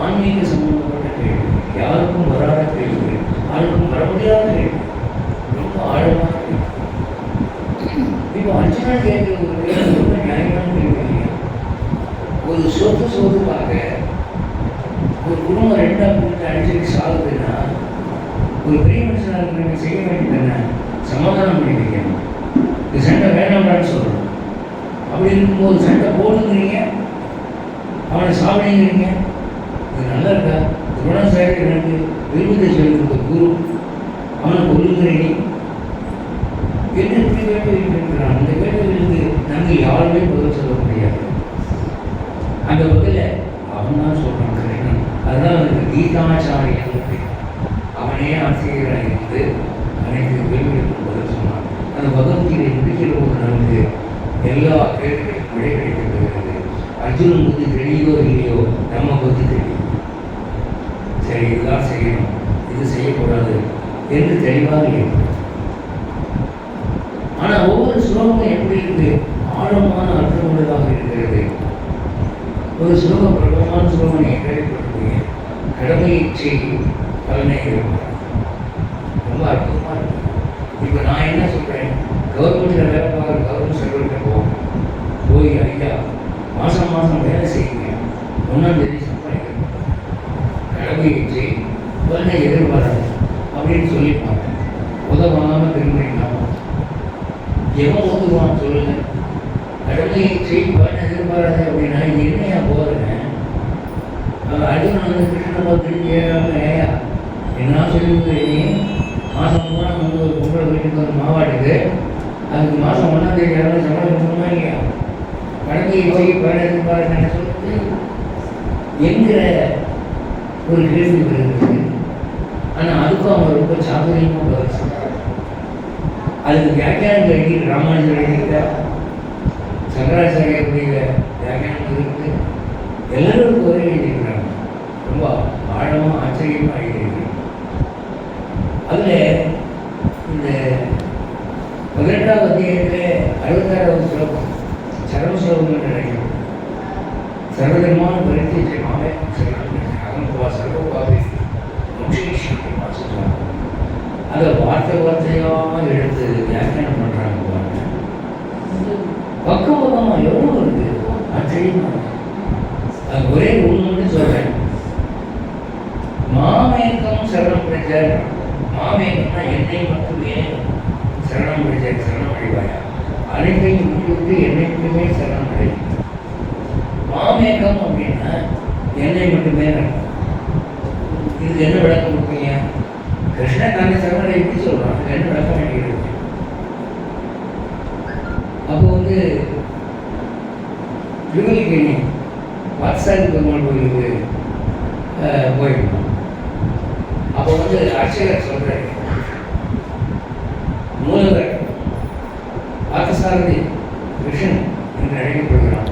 ஆன்மீக சம்பந்தப்பட்ட கேள்வி, யாருக்கும் வராத கேள்வி, யாருக்கும் வர முடியாத கேள்வி, ரொம்ப ஆழமான கேள்வி. இப்போ அர்ஜுனன் கேட்கிற ஒரு கேள்வி ரொம்ப நியாயமான கேள்வி. ஒரு சொத்து பார்க்க ஒரு குடும்பம் ரெண்டாக போட்டு அடிச்சுட்டு சாகுதுன்னா ஒரு பெரிய மனுஷனாக நீங்கள் செய்ய வேண்டியதுன்னா சமாதானம் பண்ணி வைக்கணும். இது சண்டை வேண்டாம்டான்னு சொல்லணும். அப்படி இருக்கும்போது சண்டை போடுங்கிறீங்க, அவனை சாப்பிடுங்கிறீங்க. இது நல்லா இருக்கா? துரோணாச்சாரி எனக்கு விரும்பத்தை சொல்லியிருக்க குரு, அவனை கொல்லுங்கிறீங்க என்ன இப்படி கேள்வி இருக்கிறான்? அந்த கேள்விகளுக்கு நாங்கள் யாருமே பதில் சொல்ல முடியாது. அந்த பதில அவன் தான் சொல்கிறான் கிருஷ்ணன். அதுதான் அவனுக்கு கீதாச்சாரியன். அவனே ஆசிரியராக இருந்து அனைத்து கேள்விகளுக்கும் பதில் சொன்னான். அந்த பகவத்கீதை முடிக்கிற போது நமக்கு எல்லா கேள்விகளுக்கும் விடை கிடைக்கப்படுகிறது. அர்ஜுனன் புத்தி தெரியுதோ இல்லையோ, நம்ம புத்தி தெரியும். சரி, இதுதான் செய்யணும், இது செய்யக்கூடாது என்று தெளிவாக இருக்கு. ஆனால் ஒவ்வொரு ஸ்லோகமும் எப்படி இருக்கு? ஆழமான அர்த்தமுள்ளதாக இருக்கிறது. ஒரு ஸ்லோகம், பிரபலமான ஸ்லோகம் நீங்கள் கேள்விப்பட்டிருக்கீங்க, கடமையை செய்து பலனை இருக்கும். ரொம்ப அற்புதமாக இருக்கு. இப்போ நான் என்ன சொல்கிறேன், கவர்மெண்ட்டில் வேலை பார்க்குற கவர்மெண்ட் சர்வெண்ட்டை போய் ஐயா மாதம் மாதம் வேலை செய்யுங்க, 1ஆம் தேதி சம்பாதிக்கணும், கடமையை செய் பலனை எதிர்பாராது அப்படின்னு சொல்லிப்பாங்க. உதவாமல் திரும்பிக்கலாம். எவன் ஒதுவான்னு சொல்லுங்க. கடமையை செய் பலனை எதிர்பாராது அப்படின்னா என்னையா போகிறேன்? அர்ஜுனன் வந்து கிருஷ்ணனை பார்த்து ஏயா என்ன சொல்லியிருக்கிறீங்க? மாதம் பூரா வந்து ஒரு பொங்கல் வீட்டுக்கு வந்து மாவாட்டுக்கு அதுக்கு மாதம் 1ஆம் தேதி யாராவது சம்பளம் கொடுக்கணுமா இல்லையா? கடமையை செய்ய பலனை எதிர்பாராது என்ன சொல்லுறது என்கிற ஒரு கேள்வி வருகிறது. ஆனால் அதுக்கும் அவங்க ரொம்ப சாதுரியமாக பதில் சொல்கிறாங்க. அதுக்கு வியாக்கியானங்கள் எழுதி ராமானுஜர் எழுதியிருக்கார், சங்கராச்சாரியருடைய வியாக்கியானம் இருக்கு, எல்லாரும் ஒரே எழுதியிருக்கிறாங்க. ரொம்ப ஆழமாக ஆச்சரியம் அத்தியாயத்தில் 66வது ஸ்லோகம் சரம ஸ்லோகம் நினைக்கிறோம். சர்வதர்மான பரித்தேஜ மாமேகம் சரணம் அகம்பவா சர்வபாவே மோட்சேஷ்வரி வாசுதான். அதை வார்த்தையாக எடுத்து வியாக்கியானம் பண்ணுறாங்க பாருங்க. பக்குவமாக எவ்வளோ இருக்குது ஆச்சரியமா. அது ஒரே ஒன்று சொல்கிறேன். மாமேகம் சரணம் பிடிச்சார். மாமேகம்னா என்னை மட்டுமே சரணம் பிடிச்சார். சரணம் அடைவாயா அனைத்தையும் விட்டு என்னை மட்டுமே சரணம் அடை. மாமேகம் அப்படின்னா என்னை மட்டுமே நடக்கும். இதுக்கு என்ன விளக்கம் கொடுப்பீங்க? கிருஷ்ணன் தானே சரணடை எப்படி சொல்கிறான்? அதுக்கு என்ன விளக்கம் வேண்டியது? அப்போ திருவல்லிக்கேணி வாத்சாரி பெருமாள் கோயிலுக்கு போயிருந்தோம். அப்போ அர்ச்சகர் சொல்கிறார், மூலவர் பார்த்தசாரதி கிருஷ்ணன் என்று அழைக்கப்படுகிறான்.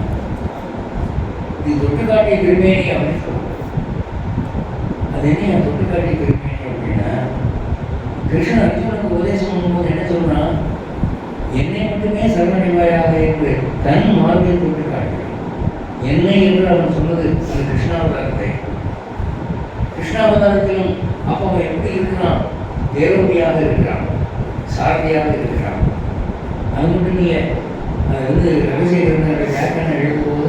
இது தொட்டுக்காட்டிய திருமேனி அப்படின்னு சொல்லுவோம். அது என்ன தொட்டுக்காட்டிய திருமேனி அப்படின்னா, கிருஷ்ணன் அர்ஜுனுக்கு உபதேசம் பண்ணும்போது என்ன சொல்றான்? என்னை மட்டுமே சரணடைவாயாக என்று தன் மார்பில் தொட்டு காட்டுகிறான். என்னை என்று அவன் சொன்னது அந்த கிருஷ்ணாவதாரத்தை. கிருஷ்ணாவதாரத்திலும் அப்போ அவன் எப்படி இருக்கிறான்? தேரோட்டியாக இருக்கிறான், சாரதியாக இருக்கிறான். அது மட்டும் இல்லை, அது ரவிசேகரன் வியாக்கியானம் எழுதும்போது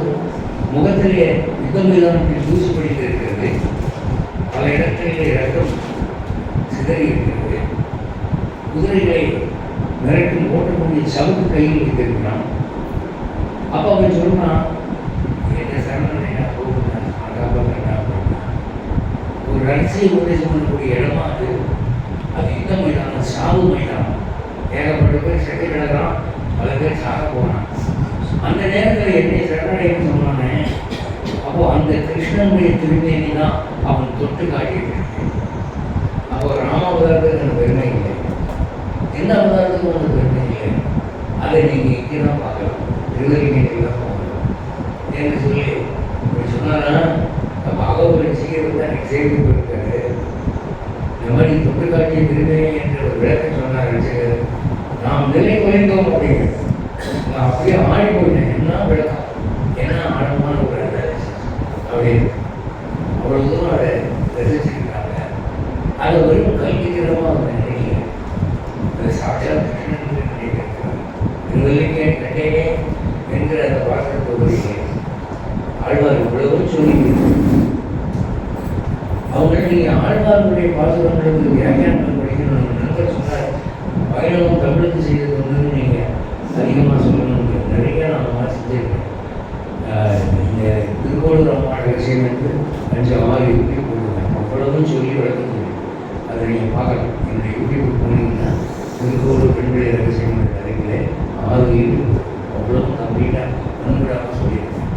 முகத்திலே யுத்தமைதானத்தில் தூசி படித்து இருக்கிறது. பல இடங்களிலே ரத்தம் சிதறி இருக்கிறது. குதிரைகளை மிரட்டும் ஓட்டக்கூடிய சவுக்கு கையில் வைத்திருக்கிறான். அப்போ அவன் சொல்றான், என்ன சரணடைனா போகுதுன்னா ஒரு ரகசிய உபதேசம் பண்ணக்கூடிய இடமா அது. அது யுத்த மைதானம், சாவு மைதானம். ஏகப்பட்ட பேர் செத்து கிடக்கிறான், பல பேர் சாக போனான். அந்த நேரத்தில் என்னை சரணடைன்னு சொன்னானே, அப்போ அந்த கிருஷ்ணனுடைய திருமேனி தான் அவன் தொட்டு காட்டியிருக்கிறான். அப்போ ராமாவதாரத்துக்கு அந்த பெருமை இல்லை, எந்த அவதாரத்துக்கும் அந்த பெருமை இல்லை. அதை நீங்கள் இங்கே தான் பார்க்கலாம், திருவல்லிக்கேணியில் தான் பார்க்கலாம் என்று சொல்லி சொன்னாரா. பாகவதன் சீக்கிரம் தான் எனக்கு செய்து கொடுத்தாரு. இந்த மாதிரி தொட்டு காட்டிய திருமேனி என்ற ஒரு விளக்கம் சொன்னார். நாம் நிலை குறைந்தோம் அப்படிங்கிறது. நான் அப்படியே ஆடி போயிட்டேன். என்ன விளக்கம், என்ன ஆழமான ஒரு அப்படின்னு அவ்வளோ தூரம் அதை ரசிச்சிருக்காங்க. அதை வெறும் கல்விக்கிறமாக அவங்க நினைக்கிறேன். அது சாட்சாத் கிருஷ்ணன் நினைக்கிறாங்க. திருவல்லிக்கேணி கண்டேனே என்கிற அந்த பாசத்தை வருகிறேன். ஆழ்வார் இவ்வளவும் சொல்லி அவங்க நீங்கள் ஆழ்வார்களுடைய பாசுரங்களுக்கு வியாக்கியானங்கள் படிக்கணும். நண்பர் சொன்னார், வைணவம் தமிழுக்கு செய்தது ஒன்றுன்னு நீங்கள் அதிகமாக சொல்லணும்னு நிறைய நான் வாசிச்சிருக்கேன். இந்த திருக்கோளூர் அம்மாவோட விஷயம் என்று 5-6 யூடியூப் போடுவேன். அவ்வளவும் சொல்லி விளக்கம் அதை நீங்கள் பார்க்கலாம். என்னுடைய யூடியூப் போனீங்கன்னா திருக்கோளூர் பெண்களை ரகசியம் தலைங்களே 6 யூடியூப் அவ்வளவும் கம்ப்ளீட்டாக நண்பராக சொல்லியிருக்கேன்.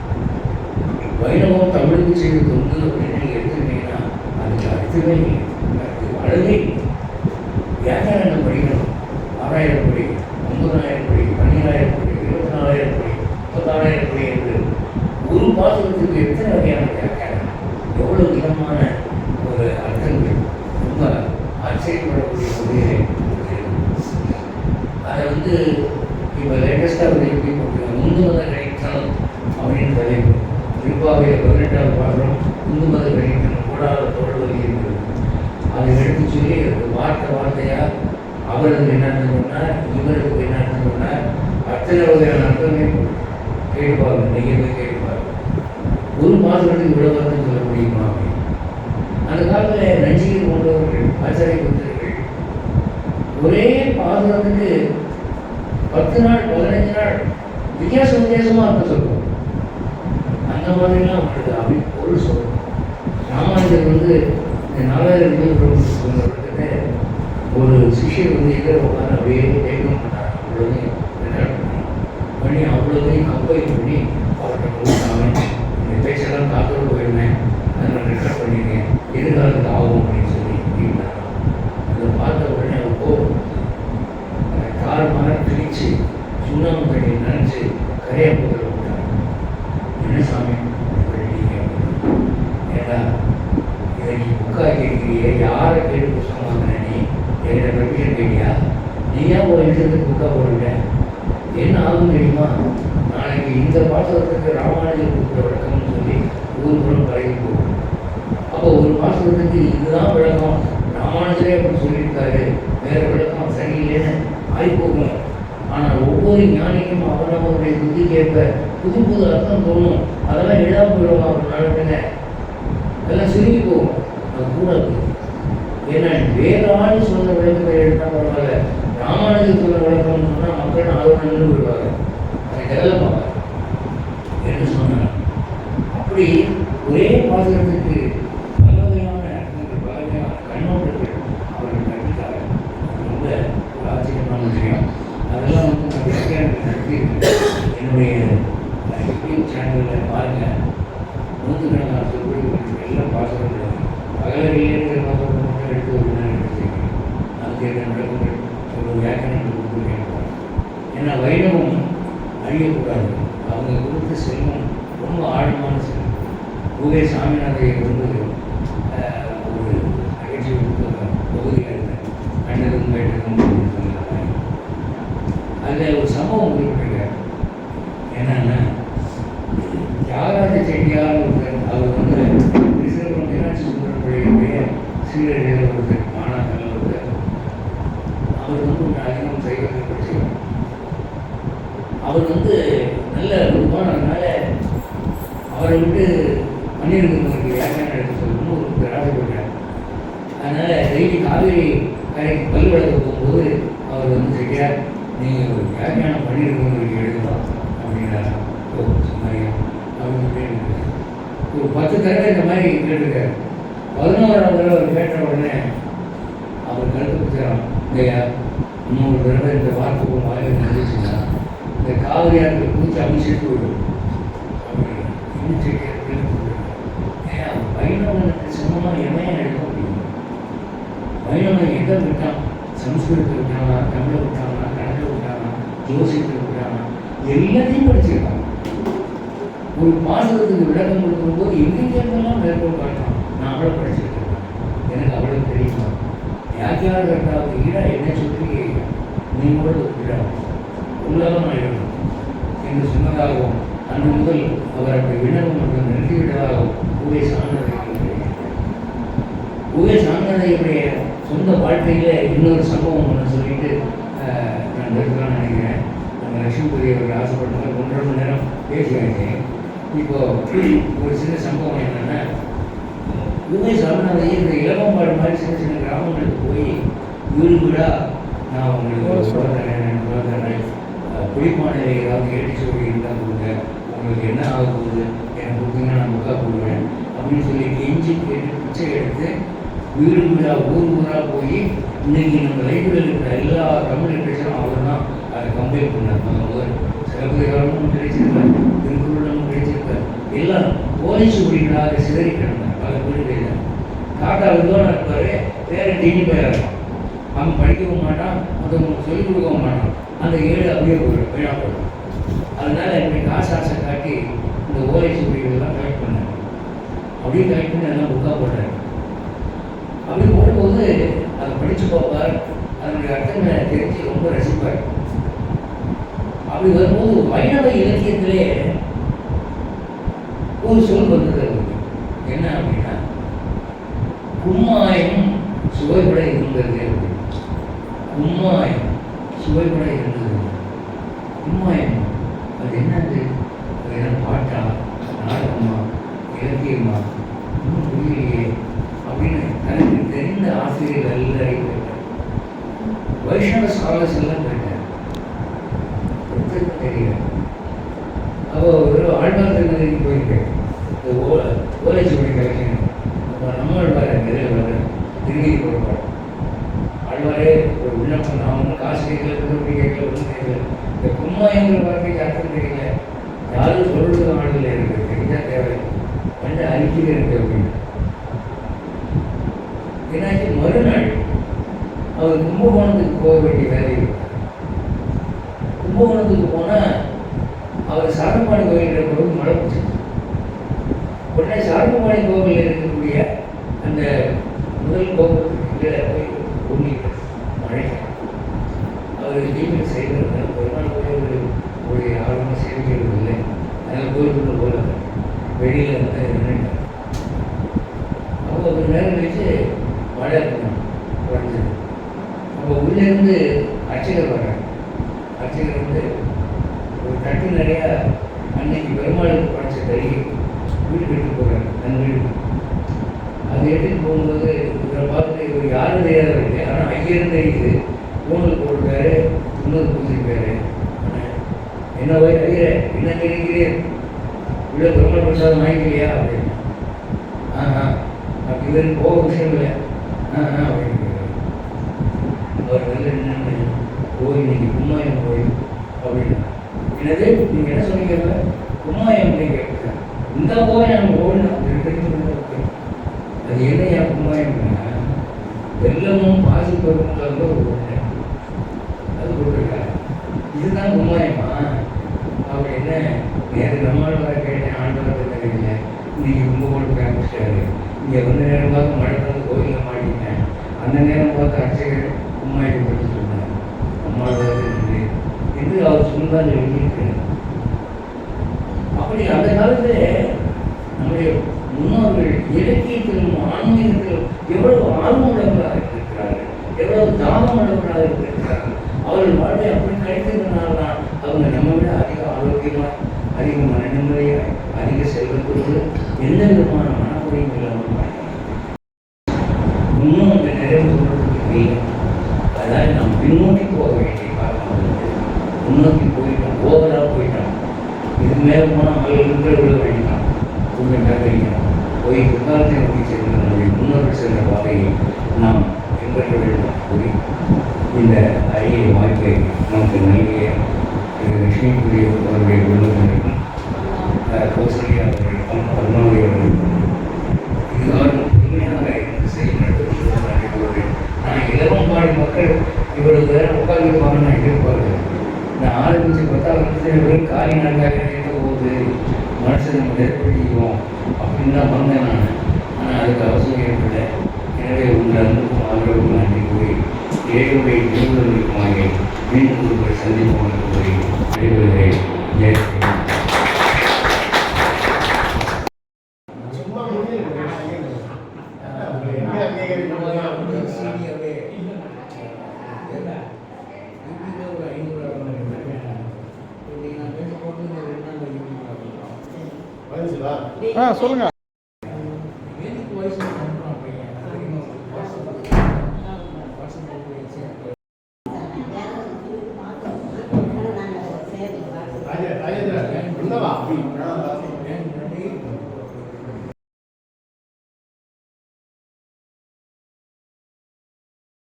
வைணவம் தமிழுக்கு செய்தது ஒன்று அப்படின்னு நீங்கள் எடுத்துக்கிட்டீங்கன்னா அதுக்கு அர்த்தமே இல்லை, அதுக்கு அழகே. வியாக்கியானங்கள் படிக்கணும். 6000 படி, 9000 படி, 12000 படி, 24,000 படி, 36,000 படி என்று ஒரு பாசுரத்துக்கு எத்தனை வகையான வியாக்கியானம், எவ்வளவு விதமான ஒரு அர்த்தங்கள். ரொம்ப ஆச்சரியப்படக்கூடிய முறையை அதை இப்போ லேட்டஸ்ட்டாக ஒரு எப்படி போட்டுருக்காங்க, இந்து மத கணித்தனம் அப்படின்னு தலைப்பு. திருப்பாவையில் 18வது பாசுரம் இந்து மத கணித்தனம் கூடாத தொடர்பு இருக்கிறது. அதை எடுத்து சொல்லி வார்த்தையாக அவருக்கு என்ன சொன்னார், இவருக்கு என்ன சொன்னார், அத்தனை வகையான அர்த்தமே கேட்பாங்க. நீங்கள் போய் கேட்பாங்க, ஒரு பாசுரத்துக்கு இவ்வளோ அர்த்தம் சொல்ல முடியுமா அப்படின்னு. அந்த காலத்தில் நஞ்சிகர் போன்றவர்கள், ஆச்சாரிய புத்தர்கள் ஒரே பாசுரத்துக்கு 10 நாள் 15 நாள் வித்தியாசமாக அர்த்தம் சொல்லுவோம். அந்த மாதிரிலாம் அவங்களுக்கு அப்படி பொருள் சொல்லணும். ராமானுஜர் இந்த 4000 கிலோமீட்டர் ஒரு சிஷியர் இதில் உட்காந்து அப்படியே கேட்க மாட்டாங்க. அவ்வளோதையும் ரெக்கார்ட் பண்ணி அவ்வளோதையும் கம்பைல் பண்ணி அவர்கிட்ட கொடுத்தாங்க. இந்த பேச்செல்லாம் காத்தோடு போயிருந்தேன், அதை நான் ரெக்கார்ட் பண்ணியிருக்கேன், எதிர்காலத்துக்கு ஆகும் அப்படின்னு சொல்லி அப்படின்னாங்க. அதை பார்த்த உடனே அவர் போகும் அந்த கார் மரம் கிழிச்சு சுண்ணாம்பு தண்ணி நினச்சி கரையாக போகிற விட்டாங்க. என்ன சாமி பண்ணிட்டீங்க அப்படின்னு. ஏன்னா இதை நீ புக்காக கேட்கிறிய, யாரை கேட்டு புத்தகம் வாங்கின, நீ என்கிட்ட பெர்மிஷன் கேட்டியா? நீ ஏன் ஒரு விஷயத்துக்கு புக்காக போடுங்க? என்ன ஆகும் தெரியுமா? நாளைக்கு இந்த பாசுரத்துக்கு ராமானுஜர் கொடுக்குற விளக்கம்னு சொல்லி ஊர்புறம் பழகி போகும். அப்போ ஒரு பாசுரத்துக்கு இதுதான் விளக்கம், ராமானுஜரே அப்படி சொல்லியிருக்காரு, வேறு விளக்கம் சரியில்லைன்னு ஆய்ப்போகும். ஆனால் ஒவ்வொரு ஞானிக்கும் அவரவருடைய புத்திக்கேற்ப புது புது அர்த்தம் தோணும். அதெல்லாம் எழுதாமல் போயிடுவாங்க அவர் நாளுக்குங்க, அதெல்லாம் சுருங்கி போகும். அது கூடாது. ஏன்னா வேறு ஆள் சொன்ன விளக்கத்தை எடுத்தால் பரவாயில்ல, ராமானுஜர் சொன்ன விளக்கம்னு சொன்னால் மக்கள் ஆர்வம் நின்று போயிடுவாங்க, அதை டெவலப்பாங்க என்று சொன்னாங்க. அப்படி ஒரே பாசுரத்துக்கு பல வகையான கண்ணோட்டங்கள் அவர்கள் கண்டிப்பாங்க. ரொம்ப ஒரு ஆச்சரியமான விஷயம். அதெல்லாம் நான் வியாக்கியானத்தில் நடத்தியிருக்கேன். என்னுடைய யூடியூப் சேனலில் பாருங்கள், நூற்றுக்கணக்கான சொற்பொழிவுகள் எல்லாம் பாசுரங்கள் பகலிலேங்கிற பாசுரத்தை மட்டும் எடுத்து ஒரு நேரம் எடுத்துருக்கேன். அதுக்கு என்ன நடக்குங்கள் ஒரு வியாக்கியானத்தில் கொடுத்துருக்கேன். ஏன்னா வைணவம் அழியக்கூடாது. அவங்க கொடுத்த செல்வம் ரொம்ப ஆழமான செல்வம். பூவே சாமிநாதையர் ஒரு நிகழ்ச்சி கொடுத்த பகுதியில் இருந்தேன். கண்டதும் கேட்டதும் அதில் ஒரு சம்பவம் குறிப்பிட்டிருக்கார். என்னன்னா, தியாகராஜ செட்டியார் ஒருத்தர், அவர் ரிசர்வம் மீனாட்சி சுந்தரமுடைய சீரழியில் ஒருத்தர், மாணாக்கல் ஒருத்தர். அவர் ஒரு அதிகம் சைவத்தை படிச்சவர். அவர் நல்ல ரூபானதுனால அவரை விட்டு பண்ணியிருக்கிறவங்களுக்கு வியாக்கியானம் எடுத்து சொல்லணும்னு ஒரு ஆசைப்பட்டார். அதனால் டெய்லி காவேரி கரைக்கு பல் வளர்க்க போகும்போது அவர் செட்டியார், நீங்கள் ஒரு வியாக்கியானம் பண்ணியிருக்கவங்களுக்கு எழுதலாம் அப்படின்னாரா. ஓ மாதிரியா அப்படின்னு ஒரு 10 தடவை இந்த மாதிரி கேட்டிருக்காரு. 11ஆவது தடவை அவர் கேட்ட உடனே அவர் கருத்து பிடிச்சாராம், இல்லையா இன்னொரு தடவை இந்த வார்த்தை வாயில் நினைச்சுன்னா இந்த காவிரியாருக்கு பூச்சி அபிஷேகம் விடும் அப்படின்னு இன்னும் செட்டியார் ஏன் வைணவனுக்கு சமமாக என்னையா எழுத முடியும்? வைணவன் எதை விட்டான்? சம்ஸ்கிருதத்தை விட்டானா, தமிழை விட்டானா, கணக்கை விட்டானா, ஜோசியத்தை விட்டானா, எல்லாத்தையும் படிச்சிருக்கான். ஒரு பாசுரத்துக்கு விளக்கம் கொடுக்கும்போது எங்கெங்கெல்லாம் மேற்கொள் காட்டலாம். நான் அவ்வளோ படிச்சிருக்கேன், எனக்கு அவ்வளோ தெரியுமா? யாத்தியார கட்டாவுக்கு ஈடாக என்ன சொல்லி நீங்களோட ஒப்பிடாது உள்ளாலும் நான் எழுதணும் என்று சொன்னதாகவும் அன்று முதல் அவர் அப்படி விண்ணப்பம் மற்றும் நிறுத்திவிட்டதாகவும் பூவே சாமிநாதையுடைய சொந்த வாழ்க்கையில் இன்னொரு சம்பவம் ஒன்று சொல்லிட்டு நான் நிறுத்தலாம்னு நினைக்கிறேன். அந்த லட்சுமிபுரி அவர்கள் ஆசைப்பட்டவங்க 1.5 மணி நேரம் பேசியாச்சு. இப்போது ஒரு சின்ன சம்பவம் என்னென்னா, பூவே சாமிநாதையே இந்த இளவம்பாடு மாதிரி சின்ன சின்ன கிராமங்களுக்கு போய் வீடு வீடாக நான் உங்களுக்கு தரேன், குடிப்பானையில் ஏதாவது ஏற்றி சொல்லி இருந்தால் கொடுங்க, உங்களுக்கு என்ன ஆக போகுது எனக்கு கொடுத்தீங்கன்னா நான் முக்கா போடுவேன் அப்படின்னு சொல்லி கெஞ்சி கேட்டு பிச்சை எடுத்து வீடு வீடாக ஊர் ஊராக போய் இன்றைக்கி நம்ம லைப்ரரியில் இருக்கிற எல்லா தமிழ் லிட்ரேச்சரும் அவர் தான் அதை கம்பேர் பண்ணார். நம்ம முதல் சிலப்பதிகாரமும் கிடைச்சிருக்கார், திருக்குறளும் கிடைச்சிருக்கார். எல்லாம் போலீஸ் குடிகளாக சிதறி கிடந்தார் பல வீடுகளில். காக்கா விருதுவான இருப்பார், வேறு டிவி பேராக இருக்கும். அவன் படிக்கவும் மாட்டான், மற்றவங்களுக்கு சொல்லிக் கொடுக்கவும் மாட்டான். அந்த ஏடு அப்படியே போயிடும், வீணாக போயிடும். அதனால இப்படி காசு ஆசை காட்டி இந்த ஓலை சுவடிகளெல்லாம் கலெக்ட் பண்ணார். அப்படியே கலெக்ட் பண்ணி அதெல்லாம் புக்காக போட்டார். அப்படி போடும்போது அதை படித்து பார்ப்பார், அதனுடைய அர்த்தங்களை தெரிஞ்சு ரொம்ப ரசிப்பார். அப்படி வரும்போது வைணவ இலக்கியத்திலே ஒரு சொல் வந்தது. என்ன அப்படின்னா, கும்மாயம் சுவைபட இருந்தது. கும்மாயம் சுவைபட இருந்தது. கும்மாயம் அது என்னது? அது என்ன பாட்டா, நாடகமா, இலக்கியமா, இன்னும் புரியலையே அப்படின்னு தனக்கு தெரிந்த ஆசிரியர்கள் எல்லாரையும் கேட்டார். வைஷ்ணவ ஸ்காலர்ஸ் எல்லாம் கேட்டார், தெரியல. அப்போ ஒரு ஆழ்வார் திருநதிக்கு போயிருக்கேன், இந்த ஓலைச்சுவடி கலெக்ஷன். அப்போ நம்மாழ்வார் எதில் வர திருநீதி கொடுப்பார். ஆழ்வாரே ஒரு விண்ணப்பம், நான் ஒன்றும் காசு கேட்கல, புதுப்படி கேட்கல, ஒன்றும் கேட்கல. இந்த கும்மாயங்கிற வார்த்தைக்கு அர்த்தம் தெரியல, யாரும் சொல்றது ஆளுநர் இருக்குது, தெரிஞ்சால் தேவை வந்து அறிக்கை இருக்கு அப்படின்னு. ஏன்னாச்சு மறுநாள் அவர் கும்பகோணத்துக்கு போக வேண்டிய வேலை இருக்கு. கும்பகோணத்துக்கு போனால் அவர் சாரப்பாடி கோயில் இருக்கிறவங்க மழை பிடிச்சிருக்கு. உடனே சாரப்பாடி கோவிலில் இருக்கக்கூடிய அந்த முதல் கோபுரத்துக்கு கீழே போய் ஒன்றிட்டு மழை அவர் டிவியில் செய்திருந்தார். ஒரு நாள் போய் ஒரு வெளியில் வந்து நின்றுட்டார். அப்போ ஒரு நேரம் கழிச்சு மழை குறைஞ்சது. அப்போ உள்ளேருந்து அர்ச்சகர் வர்றாங்க. அர்ச்சகர் வந்து ஒரு தட்டு நிறையா அன்னைக்கு பெருமாளுக்கு படைச்ச கறி வீடு கட்டி போகிறாங்க, தன் வீடு. அது எடுத்துகிட்டு போகும்போது இவரை பார்த்துட்டு இவர் யாரும் தெரியாதவர் இல்லை, ஆனால் ஐயரும் தெரியுது. ஊனுக்கு போட்டுருக்காரு, இன்னொரு பூசிருக்காரு. என்ன போய் ஐயரே என்ன தெரிவிக்கிறீர், இவ்வளோ பெருமாள் பிரசாதம் வாங்கிக்கலையா அப்படின்னு. அப்படி இவருக்கு போக விஷயம் இல்லை. அப்படின்னு அவர் நல்ல நின்று போய் இன்னைக்கு கும்மாயம் போய் அப்படின்னா என்னது நீங்கள் என்ன சொன்னீங்க, கும்மாயம் அப்படின்னு கேட்குறேன். இந்த போய் நாங்கள் ஓடணும் அது என்னையா கும்மாயம்னா வெள்ளமும் பாசி பருப்பும் கலந்து ஒரு உருண்டை அது போட்டிருக்காரு. இதுதான் கும்மாயமா அப்படின்னு நேற்று நம்மளால் வர கேட்டேன். ஆண்டவரத்தை தெரியல, இன்னைக்கு ரொம்ப போட்டு காமிச்சிட்டாரு. இங்கே வந்து நேரம் பார்த்து மழை வந்து கோயிலில் மாட்டிட்டேன். அந்த நேரம் பார்த்து அர்ச்சகர் கும்மாயத்தை பற்றி சொன்னார். நம்மளோட என்று அவர் சொன்னார் எழுதியிருக்கிறார். அப்படி அந்த காலத்தில் நம்முடைய முன்னோர்கள் இலக்கியத்திலும் ஆன்மீகத்திலும் எவ்வளவு ஆர்வமுள்ளவர்களாக இருக்கிறார்கள், எவ்வளவு தாகமுள்ளவர்களாக இருக்கிறார்கள். அவர்கள் வாழ்வை அப்படி கிடைத்ததுனால்தான் அவங்க நம்ம விட அதிக ஆரோக்கியமாக, அதிக மனநிம்மதியாக, அதிக செல்வத்தோடு எந்த விதமான மனக்குறையும் இல்லாமல் இன்னும் அந்த நிறைவு சொல்றதுக்கு வேணும். அதாவது நாம் பின்னோக்கி போக வேண்டிய காலம் வந்து முன்னோக்கி போயிட்டோம், ஓவராக போயிட்டோம். இது மேலே போனால் மகள் விட வேண்டாம், கொஞ்சம் கவனிக்கணும். போய் குற்றாலத்தை நோக்கி சென்ற நம்முடைய முன்னோர்கள் சென்ற பாதையை நாம் பின்பற்ற வேண்டும் கூறி இந்த அரிய வாய்ப்பை நமக்கு நல்கிய லட்சுமிக்குரிய அவருடைய குழுவினருக்கும் கௌசல்யா அவர்களுக்கும் அருணாவதி அவர்களுக்கும் இதுவரும் உண்மையாக நான் இளவம்பாடி மக்கள் இவ்வளவு நேரம் உட்கார்ந்துருப்பாங்க நான் எதிர்பார்க்கிறேன். நான் ஆரம்பித்து 10வது வருஷத்துல காலி நாட்காக இருக்க போகுது, மனசை நம்ம ஏற்படுத்திக்குவோம் அப்படின்னு தான் வந்தேன் நான். ஆனால் அதுக்கு அவசியம் ஏற்படலை. எனவே உங்கள் அன்புக்கும் ஆதரவுக்கும் நன்றி கூறி 7 நிறுவனங்களுக்குமாக மீண்டும் ஒருவரை சந்திப்போம் கூறி விடைபெறுகிறேன். ஜெய் சொல்லுங்க. ராஜேந்திரன்